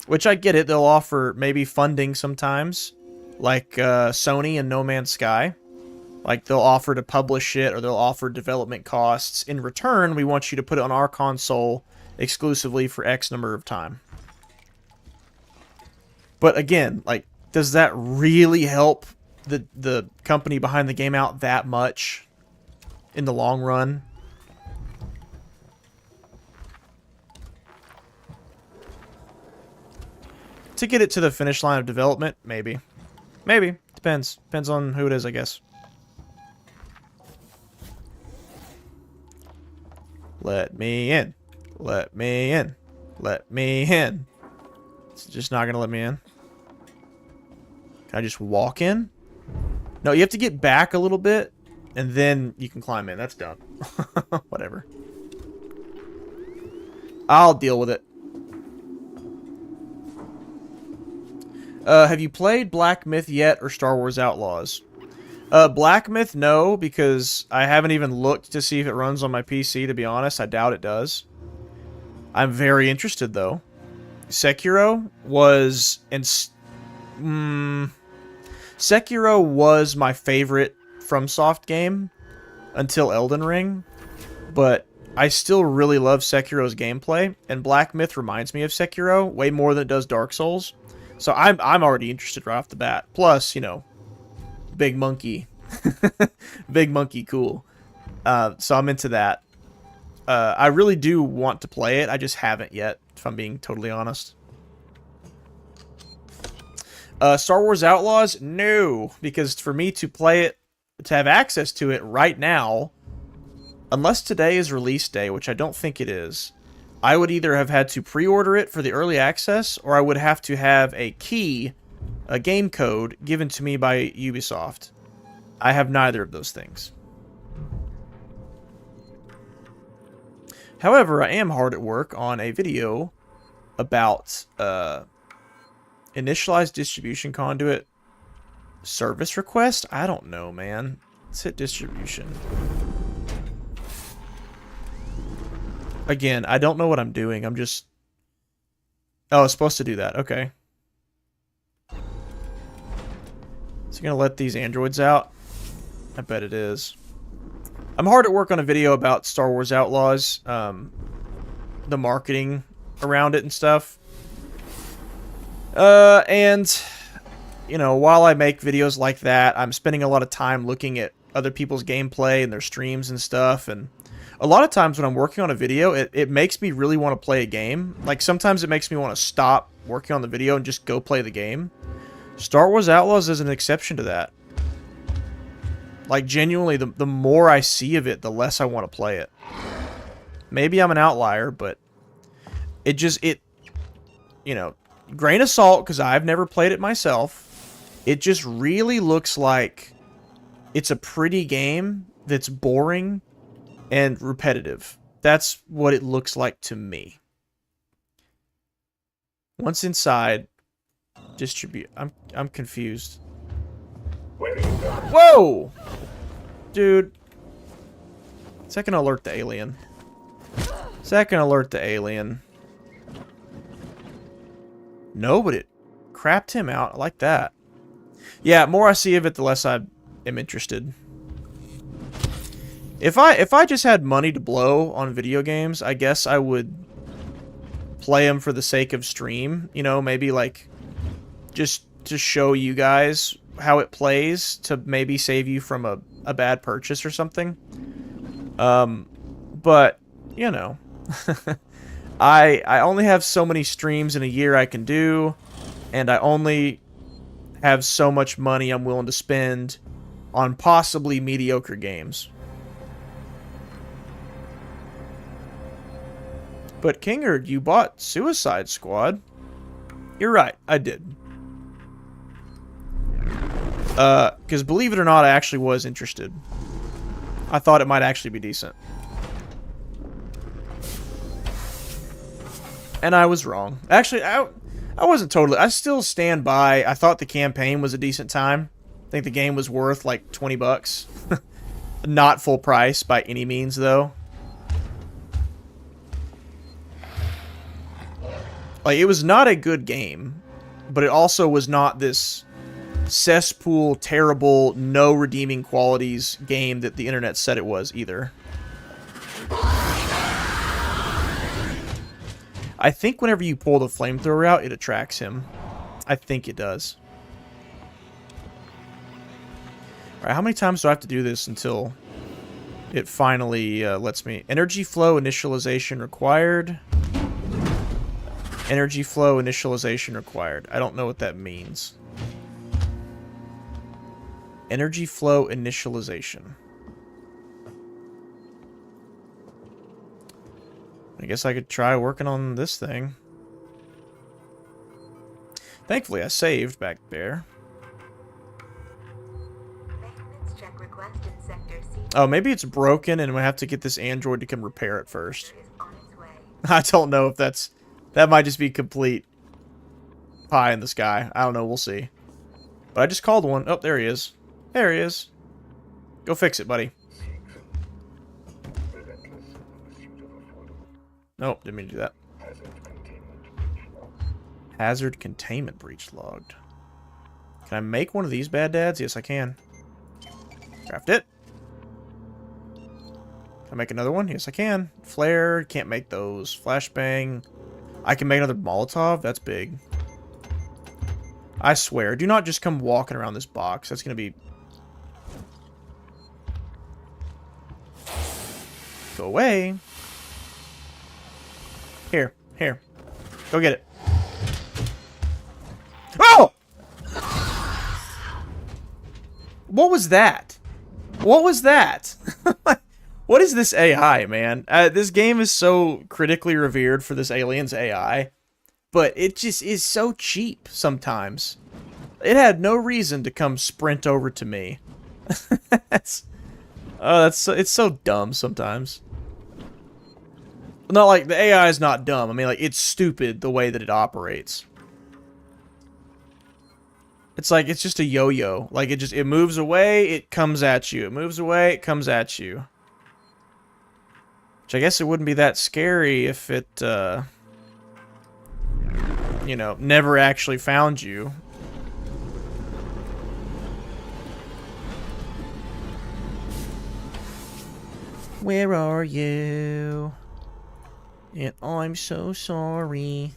Which I get it, they'll offer maybe funding sometimes, like Sony and No Man's Sky. Like, they'll offer to publish it, or they'll offer development costs. In return, we want you to put it on our console exclusively for X number of time. But again, like, does that really help the company behind the game out that much in the long run? To get it to the finish line of development, maybe. Maybe. Depends. Depends on who it is, I guess. Let me in. Let me in. Let me in. It's just not gonna let me in. Can I just walk in? No, you have to get back a little bit, and then you can climb in. That's dumb. Whatever. I'll deal with it. Have you played Black Myth yet, or Star Wars Outlaws? Black Myth, no, because I haven't even looked to see if it runs on my PC, to be honest. I doubt it does. I'm very interested, though. Sekiro was... Sekiro was my favorite FromSoft game until Elden Ring, but I still really love Sekiro's gameplay, and Black Myth reminds me of Sekiro way more than it does Dark Souls. So I'm already interested right off the bat. Plus, you know, big monkey. Big monkey cool. So I'm into that. I really do want to play it. I just haven't yet, if I'm being totally honest. Star Wars Outlaws? No. Because for me to play it, to have access to it right now, unless today is release day, which I don't think it is, I would either have had to pre-order it for the early access, or I would have to have a key, a game code, given to me by Ubisoft. I have neither of those things. However, I am hard at work on a video about initialized distribution conduit service request. I don't know, man. Let's hit distribution. Again, I don't know what I'm doing. I'm just... Oh, it's supposed to do that. Okay. Is it going to let these androids out? I bet it is. I'm hard at work on a video about Star Wars Outlaws. The marketing around it and stuff. And, you know, while I make videos like that, I'm spending a lot of time looking at other people's gameplay and their streams and stuff. And a lot of times when I'm working on a video, it makes me really want to play a game. Like, sometimes it makes me want to stop working on the video and just go play the game. Star Wars Outlaws is an exception to that. Like, genuinely, the more I see of it, the less I want to play it. Maybe I'm an outlier, but it, you know, grain of salt, because I've never played it myself. It just really looks like it's a pretty game that's boring and repetitive. That's what it looks like to me. Once inside, distribute. I'm confused. Whoa! Dude. Second alert the alien. Second alert the alien. No, but it crapped him out. I like that. Yeah, more I see of it, the less I am interested. If I just had money to blow on video games, I guess I would play them for the sake of stream. You know, maybe like just to show you guys how it plays, to maybe save you from a bad purchase or something. But, you know, I only have so many streams in a year I can do, and I only have so much money I'm willing to spend on possibly mediocre games. But Kingerd, you bought Suicide Squad. You're right, I did. Because believe it or not, I actually was interested. I thought it might actually be decent. And I was wrong. Actually, I wasn't totally... I still stand by. I thought the campaign was a decent time. I think the game was worth like 20 bucks. Not full price by any means, though. Like, it was not a good game, but it also was not this cesspool, terrible, no redeeming qualities game that the internet said it was either. I think whenever you pull the flamethrower out, it attracts him. I think it does. Alright, how many times do I have to do this until it finally lets me... Energy flow initialization required. Energy flow initialization required. I don't know what that means. Energy flow initialization. I guess I could try working on this thing. Thankfully, I saved back there. Oh, maybe it's broken and we have to get this android to come repair it first. I don't know if that's... That might just be complete pie in the sky. I don't know. We'll see. But I just called one. Oh, there he is. There he is. Go fix it, buddy. Nope, didn't mean to do that. Hazard containment breach logged. Can I make one of these bad dads? Yes, I can. Craft it. Can I make another one? Yes, I can. Flare. Can't make those. Flashbang. I can make another Molotov? That's big. I swear, do not just come walking around this box. That's going to be... Go away. Here. Here. Go get it. Oh! What was that? What was that? What is this AI, man? This game is so critically revered for this aliens AI, but it just is so cheap sometimes. It had no reason to come sprint over to me. it's so dumb sometimes. Not like the AI is not dumb. I mean, like, it's stupid the way that it operates. It's like it's just a yo-yo. Like it moves away, it comes at you. It moves away, it comes at you. Which I guess it wouldn't be that scary if it you know, never actually found you. Where are you? And I'm so sorry.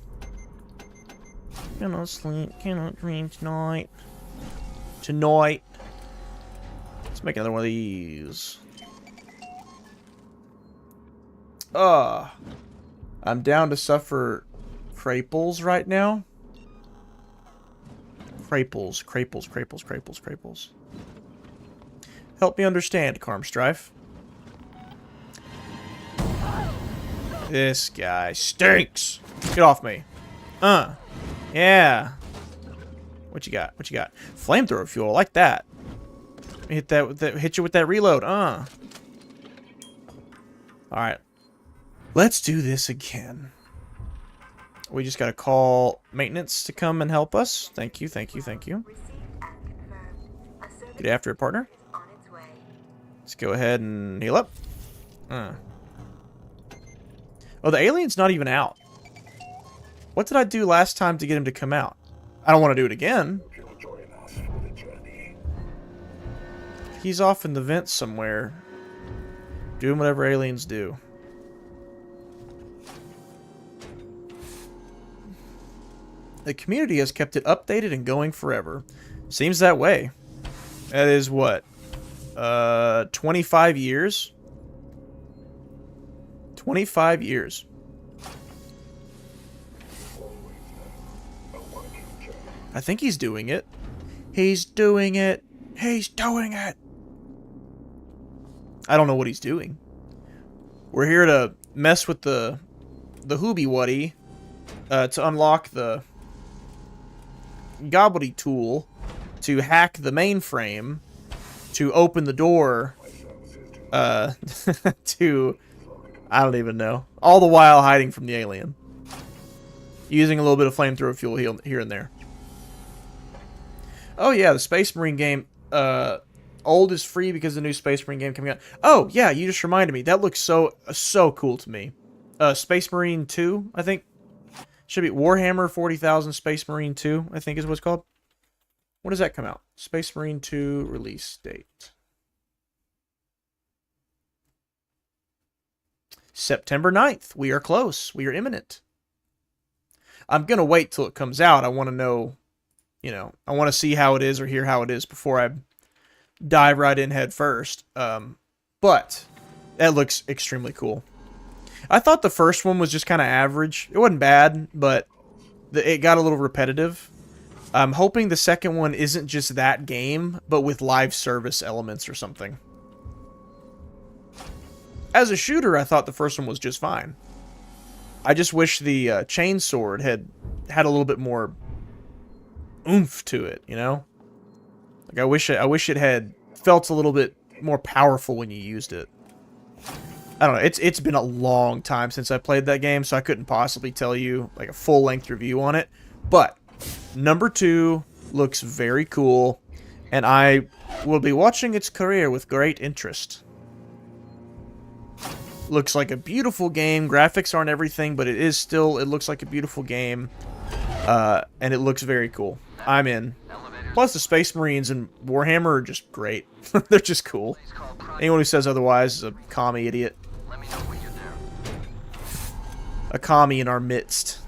Cannot sleep, cannot dream tonight. Tonight. Let's make another one of these. I'm down to suffer craples right now. Craples. Help me understand, Carmstrife. This guy stinks. Get off me. Yeah. What you got? What you got? Flamethrower fuel. I like that. Hit that with that. Hit you with that reload. All right. Let's do this again. We just gotta call maintenance to come and help us. Thank you. Thank you. Thank you. Get after it, partner. Let's go ahead and heal up. Oh, the alien's not even out. What did I do last time to get him to come out? I don't want to do it again. He's off in the vents somewhere, doing whatever aliens do. The community has kept it updated and going forever. Seems that way. That is what? 25 years? 25 years. I think he's doing it. He's doing it. He's doing it. I don't know what he's doing. We're here to mess with the Hoobie Wuddy to unlock the Gobbledy tool to hack the mainframe to open the door to... I don't even know. All the while hiding from the alien. Using a little bit of flamethrower fuel here and there. Oh yeah, the Space Marine game. Old is free because the new Space Marine game coming out. Oh yeah, you just reminded me. That looks so cool to me. Space Marine 2, I think. Should be Warhammer 40,000 Space Marine 2, I think is what it's called. When does that come out? Space Marine 2 release date. September 9th. We are close. We are imminent. I'm going to wait till it comes out. I want to know, you know, I want to see how it is or hear how it is before I dive right in head first. But that looks extremely cool. I thought the first one was just kind of average. It wasn't bad, but it got a little repetitive. I'm hoping the second one isn't just that game, but with live service elements or something. As a shooter, I thought the first one was just fine. I just wish the chainsword had a little bit more oomph to it, you know? Like I wish it had felt a little bit more powerful when you used it. I don't know. It's been a long time since I played that game, so I couldn't possibly tell you like a full-length review on it. But number 2 looks very cool, and I will be watching its career with great interest. Looks like a beautiful game. Graphics aren't everything, but it looks like a beautiful game. And it looks very cool. I'm in. Plus, the Space Marines and Warhammer are just great. They're just cool. Anyone who says otherwise is a commie idiot. A commie in our midst.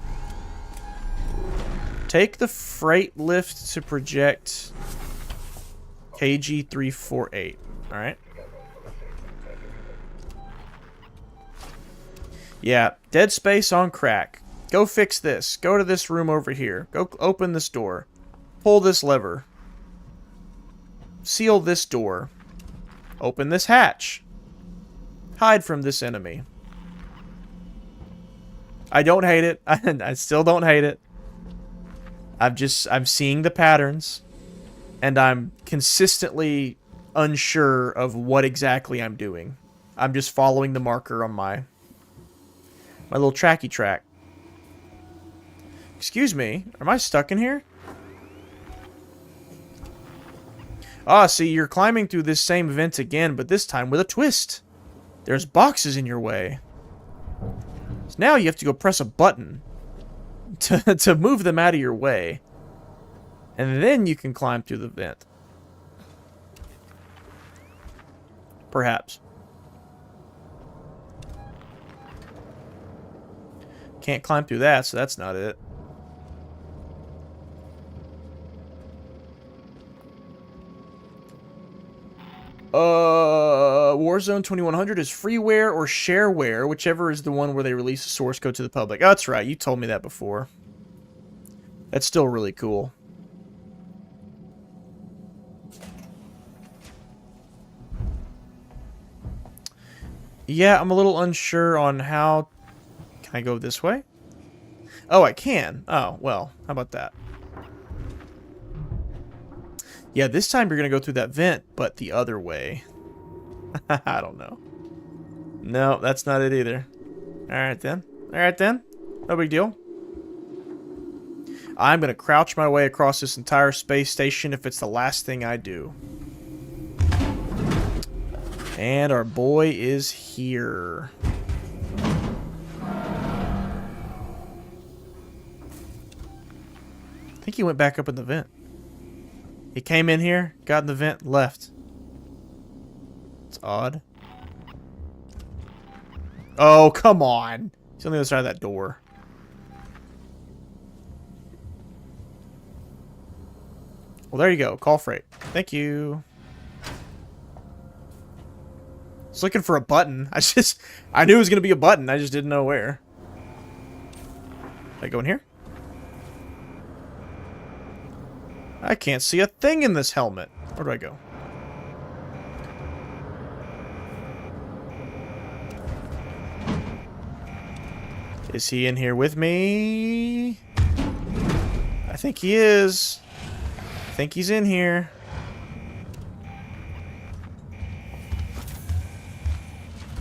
Take the freight lift to project KG-348. Alright. Yeah, Dead Space on crack. Go fix this. Go to this room over here. Go open this door. Pull this lever. Seal this door. Open this hatch. hide from this enemy. I don't hate it. I still don't hate it. I'm seeing the patterns, and I'm consistently unsure of what exactly I'm doing. I'm just following the marker on my little tracky track. Excuse me, am I stuck in here? Ah, see, you're climbing through this same vent again, but this time with a twist. There's boxes in your way. So now you have to go press a button to move them out of your way. And then you can climb through the vent. Perhaps. Can't climb through that, so that's not it. Warzone 2100 is freeware or shareware, whichever is the one where they release the source code to the public. Oh, that's right, you told me that before. That's still really cool. Yeah, I'm a little unsure on how... Can I go this way? Oh, I can. Oh, well, how about that? Yeah, this time you're going to go through that vent, but the other way. I don't know. No, that's not it either. Alright then. Alright then. No big deal. I'm going to crouch my way across this entire space station if it's the last thing I do. And our boy is here. I think he went back up in the vent. He came in here, got in the vent, left. It's odd. Oh, come on. He's on the other side of that door. Well, there you go. Call freight. Thank you. I was looking for a button. I knew it was going to be a button. I just didn't know where. Can I go in here? I can't see a thing in this helmet. Where do I go? Is he in here with me? I think he is. I think he's in here.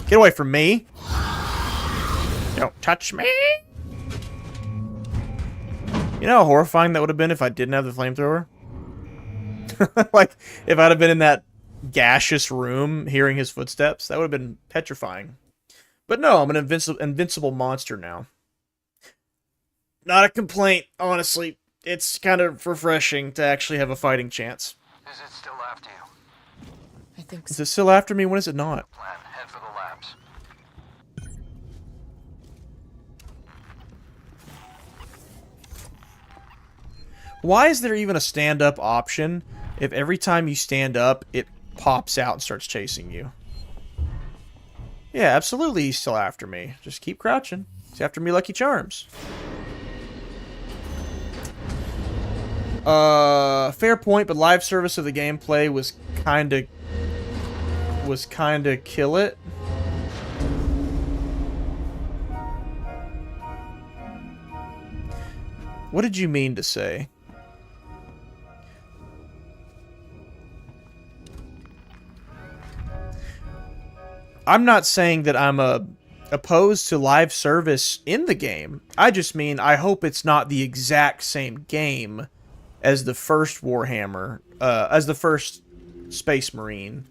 Get away from me. Don't touch me. You know how horrifying that would have been if I didn't have the flamethrower? Like, if I'd have been in that gaseous room hearing his footsteps, that would have been petrifying. But no, I'm an invincible monster now. Not a complaint, honestly. It's kind of refreshing to actually have a fighting chance. Is it still after you? I think so. Is it still after me? When is it not? Plan, head for the labs. Why is there even a stand-up option if every time you stand up, it pops out and starts chasing you? Yeah, absolutely he's still after me. Just keep crouching. He's after me, Lucky Charms. Fair point, but live service of the gameplay was kinda kill it. What did you mean to say? I'm not saying that I'm opposed to live service in the game. I just mean I hope it's not the exact same game as the first Warhammer, as the first Space Marine.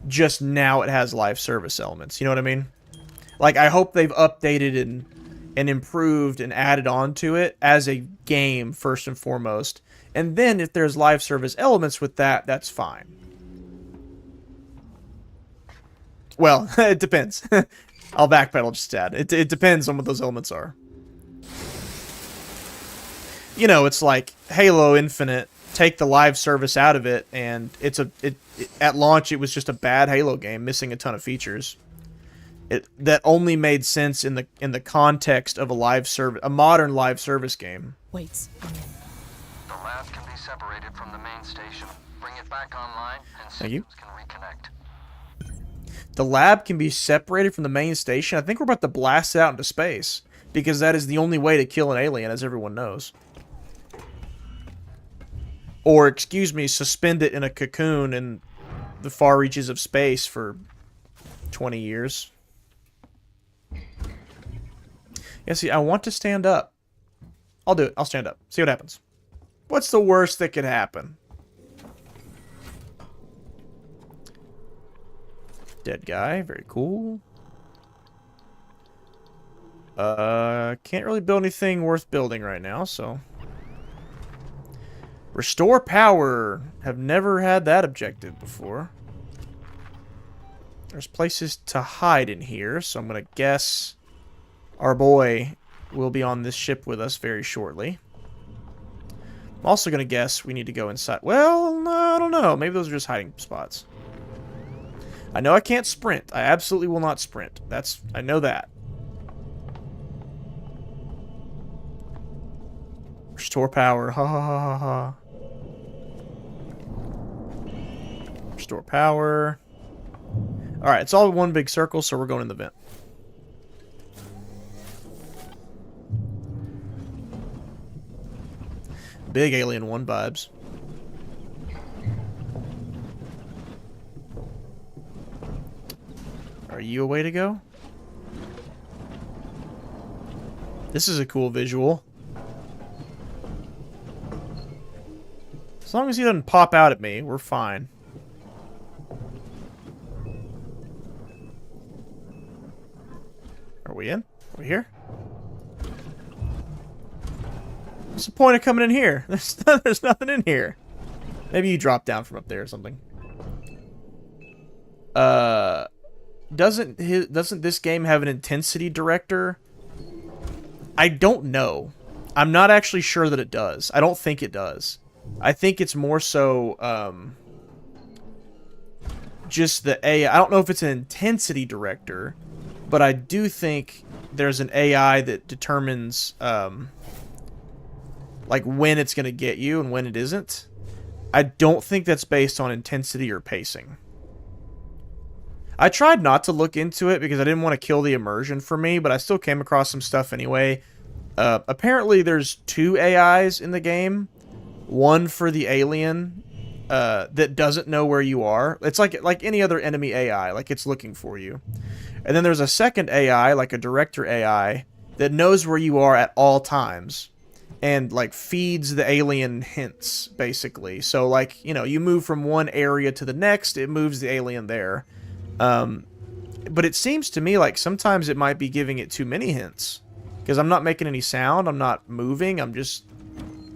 Just now it has live service elements. You know what I mean? Like, I hope they've updated and improved and added on to it as a game, first and foremost. And then if there's live service elements with that, that's fine. Well, it depends. I'll backpedal just a tad. It depends on what those elements are. You know, it's like Halo Infinite. Take the live service out of it, and at launch it was just a bad Halo game, missing a ton of features. That only made sense in the context of a modern live service game. Wait. The lab can be separated from the main station. Bring it back online, and Thank you. systems can reconnect. The lab can be separated from the main station. I think we're about to blast it out into space, because that is the only way to kill an alien, as everyone knows. Or, excuse me, suspend it in a cocoon in the far reaches of space for 20 years. Yeah, see, I want to stand up. I'll do it. I'll stand up. See what happens. What's the worst that could happen? Dead guy. Very cool. Can't really build anything worth building right now, so... Restore power. Have never had that objective before. There's places to hide in here, so I'm going to guess our boy will be on this ship with us very shortly. I'm also going to guess we need to go inside. Well, no, I don't know. Maybe those are just hiding spots. I know I can't sprint. I absolutely will not sprint. I know that. Restore power. Ha ha ha ha ha. Restore power. Alright, it's all one big circle, so we're going in the vent. Big Alien 1 vibes. Are you a way to go? This is a cool visual. As long as he doesn't pop out at me, we're fine. Are we in? Are we here? What's the point of coming in here? There's nothing in here. Maybe you drop down from up there or something. Doesn't this game have an intensity director? I don't know. I'm not actually sure that it does. I don't think it does. I think it's more so just the AI. I don't know if it's an intensity director, but I do think there's an AI that determines like when it's going to get you and when it isn't. I don't think that's based on intensity or pacing. I tried not to look into it because I didn't want to kill the immersion for me, but I still came across some stuff anyway. Apparently there's 2 AIs in the game. One for the alien that doesn't know where you are. It's like any other enemy AI, like it's looking for you. And then there's a second AI, like a director AI, that knows where you are at all times and like feeds the alien hints, basically. So like, you know, you move from one area to the next, it moves the alien there. But it seems to me like sometimes it might be giving it too many hints, because I'm not making any sound, I'm not moving, I'm just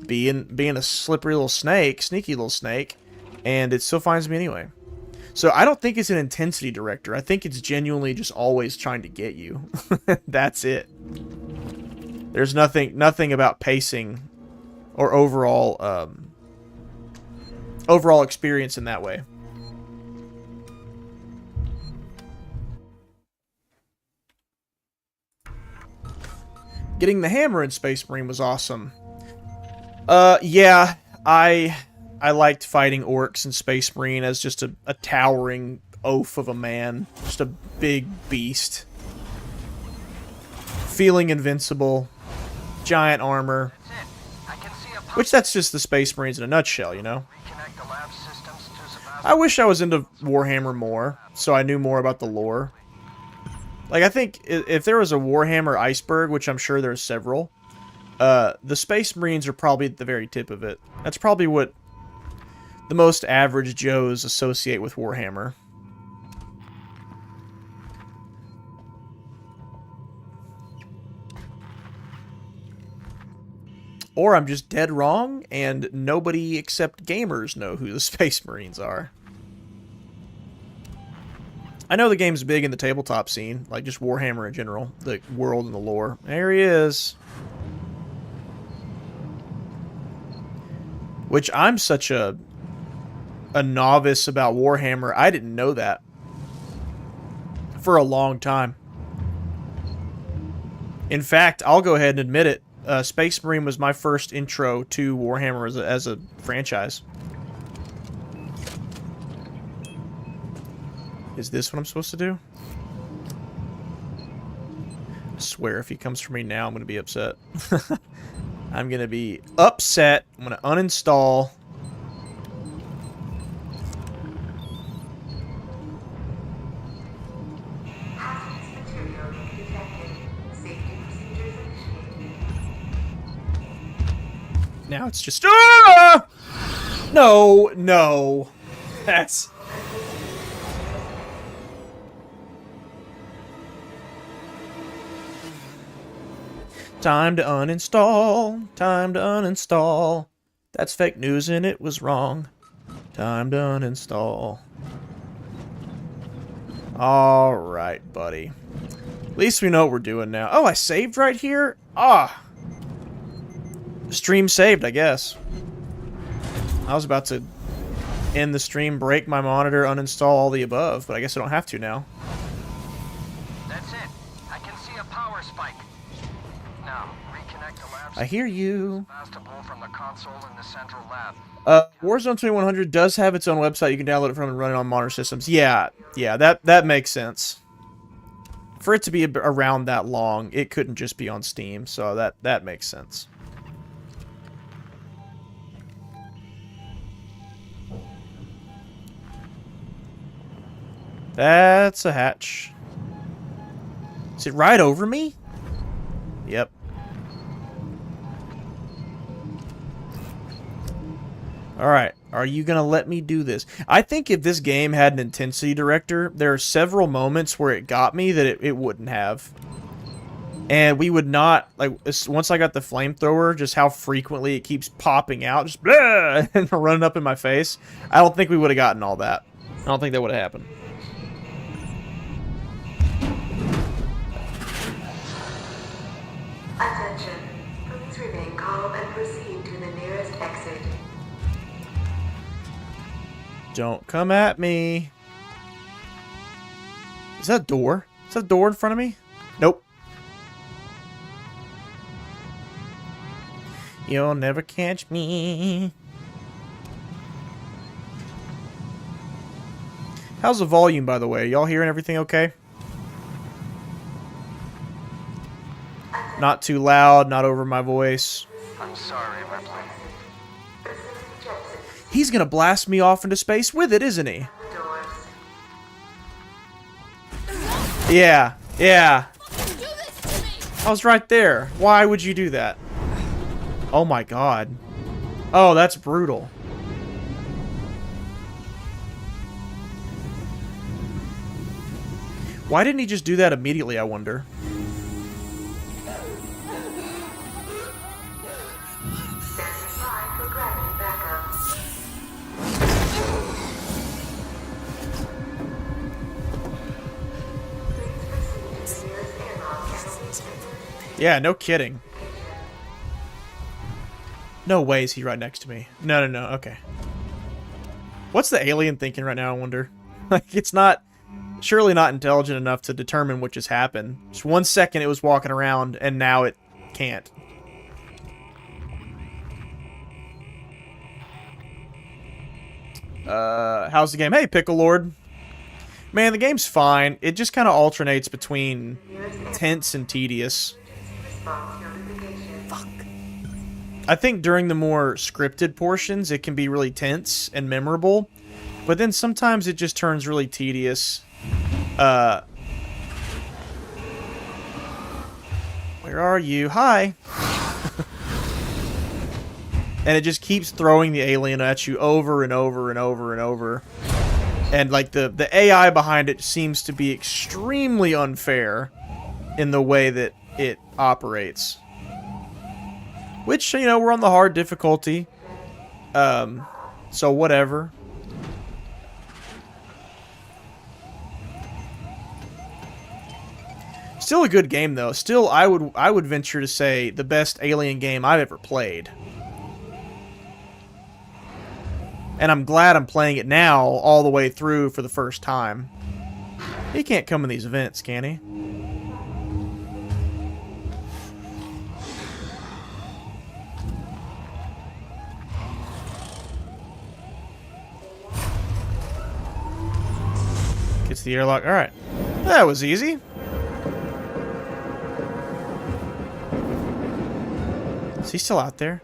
being a slippery little snake, sneaky little snake, and it still finds me anyway. So I don't think it's an intensity director. I think it's genuinely just always trying to get you. That's it. There's nothing about pacing or overall experience in that way. Getting the hammer in Space Marine was awesome. Yeah, I liked fighting orcs in Space Marine as just a towering oaf of a man. Just a big beast. Feeling invincible. Giant armor. Which that's just the Space Marines in a nutshell, you know? I wish I was into Warhammer more, so I knew more about the lore. Like, I think if there was a Warhammer iceberg, which I'm sure there's several, the Space Marines are probably at the very tip of it. That's probably what the most average Joes associate with Warhammer. Or I'm just dead wrong, and nobody except gamers know who the Space Marines are. I know the game's big in the tabletop scene, like just Warhammer in general, the world and the lore. There he is. Which I'm such a novice about Warhammer, I didn't know that for a long time. In fact, I'll go ahead and admit it. Space Marine was my first intro to Warhammer as a franchise. Is this what I'm supposed to do? I swear if he comes for me now, I'm going to be upset. I'm going to be upset. I'm going to uninstall. Now it's just... Ah! No, no. That's... Time to uninstall. Time to uninstall. That's fake news and it was wrong. Time to uninstall. Alright, buddy. At least we know what we're doing now. Oh, I saved right here? Ah. Stream saved, I guess. I was about to end the stream, break my monitor, uninstall all the above, but I guess I don't have to now. That's it. I can see a power spike. Now, reconnect the lab. I hear you. Sebastopol from the console in the central lab. Warzone 2100 does have its own website you can download it from and run it on modern systems. Yeah, that makes sense. For it to be around that long, it couldn't just be on Steam, so that makes sense. That's a hatch. Is it right over me? Yep. Alright, are you gonna let me do this? I think if this game had an intensity director, there are several moments where it got me that it wouldn't have. And we would not, like, once I got the flamethrower, just how frequently it keeps popping out, just blah, and running up in my face, I don't think we would have gotten all that. I don't think that would have happened. Attention. Please remain calm and proceed to the nearest exit. Don't come at me. Is that a door? Is that a door in front of me? Nope. You'll never catch me. How's the volume, by the way? Y'all hearing everything okay? Not too loud, not over my voice. I'm sorry, Ripley. He's gonna blast me off into space with it, isn't he? Yeah, yeah. I was right there. Why would you do that? Oh my god. Oh, that's brutal. Why didn't he just do that immediately, I wonder? Yeah, no kidding. No way is he right next to me. No, okay. What's the alien thinking right now, I wonder? Like, it's not... Surely not intelligent enough to determine what just happened. Just 1 second it was walking around, and now it can't. How's the game? Hey, Pickle Lord. Man, the game's fine. It just kind of alternates between tense and tedious. Fuck. I think during the more scripted portions, it can be really tense and memorable. But then sometimes it just turns really tedious. Where are you? Hi. And it just keeps throwing the alien at you over and over and over and over. And like the AI behind it seems to be extremely unfair in the way that it operates. Which, you know, we're on the hard difficulty. So whatever. Still a good game though. Still, I would venture to say the best Alien game I've ever played. And I'm glad I'm playing it now all the way through for the first time. He can't come in these events, can he? Gets the airlock. Alright. That was easy. Is he still out there?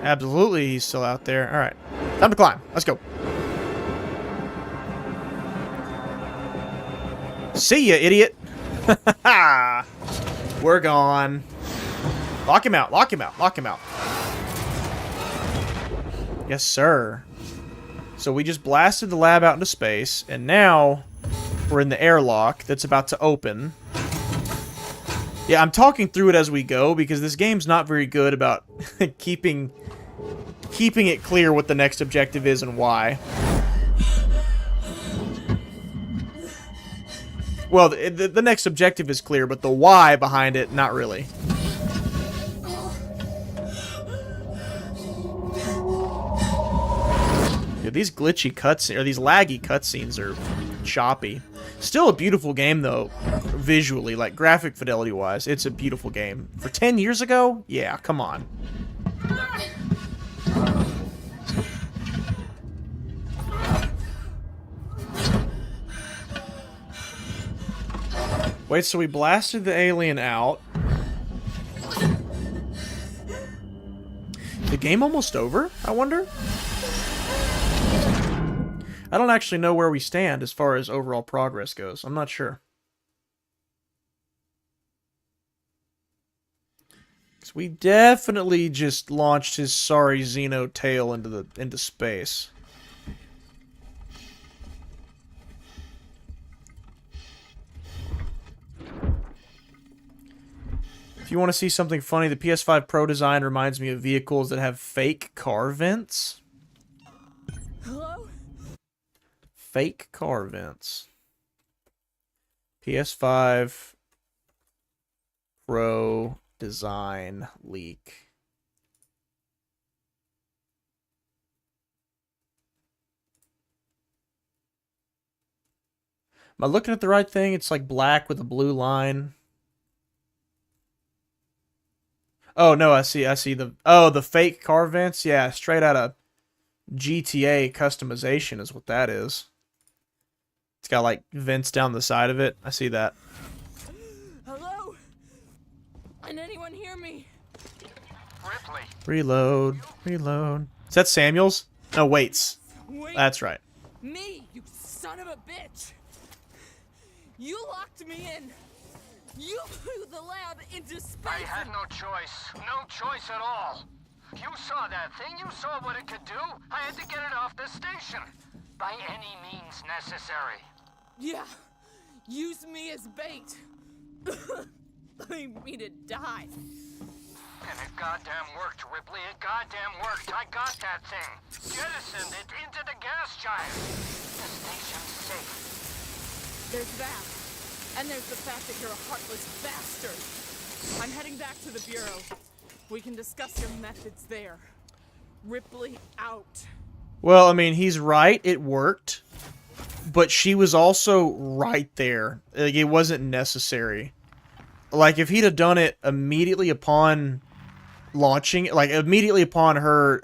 Absolutely, he's still out there. Alright. Time to climb. Let's go. See ya, idiot. We're gone. Lock him out. Lock him out. Lock him out. Yes, sir. So we just blasted the lab out into space, and now we're in the airlock that's about to open. Yeah, I'm talking through it as we go because this game's not very good about keeping it clear what the next objective is and why. Well, the next objective is clear, but the why behind it, not really. Yeah, these glitchy cutscenes, or these laggy cutscenes are choppy. Still a beautiful game, though, visually, like graphic fidelity-wise. It's a beautiful game. For 10 years ago? Yeah, come on. Wait, so we blasted the alien out. The game almost over, I wonder? I don't actually know where we stand as far as overall progress goes. I'm not sure. So we definitely just launched his sorry Xeno tail into space. If you want to see something funny, the PS5 Pro design reminds me of vehicles that have fake car vents. Hello? Fake car vents. PS5 Pro design leak. Am I looking at the right thing? It's like black with a blue line. Oh no, I see the fake car vents. Yeah, straight out of GTA customization is what that is. It's got like vents down the side of it. I see that. Hello? Can anyone hear me? Ripley. Reload. Reload. Is that Samuels? No, Waits. Wait. That's right. Me, you son of a bitch! You locked me in! You blew the lab into space! I had no choice. No choice at all. You saw that thing. You saw what it could do. I had to get it off the station. By any means necessary. Yeah. Use me as bait. Leave me to die. And it goddamn worked, Ripley. It goddamn worked. I got that thing. Jettisoned it into the gas giant. The station's safe. There's that. And there's the fact that you're a heartless bastard. I'm heading back to the Bureau. We can discuss your methods there. Ripley out. Well, I mean, he's right. It worked. But she was also right there. Like, it wasn't necessary. Like, if he'd have done it immediately upon launching it, like, immediately upon her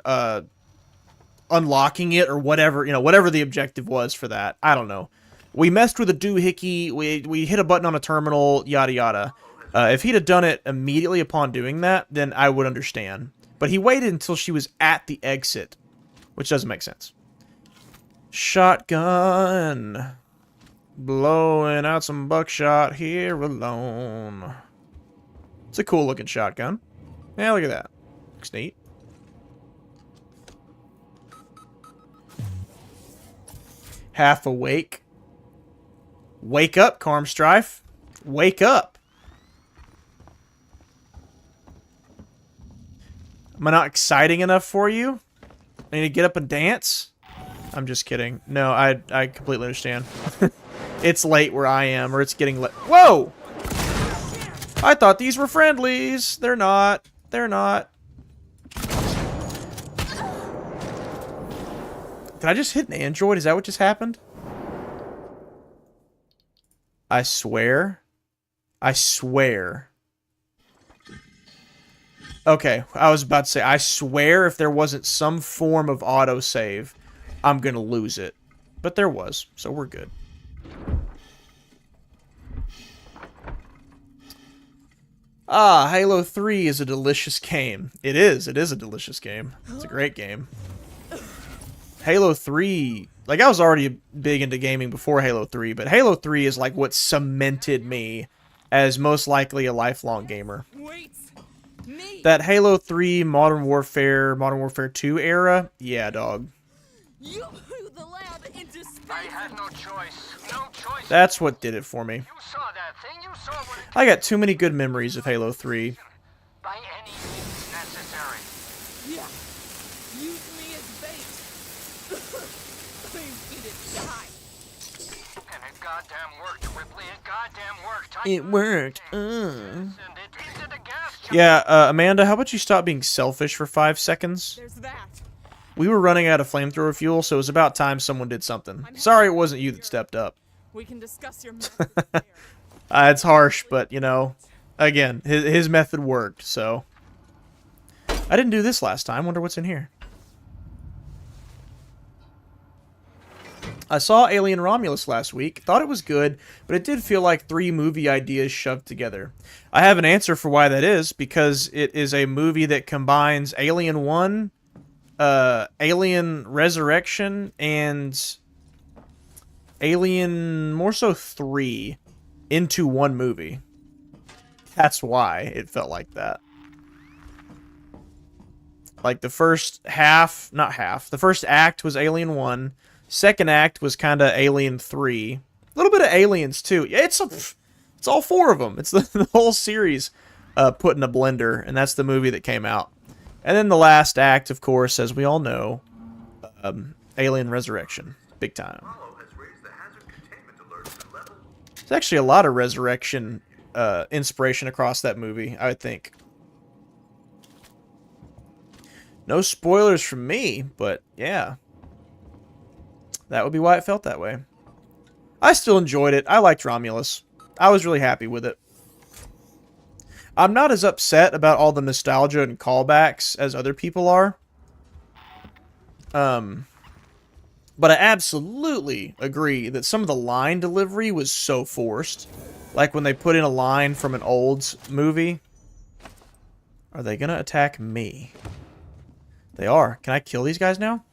unlocking it or whatever, you know, whatever the objective was for that. I don't know. We messed with a doohickey, we hit a button on a terminal, yada yada. If he'd have done it immediately upon doing that, then I would understand. But he waited until she was at the exit, which doesn't make sense. Shotgun. Blowing out some buckshot here alone. It's a cool looking shotgun. Yeah, look at that. Looks neat. Half awake. Wake up, Carmstrife. Wake up. Am I not exciting enough for you? I need to get up and dance? I'm just kidding. No, I completely understand. It's late where I am, or it's getting late. Whoa! I thought these were friendlies. They're not. They're not. Did I just hit an android? Is that what just happened? I swear. I swear. Okay, I was about to say, I swear if there wasn't some form of autosave, I'm gonna lose it. But there was, so we're good. Ah, Halo 3 is a delicious game. It is. It is a delicious game. It's a great game. Halo 3, like I was already big into gaming before Halo 3, but Halo 3 is like what cemented me as most likely a lifelong gamer. That Halo 3, Modern Warfare 2 era, yeah, dog. You blew the lab into space. I had no choice. No choice. That's what did it for me. You saw that thing. You saw what it I got too many good memories of Halo 3. by any means necessary. Yeah. Use me as bait. Please eat it, die. And it goddamn worked, Ripley. It goddamn worked. It worked. And it into the gas chamber. Yeah, Amanda, how about you stop being selfish for 5 seconds? There's that. We were running out of flamethrower fuel, so it was about time someone did something. Sorry it wasn't you that stepped up. We can discuss your methods there. It's harsh, but, you know, again, his method worked, so. I didn't do this last time. Wonder what's in here. I saw Alien Romulus last week. Thought it was good, but it did feel like 3 movie ideas shoved together. I have an answer for why that is, because it is a movie that combines Alien 1, Alien Resurrection, and Alien, more so 3, into one movie. That's why it felt like that. Like the first half, not half, the first act was Alien 1, second act was kind of Alien 3. A little bit of Aliens too. Yeah, it's all 4 of them. It's the whole series put in a blender, and that's the movie that came out. And then the last act, of course, as we all know, Alien Resurrection. Big time. There's actually a lot of Resurrection inspiration across that movie, I would think. No spoilers from me, but yeah. That would be why it felt that way. I still enjoyed it. I liked Romulus. I was really happy with it. I'm not as upset about all the nostalgia and callbacks as other people are. But I absolutely agree that some of the line delivery was so forced. Like when they put in a line from an old movie. Are they going to attack me? They are. Can I kill these guys now?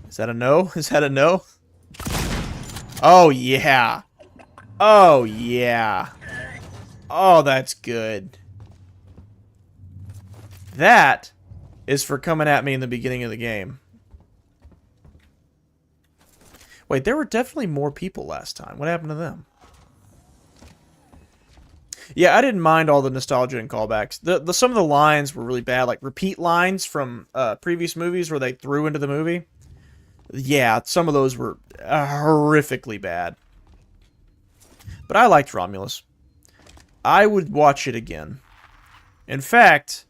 Is that a no? Is that a no? Oh, yeah. Oh, yeah. Oh, that's good. That is for coming at me in the beginning of the game. Wait, there were definitely more people last time. What happened to them? Yeah, I didn't mind all the nostalgia and callbacks. Some of the lines were really bad, like repeat lines from previous movies where they threw into the movie. Yeah, some of those were horrifically bad. But I liked Romulus. I would watch it again. In fact,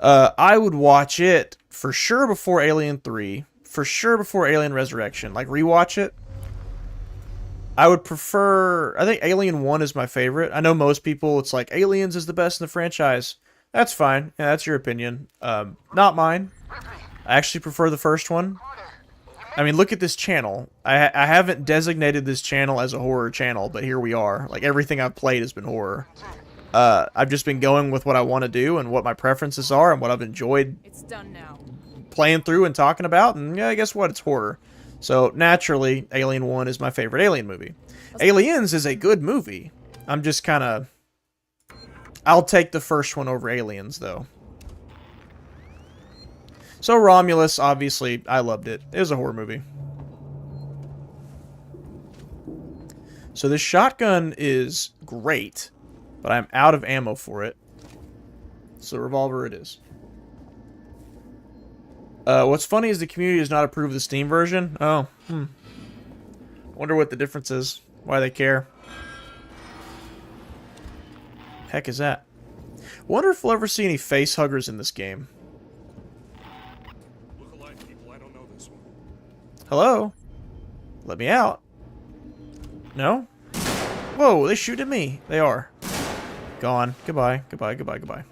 I would watch it for sure before Alien 3, for sure before Alien Resurrection. Like, rewatch it. I would prefer... I think Alien 1 is my favorite. I know most people, it's like, Aliens is the best in the franchise. That's fine. Yeah, that's your opinion. Not mine. I actually prefer the first one. I mean, look at this channel. I haven't designated this channel as a horror channel, but here we are. Like, everything I've played has been horror. I've just been going with what I want to do and what my preferences are and what I've enjoyed It's done now. playing through and talking about, and yeah, guess what? It's horror. So, naturally, Alien 1 is my favorite Alien movie. Aliens is a good movie. I'm just kind of... I'll take the first one over Aliens, though. So, Romulus, obviously, I loved it. It was a horror movie. So, this shotgun is great, but I'm out of ammo for it. So, revolver it is. What's funny is the community does not approve of the Steam version. Oh, wonder what the difference is. Why they care. Heck is that? Wonder if we'll ever see any face huggers in this game. Look-alike people, I don't know this one. Hello? Let me out. No? Whoa, they shoot at me. They are. Gone. Goodbye. Goodbye, goodbye, goodbye.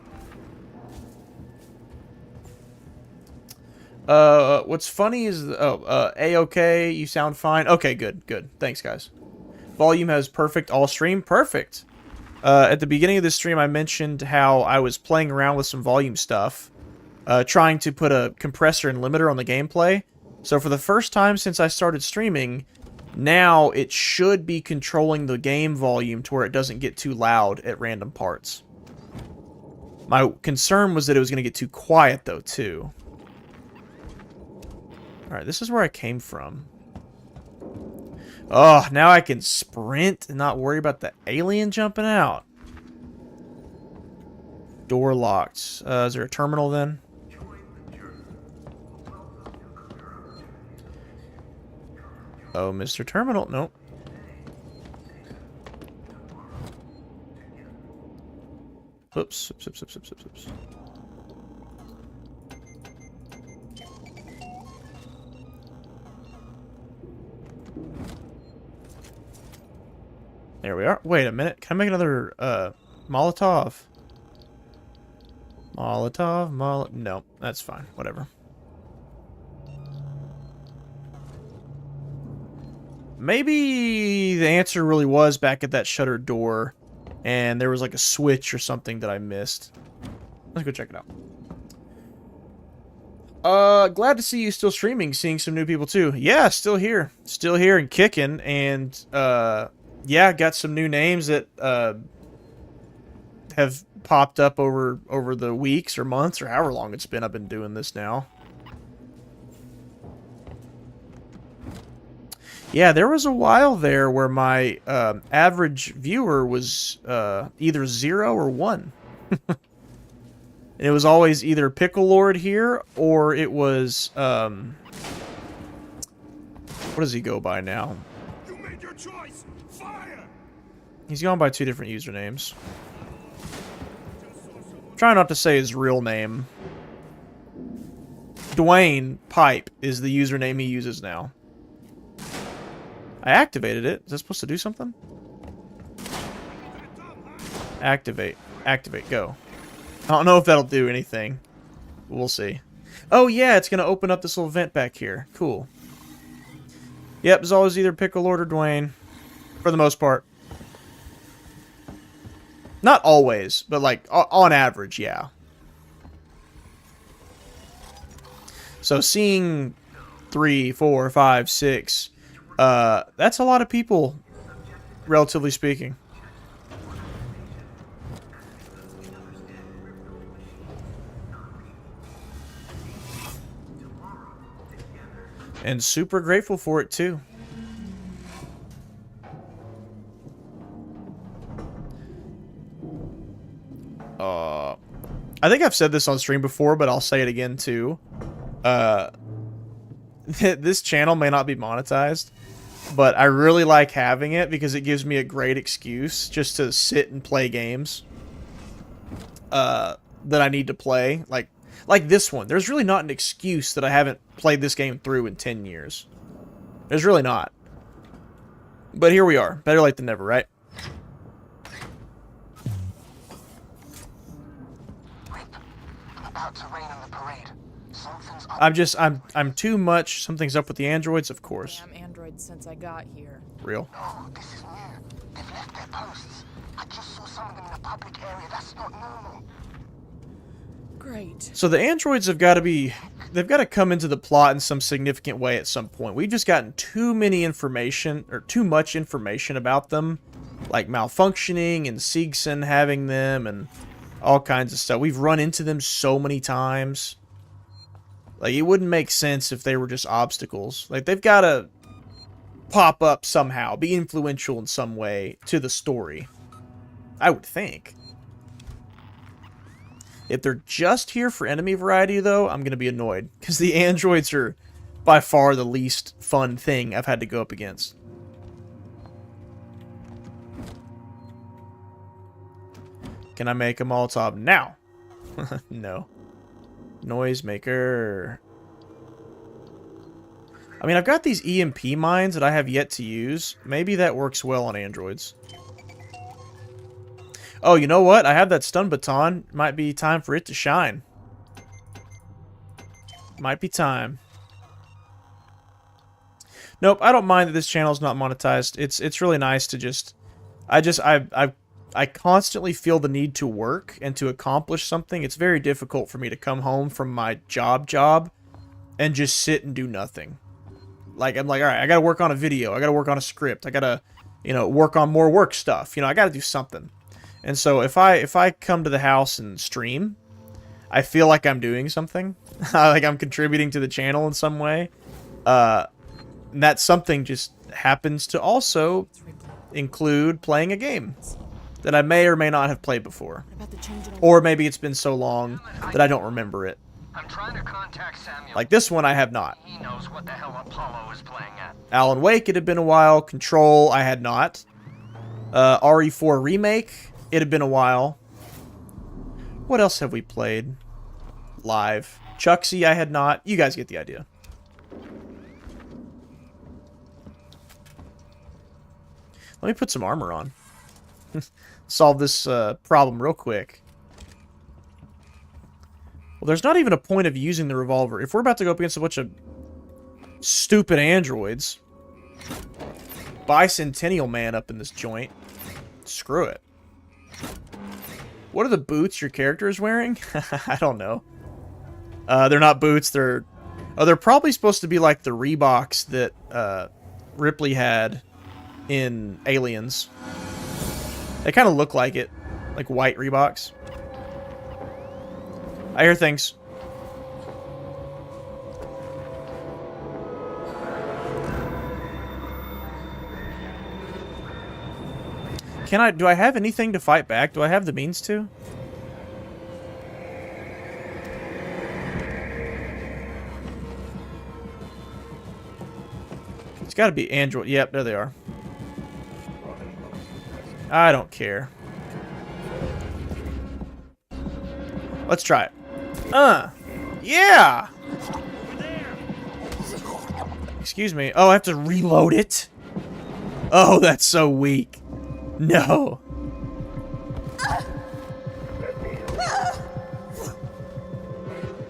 What's funny is... A-okay, you sound fine. Okay, good, good. Thanks, guys. volume has perfect all stream. Perfect. At the beginning of this stream, I mentioned how I was playing around with some volume stuff, trying to put a compressor and limiter on the gameplay. So for the first time since I started streaming, now it should be controlling the game volume to where it doesn't get too loud at random parts. My concern was that it was going to get too quiet, though, too. Alright, this is where I came from. Oh, now I can sprint and not worry about the alien jumping out. Door locked. Is there a terminal then? Oh, Mr. Terminal. Nope. Oops. Oops. There we are. Wait a minute. Can I make another Molotov? No, that's fine. Whatever. Maybe the answer really was back at that shuttered door, and there was like a switch or something that I missed. Let's go check it out. Glad to see you still streaming, seeing some new people too. Yeah, still here and kicking, and yeah, got some new names that have popped up over the weeks or months or however long it's been. I've been doing this now. Yeah, there was a while there where my average viewer was either 0 or 1. And it was always either Pickle Lord here, or it was, what does he go by now? You made your choice. Fire! He's gone by 2 different usernames. Try not to say his real name. Dwayne Pipe is the username he uses now. I activated it. Is that supposed to do something? Activate. Activate. Go. I don't know if that'll do anything. We'll see. Oh, yeah, it's going to open up this little vent back here. Cool. Yep, it's always either Pickle Lord or Dwayne. For the most part. Not always, but like, on average, yeah. So seeing 3, 4, 5, 6... that's a lot of people, relatively speaking. And super grateful for it, too. I think I've said this on stream before, but I'll say it again, too. This channel may not be monetized, but I really like having it because it gives me a great excuse just to sit and play games that I need to play. Like this one. There's really not an excuse that I haven't played this game through in 10 years. There's really not. But here we are. Better late than never, right? About to rain on the parade. Something's up. I'm too much. Something's up with the androids, of course. Damn androids since I got here. Real. No, this is new. They've left their posts. I just saw some of them in a public area. That's not normal. Great. So the androids have got to be... They've got to come into the plot in some significant way at some point. We've just gotten too many information, or too much information about them. Like malfunctioning and Siegson having them and all kinds of stuff. We've run into them so many times. Like, it wouldn't make sense if they were just obstacles. Like, they've got to pop up somehow, be influential in some way to the story. I would think. If they're just here for enemy variety, though, I'm going to be annoyed. Because the androids are by far the least fun thing I've had to go up against. Can I make a Molotov now? No. Noisemaker. I mean, I've got these EMP mines that I have yet to use. Maybe that works well on androids. Oh, you know what? I have that stun baton. Might be time for it to shine. Might be time. Nope, I don't mind that this channel's not monetized. It's really nice to just... I constantly feel the need to work and to accomplish something. It's very difficult for me to come home from my job and just sit and do nothing. Like, I'm like, all right, I gotta work on a video. I gotta work on a script. I gotta, you know, work on more work stuff. You know, I gotta do something. And so if I come to the house and stream, I feel like I'm doing something. Like I'm contributing to the channel in some way. And that something just happens to also include playing a game that I may or may not have played before. Or maybe it's been so long that I don't remember it. I'm trying to contact Samuel. Like this one I have not. He knows what the hell Apollo is playing at. Alan Wake, it had been a while. Control, I had not. RE4 Remake, it had been a while. What else have we played? Live. Chucksy, I had not. You guys get the idea. Let me put some armor on. Solve this problem real quick. Well, there's not even a point of using the revolver. If we're about to go up against a bunch of stupid androids, Bicentennial Man up in this joint, screw it. What are the boots your character is wearing? I don't know. They're not boots. They're probably supposed to be like the Reeboks that Ripley had in Aliens. They kind of look like it, like white Reeboks. I hear things. Do I have anything to fight back? Do I have the means to? It's got to be Android. Yep, there they are. I don't care. Let's try it. Yeah! Excuse me. Oh, I have to reload it? Oh, that's so weak. No.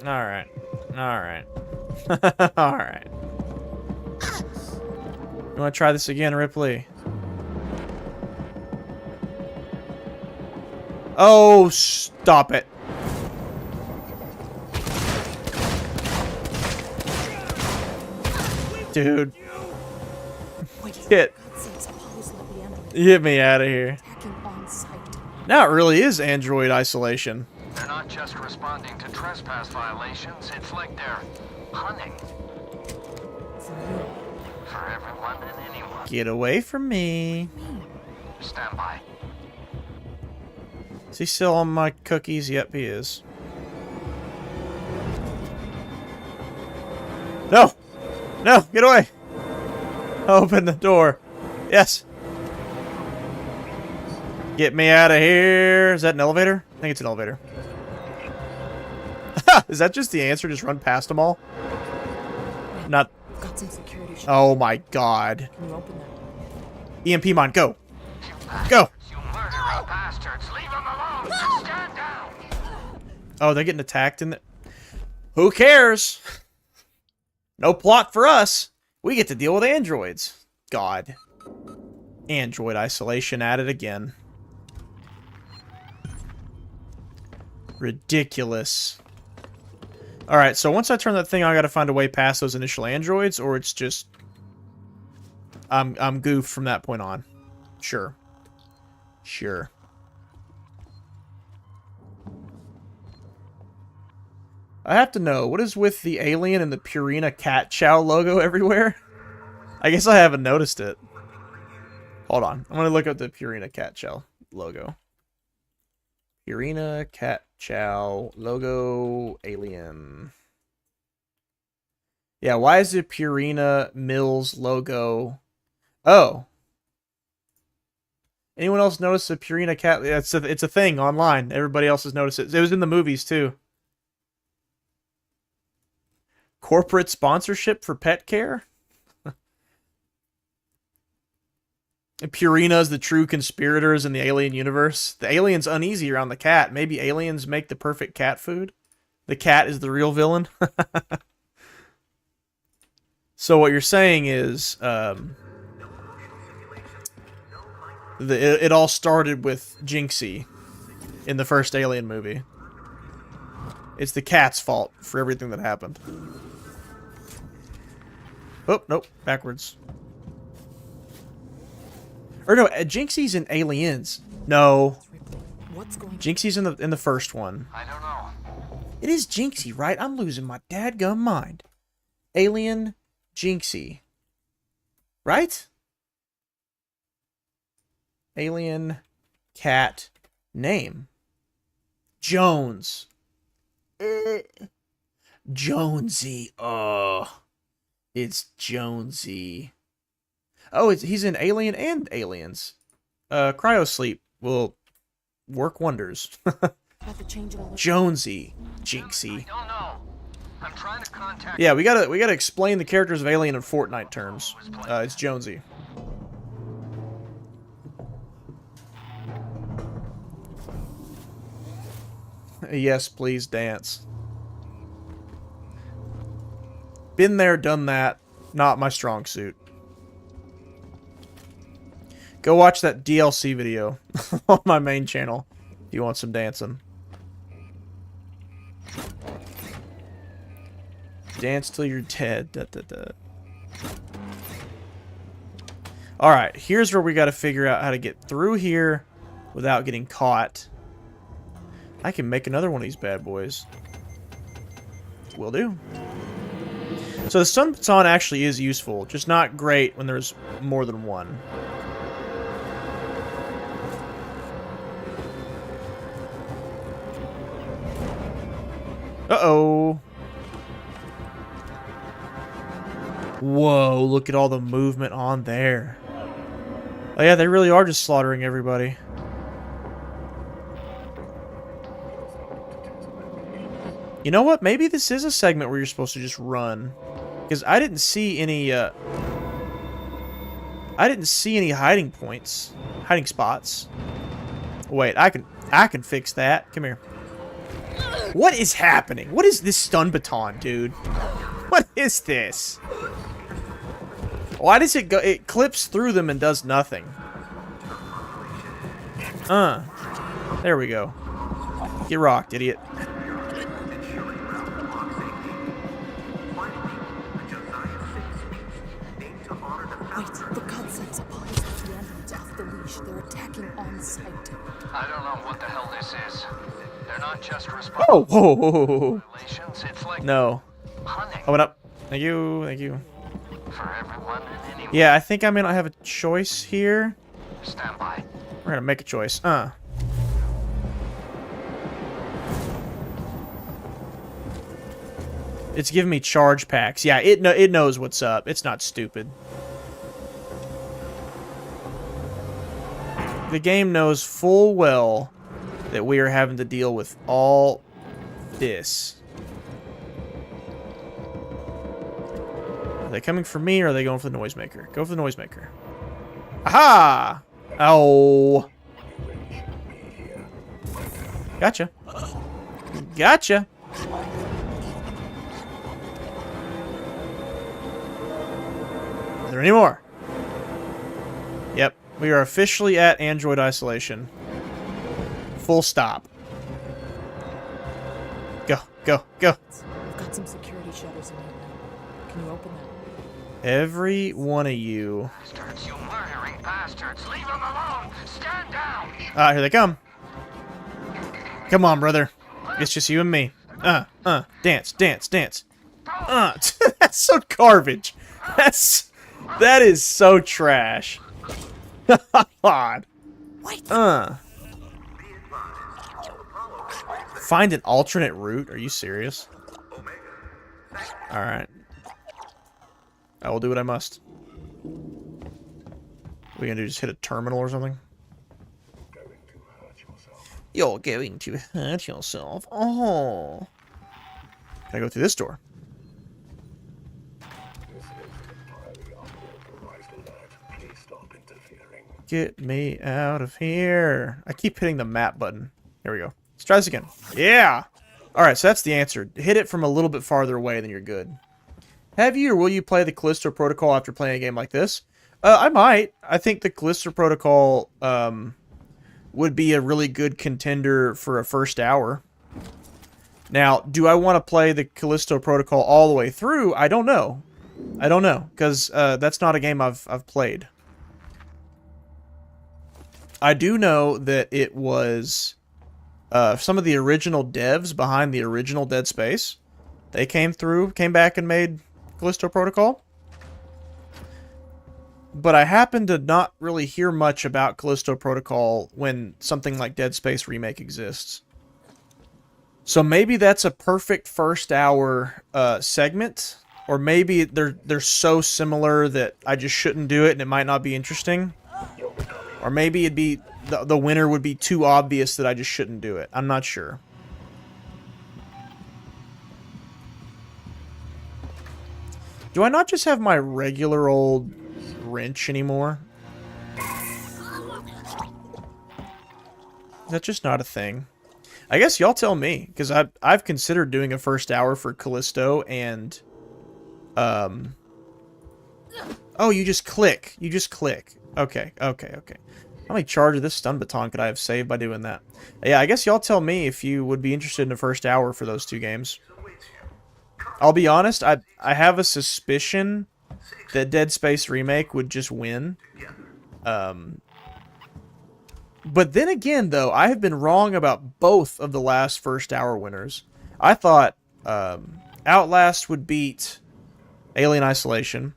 Alright. Alright. Alright. You want to try this again, Ripley? Oh, stop it. Dude. Get me out of here. Now it really is android isolation. They're not just responding to trespass violations, it's like they're hunting. For everyone and anyone. Get away from me. Stand by. Is he still on my cookies? Yep, he is. No! No! Get away! Open the door. Yes. Get me out of here. Is that an elevator? I think it's an elevator. Is that just the answer? Just run past them all? Not... Got some security. Oh my god. Can you open that? EMP mine, go! Go! You murdering bastards! Leave them alone! Stand down! Oh, they're getting attacked in the... Who cares? No plot for us. We get to deal with androids. God. Android isolation at it again. Ridiculous. Alright, so once I turn that thing on, I gotta find a way past those initial androids, or it's just... I'm goofed from that point on. Sure. Sure. I have to know, what is with the alien and the Purina Cat Chow logo everywhere? I guess I haven't noticed it. Hold on. I'm going to look up the Purina Cat Chow logo. Purina Cat Chow logo alien. Yeah, why is the Purina Mills logo... Oh. Anyone else notice the Purina Cat... It's a thing online. Everybody else has noticed it. It was in the movies, too. Corporate sponsorship for pet care? Purina's the true conspirators in the alien universe. The alien's uneasy around the cat. Maybe aliens make the perfect cat food? The cat is the real villain? So what you're saying is, it all started with Jinxie in the first Alien movie. It's the cat's fault for everything that happened. Oh, nope, backwards. Or no, Jinxie's in Aliens. No. Jinxie's in the first one. I don't know. It is Jinxie, right? I'm losing my dadgum mind. Alien Jinxie. Right? Alien cat name. Jones. Jonesy. Oh. It's Jonesy. Oh, he's in Alien and Aliens. Cryosleep will work wonders. Jonesy. Jinxie. I don't know. I'm trying to contact... Yeah, we gotta explain the characters of Alien in Fortnite terms. It's Jonesy. Yes, please dance. Been there, done that. Not my strong suit. Go watch that DLC video on my main channel if you want some dancing. Dance till you're dead. Da, da, da. Alright, here's where we gotta figure out how to get through here without getting caught. I can make another one of these bad boys. Will do. So the stun baton actually is useful, just not great when there's more than one. Uh-oh. Whoa, look at all the movement on there. Oh yeah, they really are just slaughtering everybody. You know what? Maybe this is a segment where you're supposed to just run. Because I didn't see any, hiding points. Hiding spots. Wait, I can fix that. Come here. What is happening? What is this stun baton, dude? What is this? Why does it go? It clips through them and does nothing. There we go. Get rocked, idiot. Wait, the concepts applies to the androids off the leash. They're attacking on sight. I don't know what the hell this is. They're not just responsible. Oh, whoa, whoa, whoa, whoa. It's like No. hunting Open up. Thank you, thank you. for everyone and anyone. Yeah, I think I may not have a choice here. Stand by. We're gonna make a choice. It's giving me charge packs. Yeah, it knows what's up. It's not stupid. The game knows full well that we are having to deal with all this. Are they coming for me or are they going for the noisemaker? Go for the noisemaker. Aha! Oh. Gotcha. Gotcha. Are there any more? Yep. We are officially at Android isolation. Full stop. Go, go, go. I've got some security shutters in here. Can you open them? Every one of you. Bastards, you murdering bastards. Leave them alone. Stand down. Ah, here they come. Come on, brother. It's just you and me. Dance, dance, dance. That's so garbage. That is so trash. God. Wait. Find an alternate route? Are you serious? Alright. I will do what I must. What are we gonna do? Just hit a terminal or something? You're going to hurt yourself. Oh. Can I go through this door? Get me out of here. I keep hitting the map button. Here we go. Let's try this again. Yeah! Alright, so that's the answer. Hit it from a little bit farther away, then you're good. Have you or will you play the Callisto Protocol after playing a game like this? I might. I think the Callisto Protocol would be a really good contender for a first hour. Now, do I want to play the Callisto Protocol all the way through? I don't know. I don't know, because that's not a game I've played. I do know that it was some of the original devs behind the original Dead Space. They came back and made Callisto Protocol. But I happen to not really hear much about Callisto Protocol when something like Dead Space Remake exists. So maybe that's a perfect first hour segment. Or maybe they're so similar that I just shouldn't do it and it might not be interesting. Or maybe it'd be the winner would be too obvious that I just shouldn't do it. I'm not sure. Do I not just have my regular old wrench anymore? Is that just not a thing? I guess y'all tell me, because I've considered doing a first hour for Callisto and oh, you just click. You just click. Okay. How many charge of this stun baton could I have saved by doing that? Yeah, I guess y'all tell me if you would be interested in the first hour for those two games. I'll be honest, I have a suspicion that Dead Space Remake would just win. But then again, though, I have been wrong about both of the last first hour winners. I thought Outlast would beat Alien Isolation,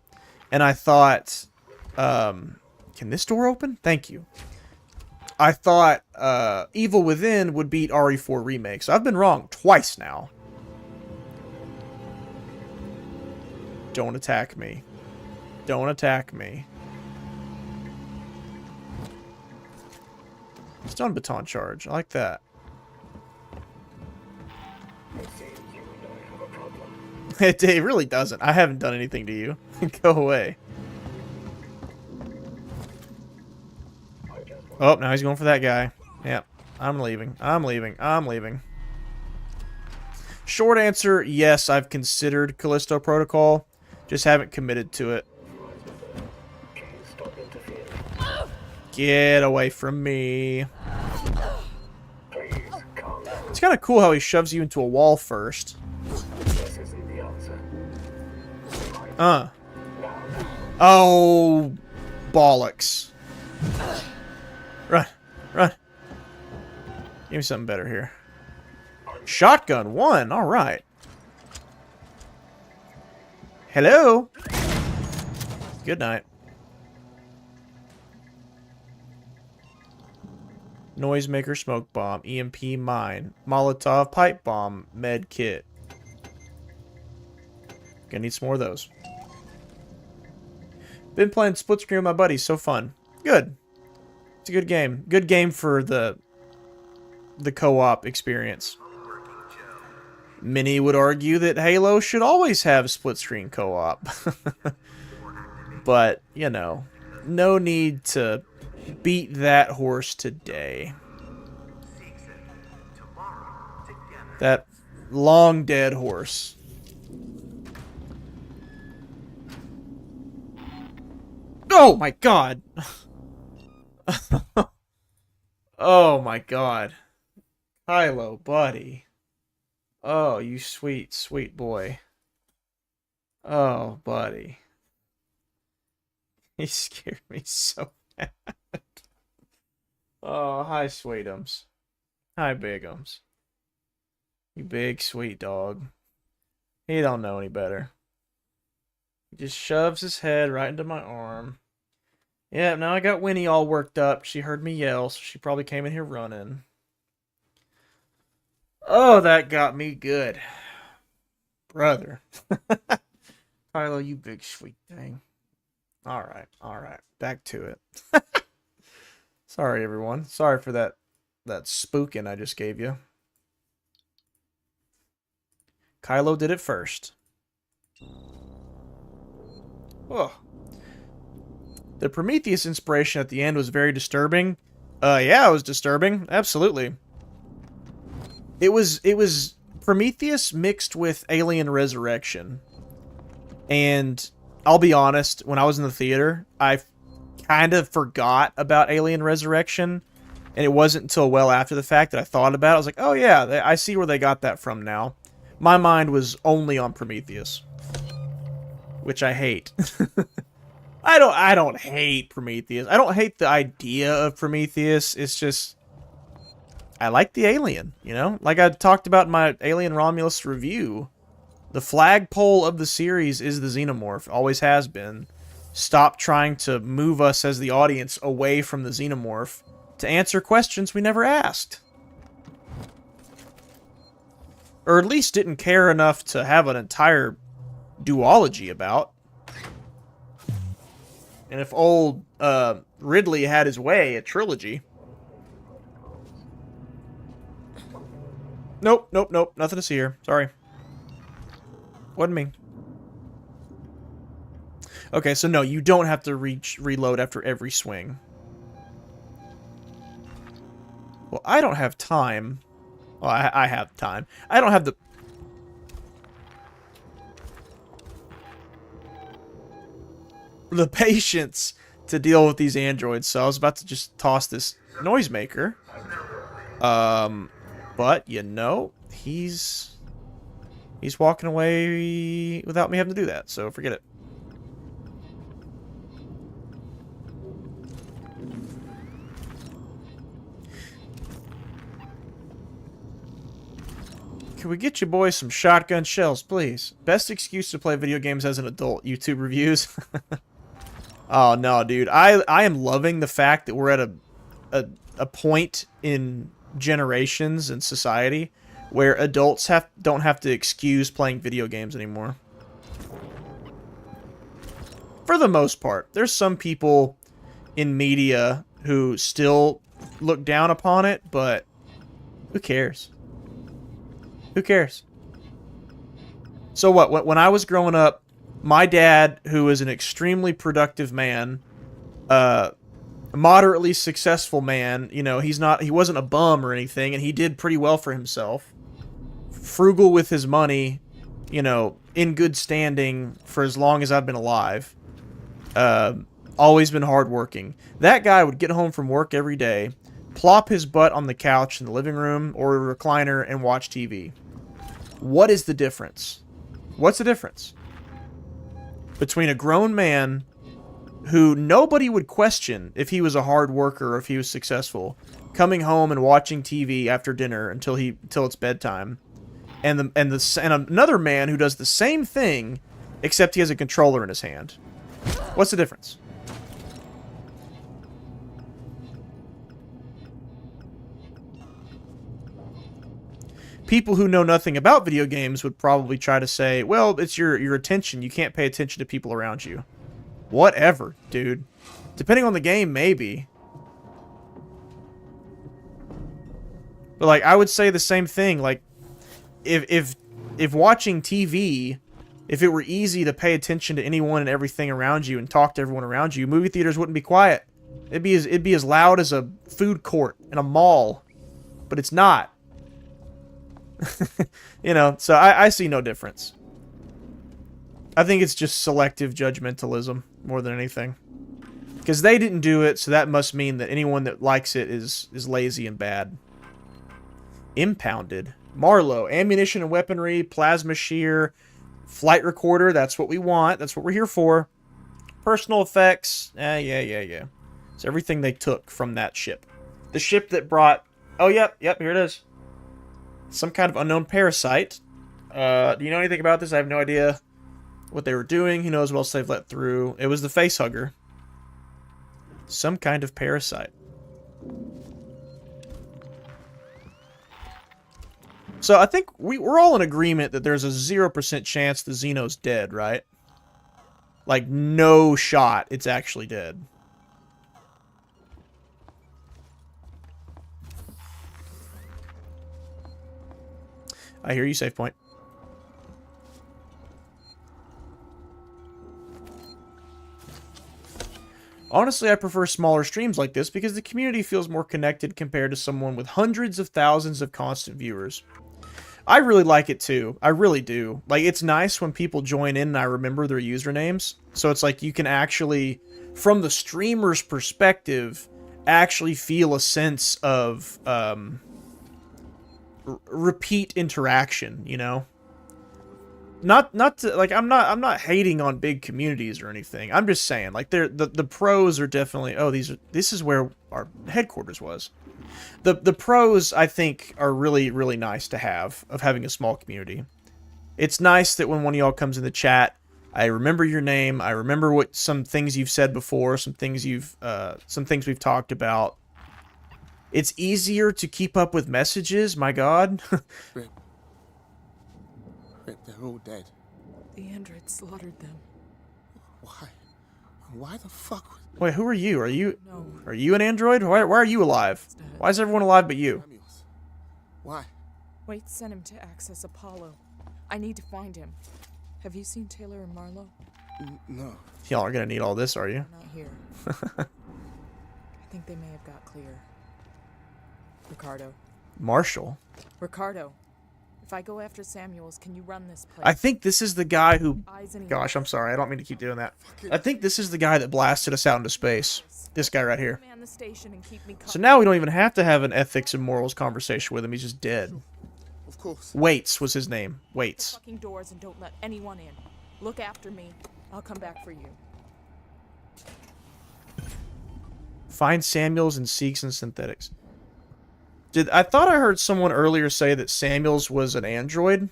and I thought, can this door open? Thank you. I thought Evil Within would beat RE4 Remake, so I've been wrong twice now. Don't attack me. Don't attack me. Stun baton charge. I like that. It really doesn't. I haven't done anything to you. Go away. Oh, now he's going for that guy. Yep. I'm leaving. I'm leaving. I'm leaving. Short answer, yes, I've considered Callisto Protocol. Just haven't committed to it. Get away from me. It's kind of cool how he shoves you into a wall first. Oh, bollocks. Run. Run. Give me something better here. Shotgun 1. All right. Hello. Good night. Noisemaker smoke bomb. EMP mine. Molotov pipe bomb. Med kit. Gonna need some more of those. Been playing split screen with my buddies. So fun. Good. It's a good game. Good game for the co-op experience. Many would argue that Halo should always have split screen co-op. But, you know, no need to beat that horse today. That long dead horse. Oh my god! Oh my god. Kylo, buddy. Oh, you sweet, sweet boy. Oh, buddy. He scared me so bad. Oh, hi, sweetums. Hi, bigums. You big, sweet dog. He don't know any better. He just shoves his head right into my arm. Yeah, now I got Winnie all worked up. She heard me yell, so she probably came in here running. Oh, that got me good. Brother. Kylo, you big sweet thing. Alright. Back to it. Sorry, everyone. Sorry for that spooking I just gave you. Kylo did it first. Oh. The Prometheus inspiration at the end was very disturbing. Yeah, it was disturbing. Absolutely. It was Prometheus mixed with Alien Resurrection. And I'll be honest, when I was in the theater, I kind of forgot about Alien Resurrection. And it wasn't until well after the fact that I thought about it. I was like, oh yeah, I see where they got that from now. My mind was only on Prometheus, which I hate. I don't hate Prometheus. I don't hate the idea of Prometheus. It's just, I like the alien, you know? Like I talked about in my Alien Romulus review, the flagpole of the series is the xenomorph. Always has been. Stop trying to move us as the audience away from the xenomorph to answer questions we never asked. Or at least didn't care enough to have an entire duology about. And if old Ridley had his way, a trilogy. Nope, nope, nope. Nothing to see here. Sorry. Wasn't me. Okay, so no, you don't have to reload after every swing. Well, I don't have time. Well, I have time. I don't have the patience to deal with these androids, so I was about to just toss this noisemaker. But, you know, he's walking away without me having to do that, so forget it. Can we get you boys some shotgun shells, please? Best excuse to play video games as an adult. YouTube reviews. Oh, no, dude. I am loving the fact that we're at a point in generations and society where adults don't have to excuse playing video games anymore. For the most part. There's some people in media who still look down upon it, but who cares? Who cares? So what? When I was growing up, my dad, who is an extremely productive man, moderately successful man, you know, he wasn't a bum or anything, and he did pretty well for himself. Frugal with his money, you know, in good standing for as long as I've been alive. Always been hardworking. That guy would get home from work every day, plop his butt on the couch in the living room or a recliner and watch TV. What is the difference? What's the difference between a grown man who nobody would question if he was a hard worker or if he was successful, coming home and watching TV after dinner until it's bedtime, and another man who does the same thing except he has a controller in his hand? What's the difference? People who know nothing about video games would probably try to say, well, it's your attention. You can't pay attention to people around you. Whatever, dude. Depending on the game, maybe. But, like, I would say the same thing. Like, if watching TV, if it were easy to pay attention to anyone and everything around you and talk to everyone around you, movie theaters wouldn't be quiet. It'd be as loud as a food court in a mall. But it's not. You know, so I see no difference. I think it's just selective judgmentalism more than anything. Because they didn't do it, so that must mean that anyone that likes it is lazy and bad. Impounded. Marlowe. Ammunition and weaponry, plasma shear, flight recorder. That's what we want. That's what we're here for. Personal effects. Yeah. It's everything they took from that ship. The ship that brought... Oh, yep, here it is. Some kind of unknown parasite. Do you know anything about this? I have no idea what they were doing. Who knows what else they've let through. It was the facehugger. Some kind of parasite. So I think we're all in agreement that there's a 0% chance the Xeno's dead, right? Like, no shot it's actually dead. I hear you, save point. Honestly, I prefer smaller streams like this because the community feels more connected compared to someone with hundreds of thousands of constant viewers. I really like it too. I really do. Like, it's nice when people join in and I remember their usernames. So it's like you can actually, from the streamer's perspective, actually feel a sense of repeat interaction, you know? Not to, like, I'm not hating on big communities or anything. I'm just saying, like, the pros are definitely, oh, this is where our headquarters was. The pros, I think, are really, really nice to have, of having a small community. It's nice that when one of y'all comes in the chat, I remember your name, I remember what some things you've said before, some things we've talked about. It's easier to keep up with messages, my god. Rip, they're all dead. The android slaughtered them. Why? Why the fuck? Wait, who are you? Are you an android? Why are you alive? Why is everyone alive but you? Why? Wait, sent him to access Apollo. I need to find him. Have you seen Taylor and Marlowe? No. Y'all aren't gonna need all this, are you? Not here. I think they may have got clear. Ricardo. Marshall? Ricardo. If I go after Samuels, can you run this place? I think this is the guy who... Gosh, I'm sorry. I don't mean to keep doing that. I think this is the guy that blasted us out into space. This guy right here. So now we don't even have to have an ethics and morals conversation with him. He's just dead. Of course. Waits was his name. Waits. Fucking doors and don't let anyone in. Look after me. I'll come back for you. Find Samuels and Seeks and Synthetics. I thought I heard someone earlier say that Samuels was an android.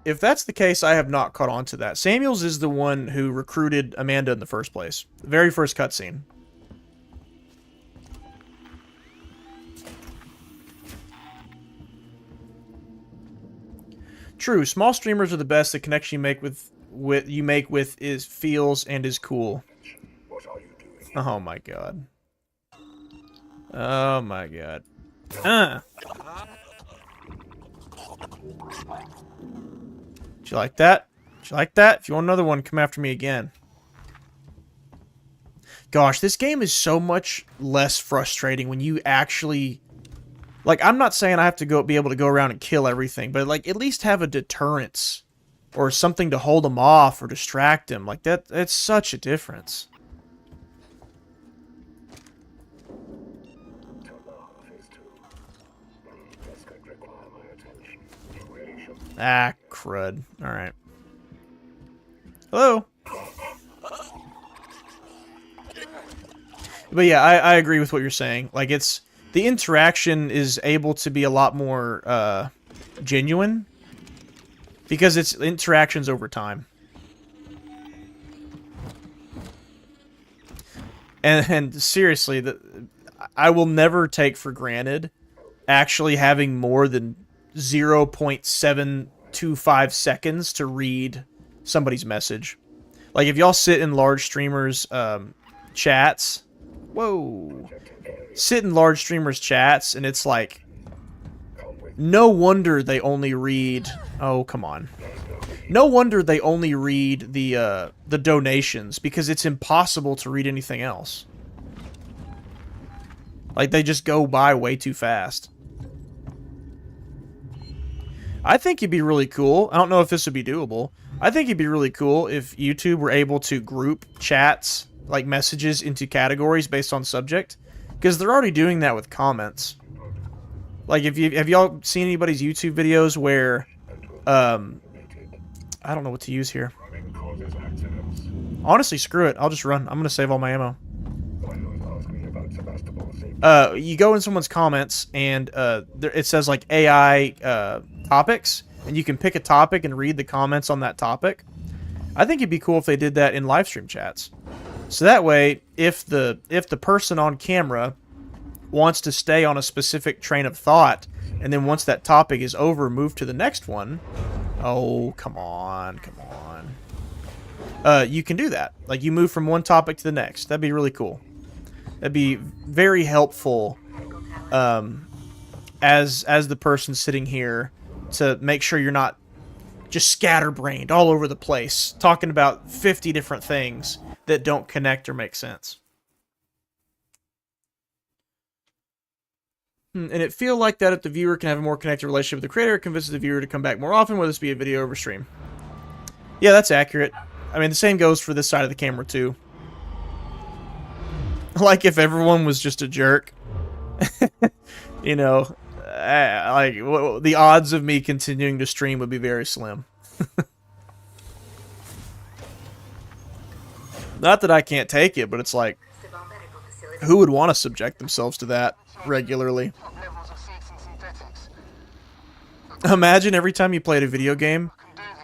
If that's the case, I have not caught on to that. Samuels is the one who recruited Amanda in the first place. The very first cutscene. True, small streamers are the best. The connection you make with is feels and is cool. Oh my god. Oh my god. Did you like that? Did you like that? If you want another one, come after me again. Gosh, this game is so much less frustrating when you actually... Like, I'm not saying I have to be able to go around and kill everything, but, like, at least have a deterrence. Or something to hold them off or distract them. Like, that's such a difference. Ah, crud. Alright. Hello? But yeah, I agree with what you're saying. Like, it's... The interaction is able to be a lot more, genuine. Because it's interactions over time. And seriously, I will never take for granted actually having more than 0.725 seconds to read somebody's message. Like, if y'all sit in large streamers' chats... Whoa. Sit in large streamers' chats, and it's like... No wonder they only read... Oh, come on. No wonder they only read the donations, because it's impossible to read anything else. Like, they just go by way too fast. I think it'd be really cool. I don't know if this would be doable. I think it'd be really cool if YouTube were able to group chats, like messages, into categories based on subject. Because they're already doing that with comments. Like, have y'all seen anybody's YouTube videos where, I don't know what to use here. Honestly, screw it. I'll just run. I'm gonna save all my ammo. You go in someone's comments, and it says, like, AI topics, and you can pick a topic and read the comments on that topic. I think it'd be cool if they did that in live stream chats. So that way, if the person on camera wants to stay on a specific train of thought, and then once that topic is over, move to the next one. Oh, come on, come on. You can do that. Like, you move from one topic to the next. That'd be really cool. That'd be very helpful as the person sitting here to make sure you're not just scatterbrained all over the place, talking about 50 different things that don't connect or make sense. And it feel like that if the viewer can have a more connected relationship with the creator, it convinces the viewer to come back more often, whether this be a video or a stream. Yeah, that's accurate. I mean, the same goes for this side of the camera, too. Like, if everyone was just a jerk, you know, like, the odds of me continuing to stream would be very slim. Not that I can't take it, but it's like, who would want to subject themselves to that regularly? Imagine every time you played a video game,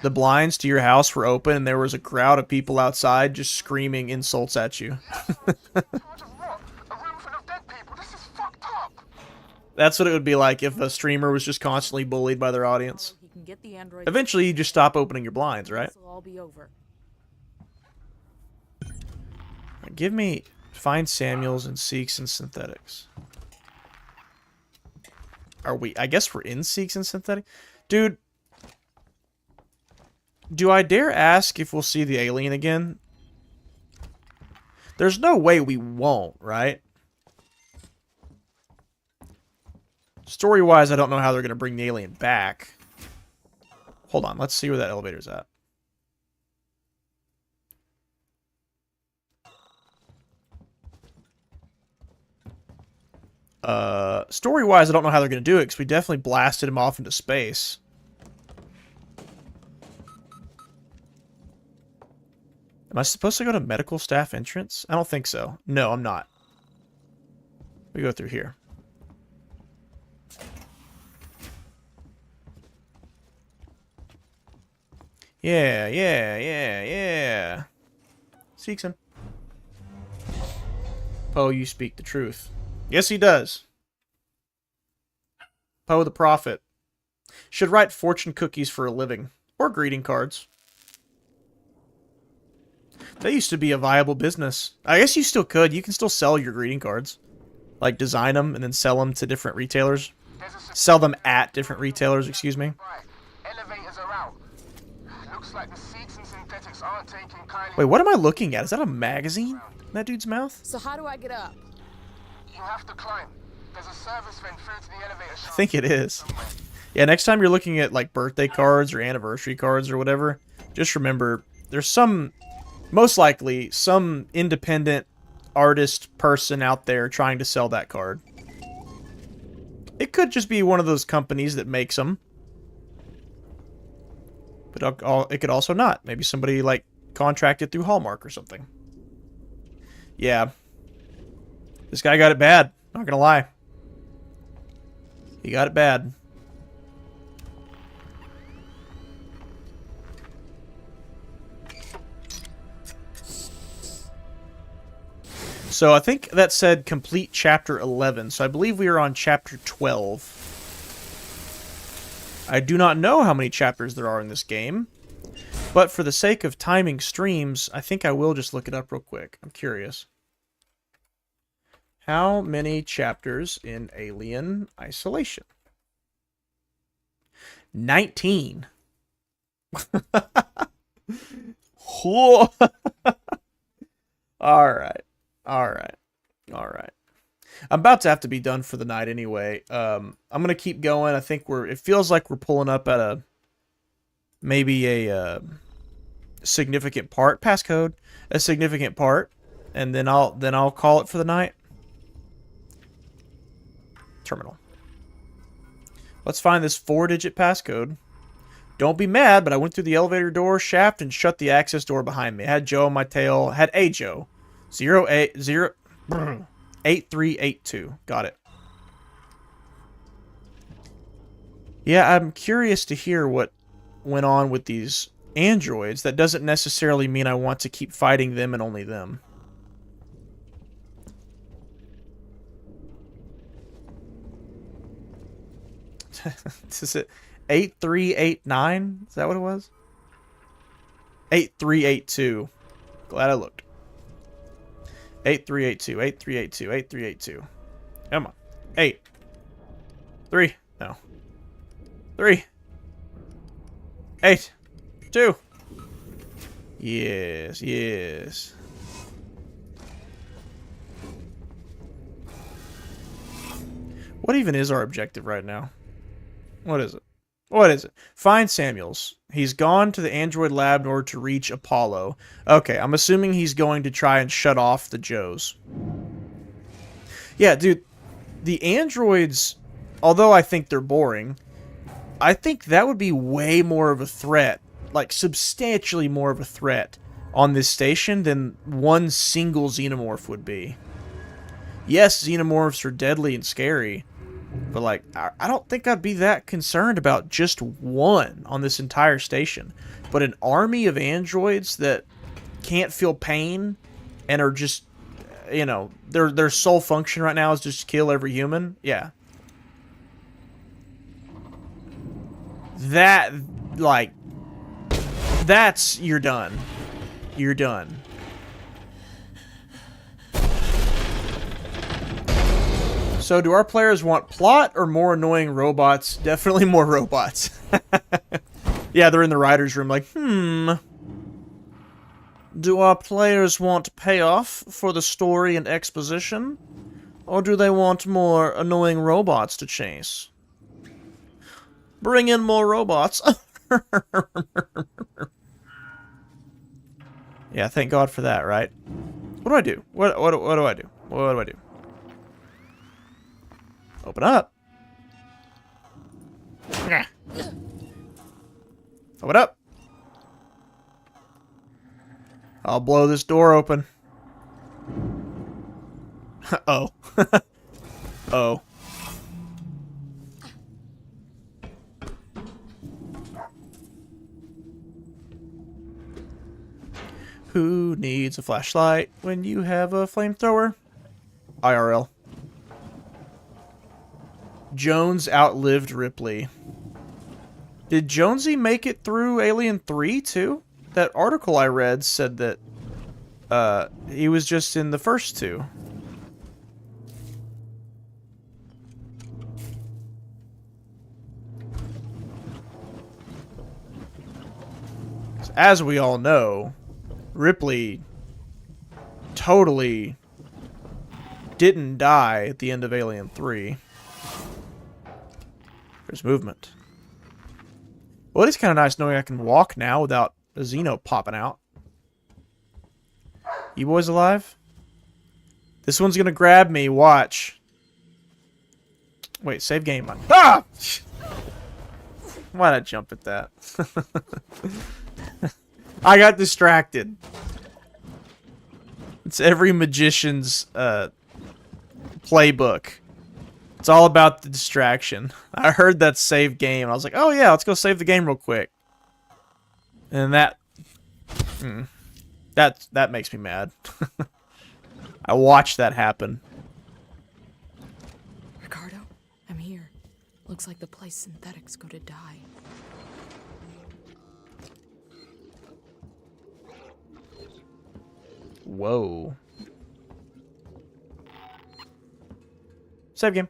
the blinds to your house were open and there was a crowd of people outside just screaming insults at you. That's what it would be like if a streamer was just constantly bullied by their audience. Eventually, you just stop opening your blinds, right? Give me Find Samuels and Seeks and Synthetics. Are we? I guess we're in Seeks and Synthetics? Dude, do I dare ask if we'll see the alien again? There's no way we won't, right? Story-wise, I don't know how they're going to bring the alien back. Hold on, let's see where that elevator's at. Story-wise, I don't know how they're going to do it, because we definitely blasted him off into space. Am I supposed to go to medical staff entrance? I don't think so. No, I'm not. We go through here. Yeah, yeah, yeah, yeah. Seeks him. Poe, you speak the truth. Yes, he does. Poe the Prophet. Should write fortune cookies for a living. Or greeting cards. That used to be a viable business. I guess you still could. You can still sell your greeting cards. Like, design them and then sell them to different retailers. Sell them at different retailers, excuse me. Elevators are out. Looks like the Seeks and Synthetics aren't taking kindly. Wait, what am I looking at? Is that a magazine in that dude's mouth? So how do I get up? You have to climb. There's a service vent through to the elevator shaft. I think it is. Yeah, next time you're looking at, like, birthday cards or anniversary cards or whatever, just remember, there's some, most likely, some independent artist person out there trying to sell that card. It could just be one of those companies that makes them. But it could also not. Maybe somebody, like, contracted through Hallmark or something. Yeah. This guy got it bad. Not gonna lie. He got it bad. So I think that said complete chapter 11. So I believe we are on chapter 12. I do not know how many chapters there are in this game. But for the sake of timing streams, I think I will just look it up real quick. I'm curious. How many chapters in Alien Isolation? 19. Alright. Alright. Alright. I'm about to have to be done for the night anyway. I'm going to keep going. I think it feels like we're pulling up at maybe a significant part. Passcode. A significant part. And then I'll call it for the night. Terminal. Let's find this 4-digit passcode. Don't be mad, but I went through the elevator door shaft and shut the access door behind me. I had Joe on my tail. Had a Joe. 8382. Got it. Yeah, I'm curious to hear what went on with these androids. That doesn't necessarily mean I want to keep fighting them and only them. Is it 8389? Is that what it was? 8382. Glad I looked. 8382, 8382, 8382. Come on. 8. 3. No. 3. 8. 2. Yes, yes. What even is our objective right now? What is it? What is it? Find Samuels. He's gone to the android lab in order to reach Apollo. Okay, I'm assuming he's going to try and shut off the Joes. Yeah, dude, the androids, although I think they're boring, I think that would be way more of a threat, like substantially more of a threat on this station than one single xenomorph would be. Yes, xenomorphs are deadly and scary, but like, I don't think I'd be that concerned about just one on this entire station. But an army of androids that can't feel pain and are just, you know, their sole function right now is just to kill every human. Yeah. That, like, that's, you're done. You're done. So do our players want plot or more annoying robots? Definitely more robots. Yeah, they're in the writer's room like, do our players want payoff for the story and exposition? Or do they want more annoying robots to chase? Bring in more robots. Yeah, thank God for that, right? What do I do? What do I do? What do I do? Open up. Open up. I'll blow this door open. Oh. Oh. Who needs a flashlight when you have a flamethrower? IRL. Jones outlived Ripley. Did Jonesy make it through Alien 3 too? That article I read said that he was just in the first two. As we all know, Ripley totally didn't die at the end of Alien 3. There's movement. Well, it is kind of nice knowing I can walk now without a Xeno popping out. You boys alive? This one's gonna grab me, watch. Wait, save game. Ah! Why'd I jump at that? I got distracted. It's every magician's playbook. It's all about the distraction. I heard that save game. I was like, oh yeah, let's go save the game real quick. And that makes me mad. I watched that happen. Ricardo, I'm here. Looks like the place synthetics go to die. Whoa. Save game.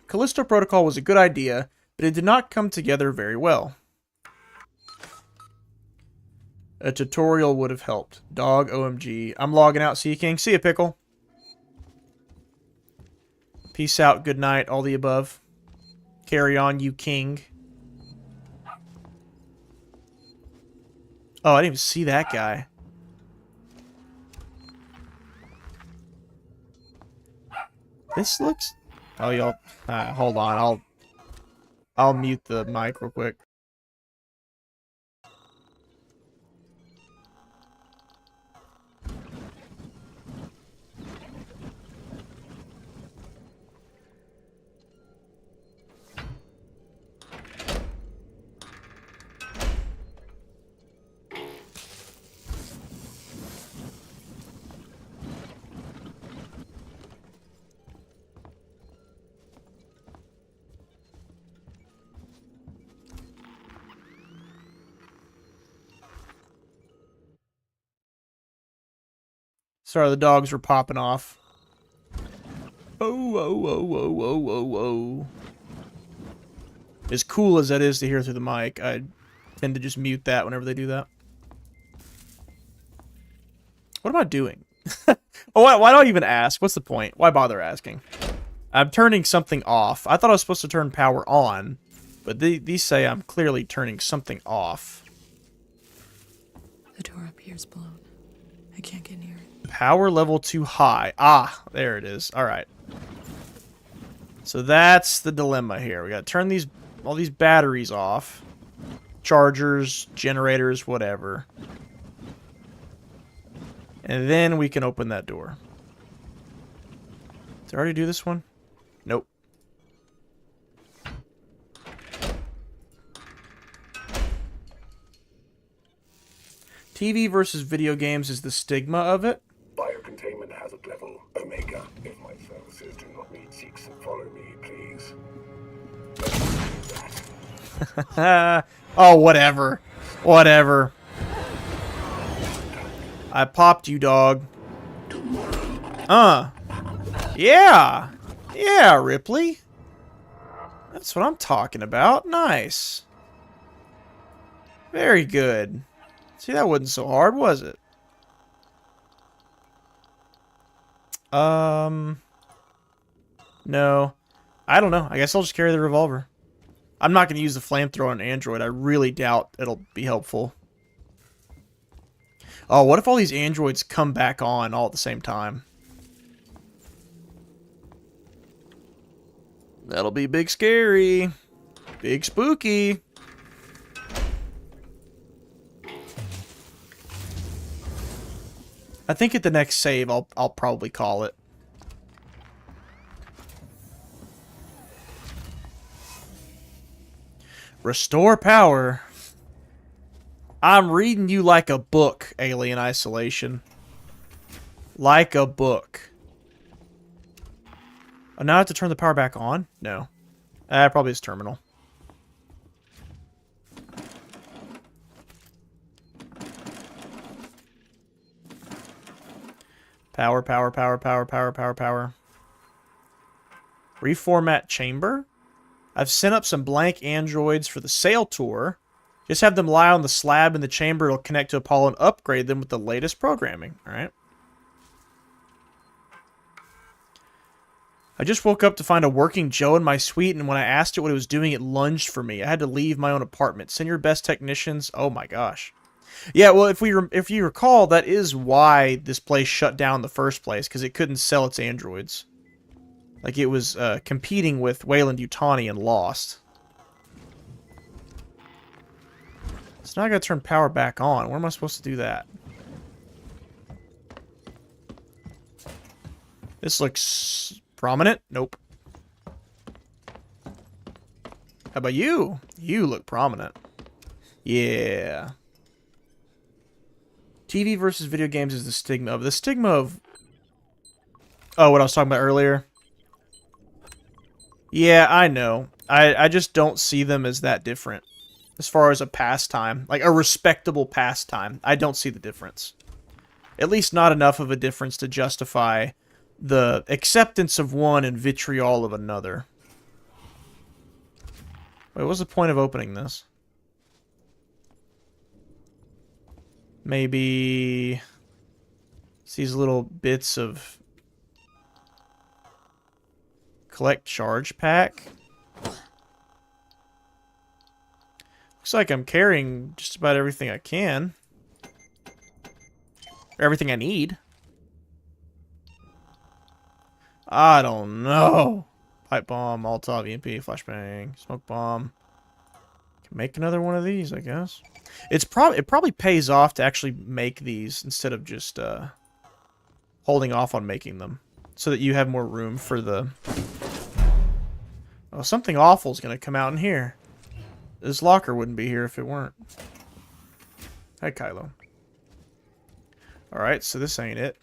Callisto Protocol was a good idea, but it did not come together very well. A tutorial would have helped. Dog OMG. I'm logging out, Sea King. See ya, Pickle. Peace out, good night, all the above. Carry on, you king. Oh, I didn't even see that guy. This looks... Oh, y'all... hold on, I'll mute the mic real quick. Sorry, the dogs were popping off. Oh, oh, oh, oh, oh, oh, oh. As cool as that is to hear through the mic, I tend to just mute that whenever they do that. What am I doing? Well, why do I even ask? What's the point? Why bother asking? I'm turning something off. I thought I was supposed to turn power on, but these say I'm clearly turning something off. The door up here's blown. I can't get near it. Power level too high. Ah, there it is. All right. So that's the dilemma here. We got to turn all these batteries off. Chargers, generators, whatever. And then we can open that door. Did I already do this one? Nope. TV versus video games is the stigma of it. Biocontainment hazard level Omega. If my services do not meet seeks and follow me, please. Oh, whatever. Whatever. I popped you, dog. Yeah. Yeah, Ripley. That's what I'm talking about. Nice. Very good. See, that wasn't so hard, was it? No. I don't know. I guess I'll just carry the revolver. I'm not going to use the flamethrower on Android. I really doubt it'll be helpful. Oh, what if all these androids come back on all at the same time? That'll be big scary. Big spooky. I think at the next save, I'll probably call it. Restore power. I'm reading you like a book, Alien Isolation. Like a book. Oh, now I have to turn the power back on? No. Probably it's terminal. Power, power, power, power, power, power, power. Reformat chamber? I've sent up some blank androids for the sail tour. Just have them lie on the slab in the chamber. It'll connect to Apollo and upgrade them with the latest programming. Alright. I just woke up to find a working Joe in my suite, and when I asked it what it was doing, it lunged for me. I had to leave my own apartment. Send your best technicians. Oh my gosh. Yeah, well, if you recall, that is why this place shut down in the first place, because it couldn't sell its androids. Like, it was competing with Weyland-Yutani and lost. So now I gotta turn power back on. Where am I supposed to do that? This looks prominent. Nope. How about you? You look prominent. Yeah. TV versus video games is the stigma of... The stigma of... Oh, what I was talking about earlier? Yeah, I know. I just don't see them as that different. As far as a pastime. Like, a respectable pastime. I don't see the difference. At least not enough of a difference to justify the acceptance of one and vitriol of another. Wait, what's the point of opening this? Maybe... It's these little bits of... Collect charge pack. Looks like I'm carrying just about everything I can. Or everything I need. I don't know. Pipe bomb, Molotov, EMP, flashbang, smoke bomb. Can make another one of these, I guess. It probably pays off to actually make these instead of just holding off on making them, so that you have more room for the... Oh, something awful is going to come out in here. This locker wouldn't be here if it weren't. Hi, Kylo. Alright, so this ain't it.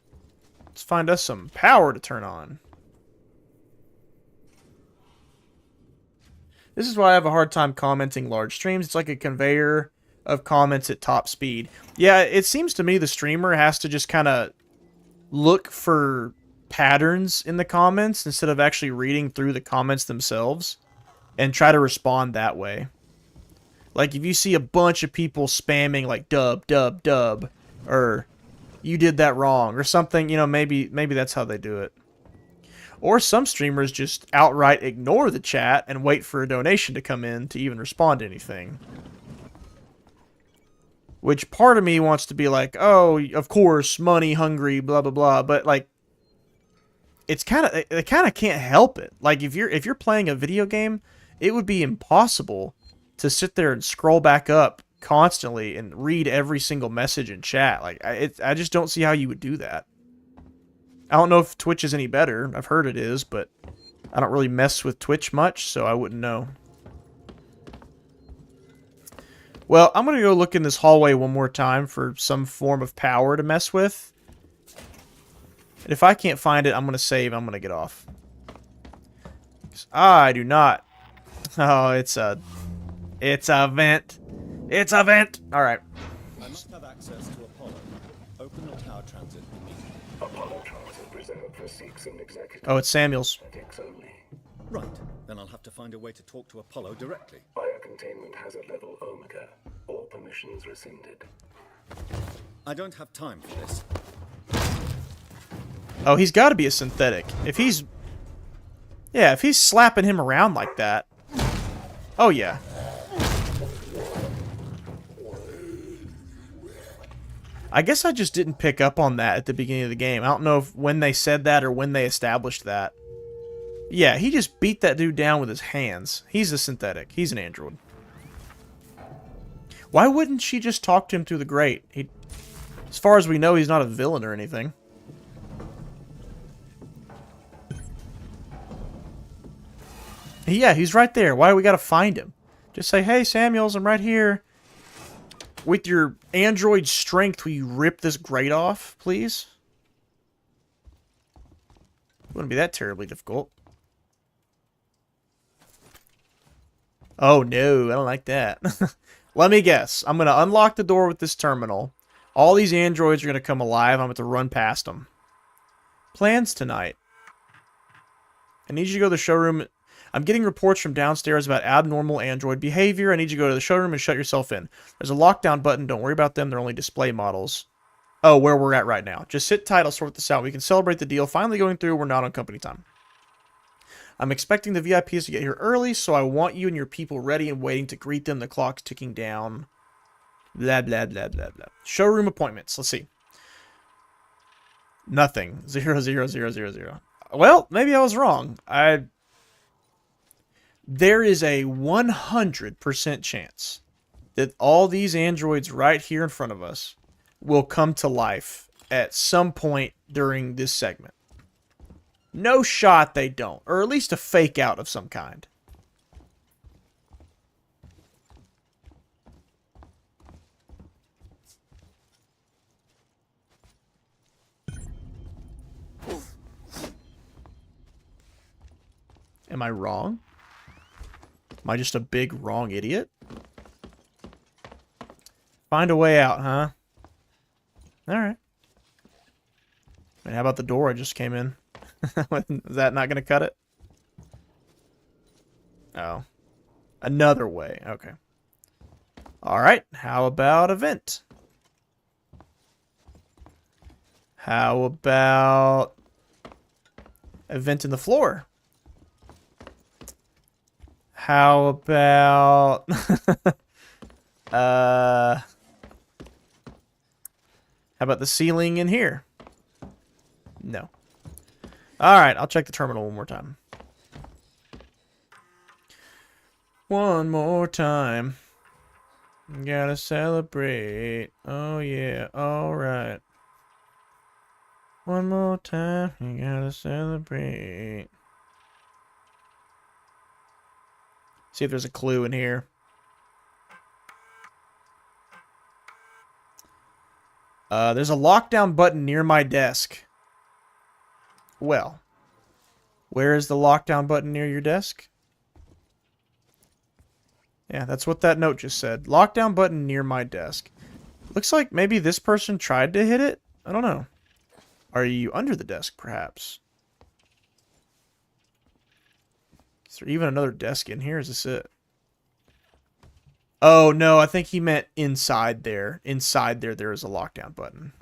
Let's find us some power to turn on. This is why I have a hard time commenting large streams. It's like a conveyor of comments at top speed. Yeah, it seems to me the streamer has to just kind of look for patterns in the comments instead of actually reading through the comments themselves and try to respond that way. Like, if you see a bunch of people spamming, like, dub, dub, dub, or, you did that wrong or something. You know, maybe that's how they do it. Or some streamers just outright ignore the chat and wait for a donation to come in to even respond to anything. Which part of me wants to be like, oh, of course, money hungry, blah blah blah. But like, it's they kind of can't help it. Like if you're playing a video game, it would be impossible to sit there and scroll back up constantly and read every single message in chat. Like I just don't see how you would do that. I don't know if Twitch is any better. I've heard it is, but I don't really mess with Twitch much, so I wouldn't know. Well, I'm going to go look in this hallway one more time for some form of power to mess with. And if I can't find it, I'm going to save. I'm going to get off. I do not. Oh, it's a vent. It's a vent. All right. I must have access to Apollo. Open the tower transit immediately. Apollo transit reserved for Sikhs and executives. Oh, it's Samuels. Only. Right. Then I'll have to find a way to talk to Apollo directly. Biocontainment hazard level Omega. All permissions rescinded. I don't have time for this. Oh, he's got to be a synthetic. If he's... Yeah, if he's slapping him around like that... Oh, yeah. I guess I just didn't pick up on that at the beginning of the game. I don't know if when they said that or when they established that. Yeah, he just beat that dude down with his hands. He's a synthetic. He's an android. Why wouldn't she just talk to him through the grate? As far as we know, he's not a villain or anything. Yeah, he's right there. Why do we gotta find him? Just say, hey, Samuels, I'm right here. With your android strength, will you rip this grate off, please? Wouldn't be that terribly difficult. Oh, no, I don't like that. Let me guess. I'm going to unlock the door with this terminal. All these androids are going to come alive. I'm going to run past them. Plans tonight. I need you to go to the showroom. I'm getting reports from downstairs about abnormal android behavior. I need you to go to the showroom and shut yourself in. There's a lockdown button. Don't worry about them. They're only display models. Oh, where we're at right now. Just sit tight. I'll sort this out. We can celebrate the deal finally going through. We're not on company time. I'm expecting the VIPs to get here early, so I want you and your people ready and waiting to greet them. The clock's ticking down. Blah, blah, blah, blah, blah. Showroom appointments. Let's see. Nothing. 0, 0, 0, 0, 0. Well, maybe I was wrong. There is a 100% chance that all these androids right here in front of us will come to life at some point during this segment. No shot they don't, or at least a fake out of some kind. Am I wrong? Am I just a big wrong idiot? Find a way out, huh? Alright. How about the door I just came in? Is that not going to cut it? Oh. Another way. Okay. Alright. How about a vent? How about a vent in the floor? How about... how about the ceiling in here? No. Alright, I'll check the terminal one more time. One more time. Gotta celebrate. Oh yeah, alright. One more time, you gotta celebrate. See if there's a clue in here. There's a lockdown button near my desk. Well, where is the lockdown button near your desk? Yeah, that's what that note just said. Lockdown button near my desk. Looks like maybe this person tried to hit it? I don't know. Are you under the desk, perhaps? Is there even another desk in here? Is this it? Oh, no, I think he meant inside there. Inside there, there is a lockdown button.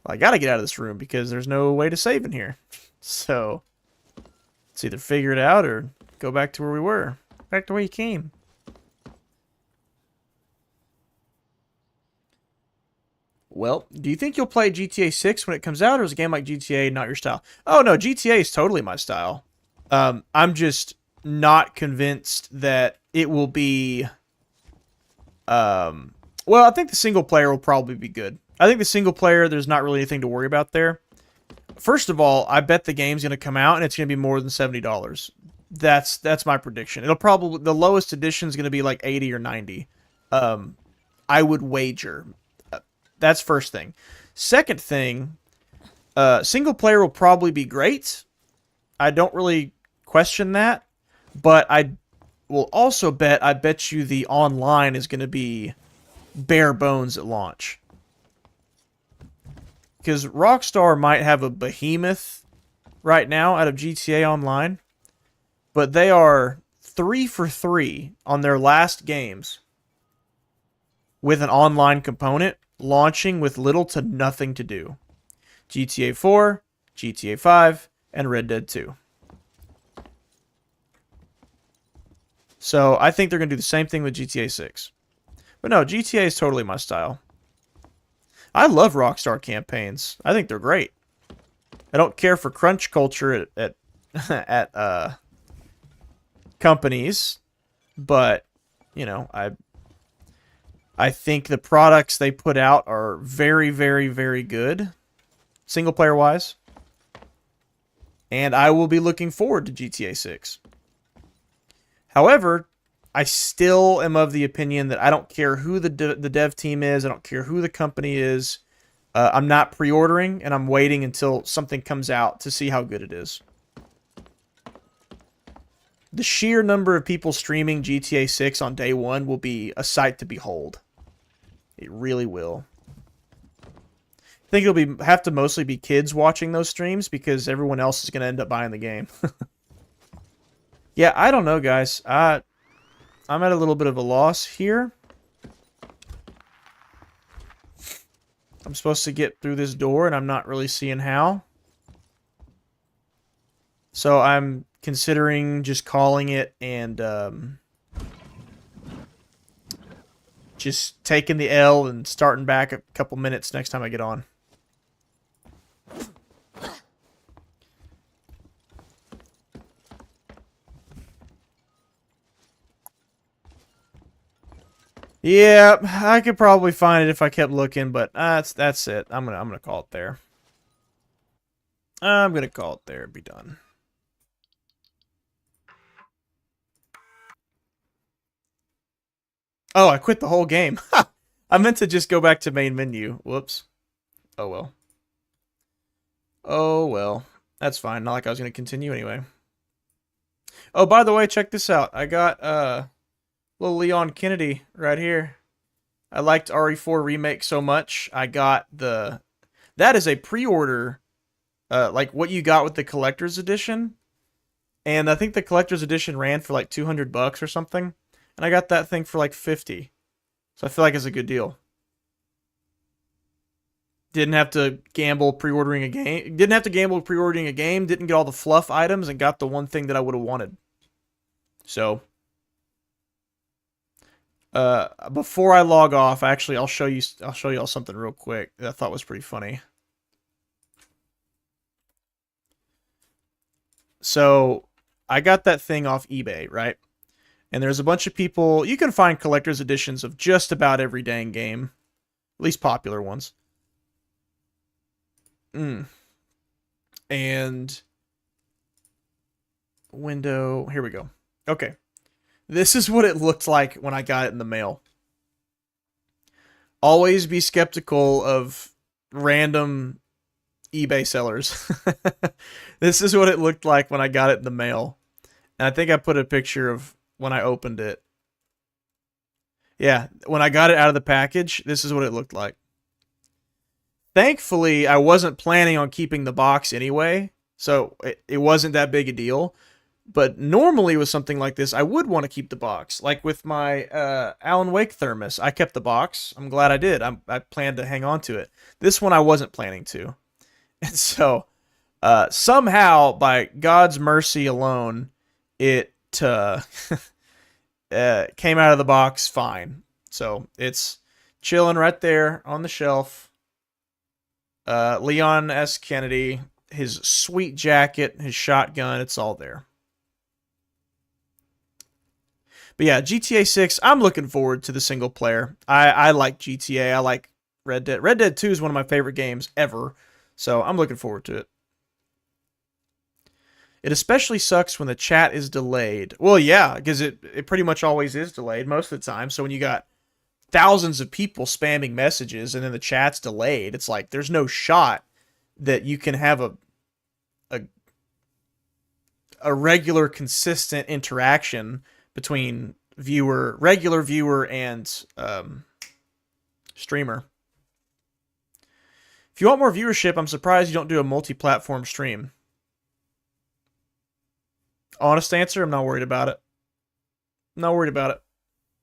Well, I gotta get out of this room because there's no way to save in here. So, let's either figure it out or go back to where we were. Back to where you came. Well, do you think you'll play GTA 6 when it comes out, or is a game like GTA not your style? Oh, no, GTA is totally my style. I'm just not convinced that it will be... well, I think the single player will probably be good. I think the single player, there's not really anything to worry about there. First of all, I bet the game's going to come out and it's going to be more than $70. That's my prediction. It'll probably... The lowest edition is going to be like 80 or 90. I would wager... That's first thing. Second thing, single player will probably be great. I don't really question that. But I will also bet, I bet you the online is going to be bare bones at launch. Because Rockstar might have a behemoth right now out of GTA Online. But they are 3 for 3 on their last games with an online component, launching with little to nothing to do. GTA 4, GTA 5, and Red Dead 2. So I think they're going to do the same thing with GTA 6. But no, GTA is totally my style. I love Rockstar campaigns. I think they're great. I don't care for crunch culture at companies, but, you know, I think the products they put out are very, very, very good, single player wise. And I will be looking forward to GTA 6. However, I still am of the opinion that I don't care who the dev team is. I don't care who the company is. I'm not pre-ordering, and I'm waiting until something comes out to see how good it is. The sheer number of people streaming GTA 6 on day one will be a sight to behold. It really will. I think it'll have to mostly be kids watching those streams because everyone else is going to end up buying the game. Yeah, I don't know, guys. I'm at a little bit of a loss here. I'm supposed to get through this door, and I'm not really seeing how. So I'm considering just calling it and just taking the L and starting back a couple minutes next time I get on. Yeah, I could probably find it if I kept looking, but that's it. I'm gonna call it there. I'm gonna call it there and be done. Oh, I quit the whole game. I meant to just go back to main menu. Whoops. Oh well. Oh well. That's fine. Not like I was gonna continue anyway. Oh, by the way, check this out. I got little Leon Kennedy right here. I liked RE4 Remake so much. I got that is a pre-order, like what you got with the collector's edition. And I think the collector's edition ran for like $200 or something. And I got that thing for like 50. So I feel like it's a good deal. Didn't have to gamble pre-ordering a game. Didn't have to gamble pre-ordering a game. Didn't get all the fluff items and got the one thing that I would have wanted. So before I log off, actually I'll show you all something real quick that I thought was pretty funny. So I got that thing off eBay, right? And there's a bunch of people, you can find collector's editions of just about every dang game. At least popular ones. And window, here we go. Okay. This is what it looked like when I got it in the mail. Always be skeptical of random eBay sellers. This is what it looked like when I got it in the mail. And I think I put a picture of when I opened it. Yeah, when I got it out of the package, this is what it looked like. Thankfully, I wasn't planning on keeping the box anyway, so it wasn't that big a deal. But normally with something like this, I would want to keep the box. Like with my alanwake thermos, I kept the box. I'm glad I did. I planned to hang on to it. This one I wasn't planning to. And so somehow, by God's mercy alone, it came out of the box fine. So it's chilling right there on the shelf. Leon S. Kennedy, his sweet jacket, his shotgun, it's all there. But yeah, GTA 6, I'm looking forward to the single player. I like GTA. I like Red Dead. Red Dead 2 is one of my favorite games ever. So I'm looking forward to it. It especially sucks when the chat is delayed. Well, yeah, because it pretty much always is delayed most of the time. So when you got thousands of people spamming messages and then the chat's delayed, it's like there's no shot that you can have a regular, consistent interaction between regular viewer and streamer. If you want more viewership, I'm surprised you don't do a multi-platform stream. Honest answer, I'm not worried about it. Not worried about it.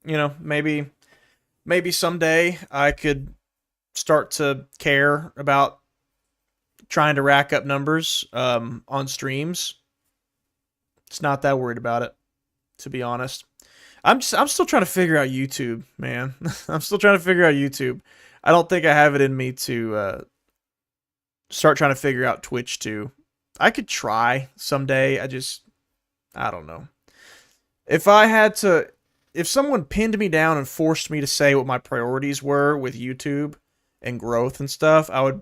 You know, maybe someday I could start to care about trying to rack up numbers on streams. It's not that worried about it, to be honest. I'm still trying to figure out YouTube, man. I'm still trying to figure out YouTube. I don't think I have it in me to start trying to figure out Twitch too. I could try someday. I don't know. If someone pinned me down and forced me to say what my priorities were with YouTube and growth and stuff, I would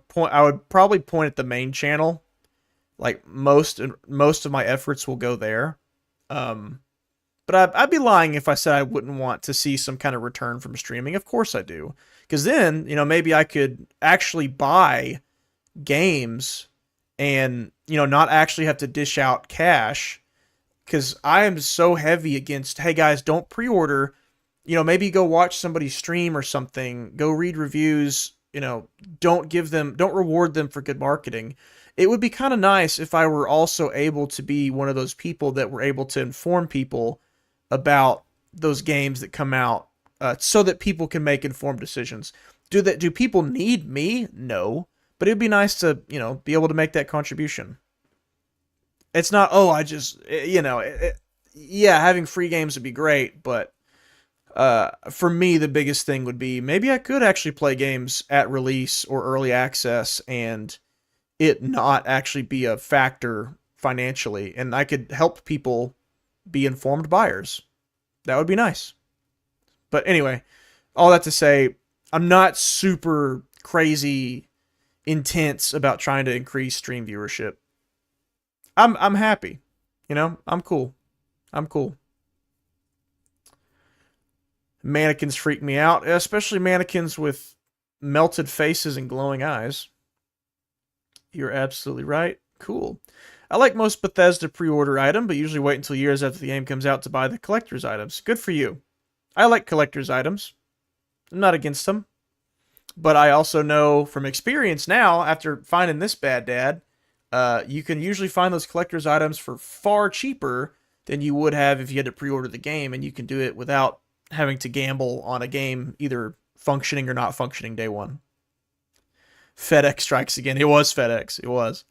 probably point at the main channel. Like most of my efforts will go there. But I'd be lying if I said I wouldn't want to see some kind of return from streaming. Of course I do. Because then, maybe I could actually buy games and, not actually have to dish out cash. Because I am so heavy against, hey guys, don't pre-order. Maybe go watch somebody's stream or something. Go read reviews. Don't reward them for good marketing. It would be kind of nice if I were also able to be one of those people that were able to inform people about those games that come out so that people can make informed decisions. Do people need me? No. But it'd be nice to, be able to make that contribution. It's not, having free games would be great, but for me, the biggest thing would be maybe I could actually play games at release or early access and it not actually be a factor financially, and I could help people be informed buyers. That would be nice. But anyway, all that to say, I'm not super crazy intense about trying to increase stream viewership. I'm happy. I'm cool. I'm cool. Mannequins freak me out, especially mannequins with melted faces and glowing eyes. You're absolutely right. Cool. I like most Bethesda pre-order item, but usually wait until years after the game comes out to buy the collector's items. Good for you. I like collector's items. I'm not against them. But I also know from experience now, after finding this bad dad, you can usually find those collector's items for far cheaper than you would have if you had to pre-order the game, and you can do it without having to gamble on a game either functioning or not functioning day one. FedEx strikes again. It was FedEx. It was.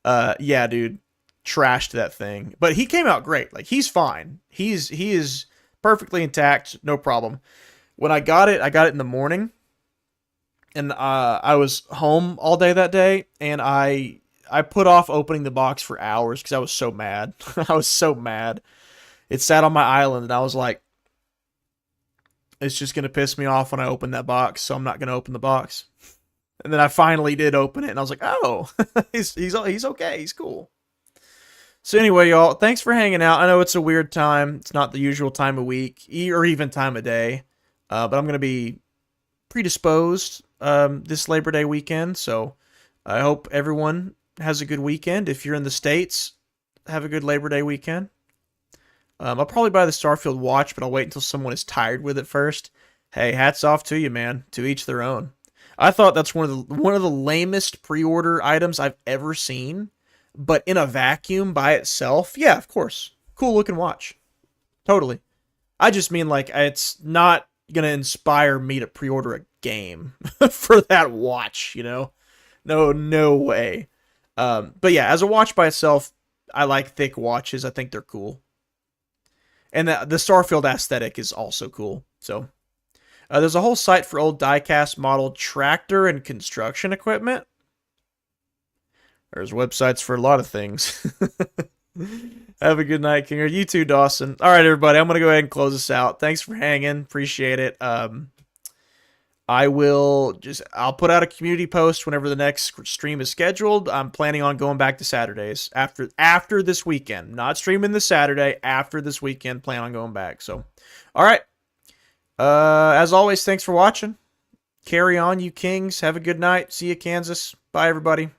Yeah, dude. Trashed that thing. But he came out great. Like, he's fine. He is perfectly intact. No problem. When I got it in the morning. And I was home all day that day. And I put off opening the box for hours because I was so mad. I was so mad. It sat on my island and I was like, it's just going to piss me off when I open that box. So I'm not going to open the box. And then I finally did open it, and I was like, "Oh, he's okay. He's cool." So anyway, y'all, thanks for hanging out. I know it's a weird time. It's not the usual time of week or even time of day, but I'm gonna be predisposed this Labor Day weekend. So I hope everyone has a good weekend. If you're in the States, have a good Labor Day weekend. I'll probably buy the Starfield watch, but I'll wait until someone is tired with it first. Hey, hats off to you, man. To each their own. I thought that's one of the lamest pre-order items I've ever seen, but in a vacuum by itself, yeah, of course, cool looking watch. Totally. I just mean, like, it's not going to inspire me to pre-order a game for that watch, you know? No way. But yeah, as a watch by itself, I like thick watches. I think they're cool. And the Starfield aesthetic is also cool. So, there's a whole site for old diecast model tractor and construction equipment. There's websites for a lot of things. Have a good night, Kingerd. You too, Dawson. All right, everybody. I'm going to go ahead and close this out. Thanks for hanging. Appreciate it. I'll put out a community post whenever the next stream is scheduled. I'm planning on going back to Saturdays after this weekend. Not streaming this Saturday. After this weekend, plan on going back. So, all right. As always, thanks for watching. Carry on, you kings. Have a good night. See you, Kansas. Bye, everybody.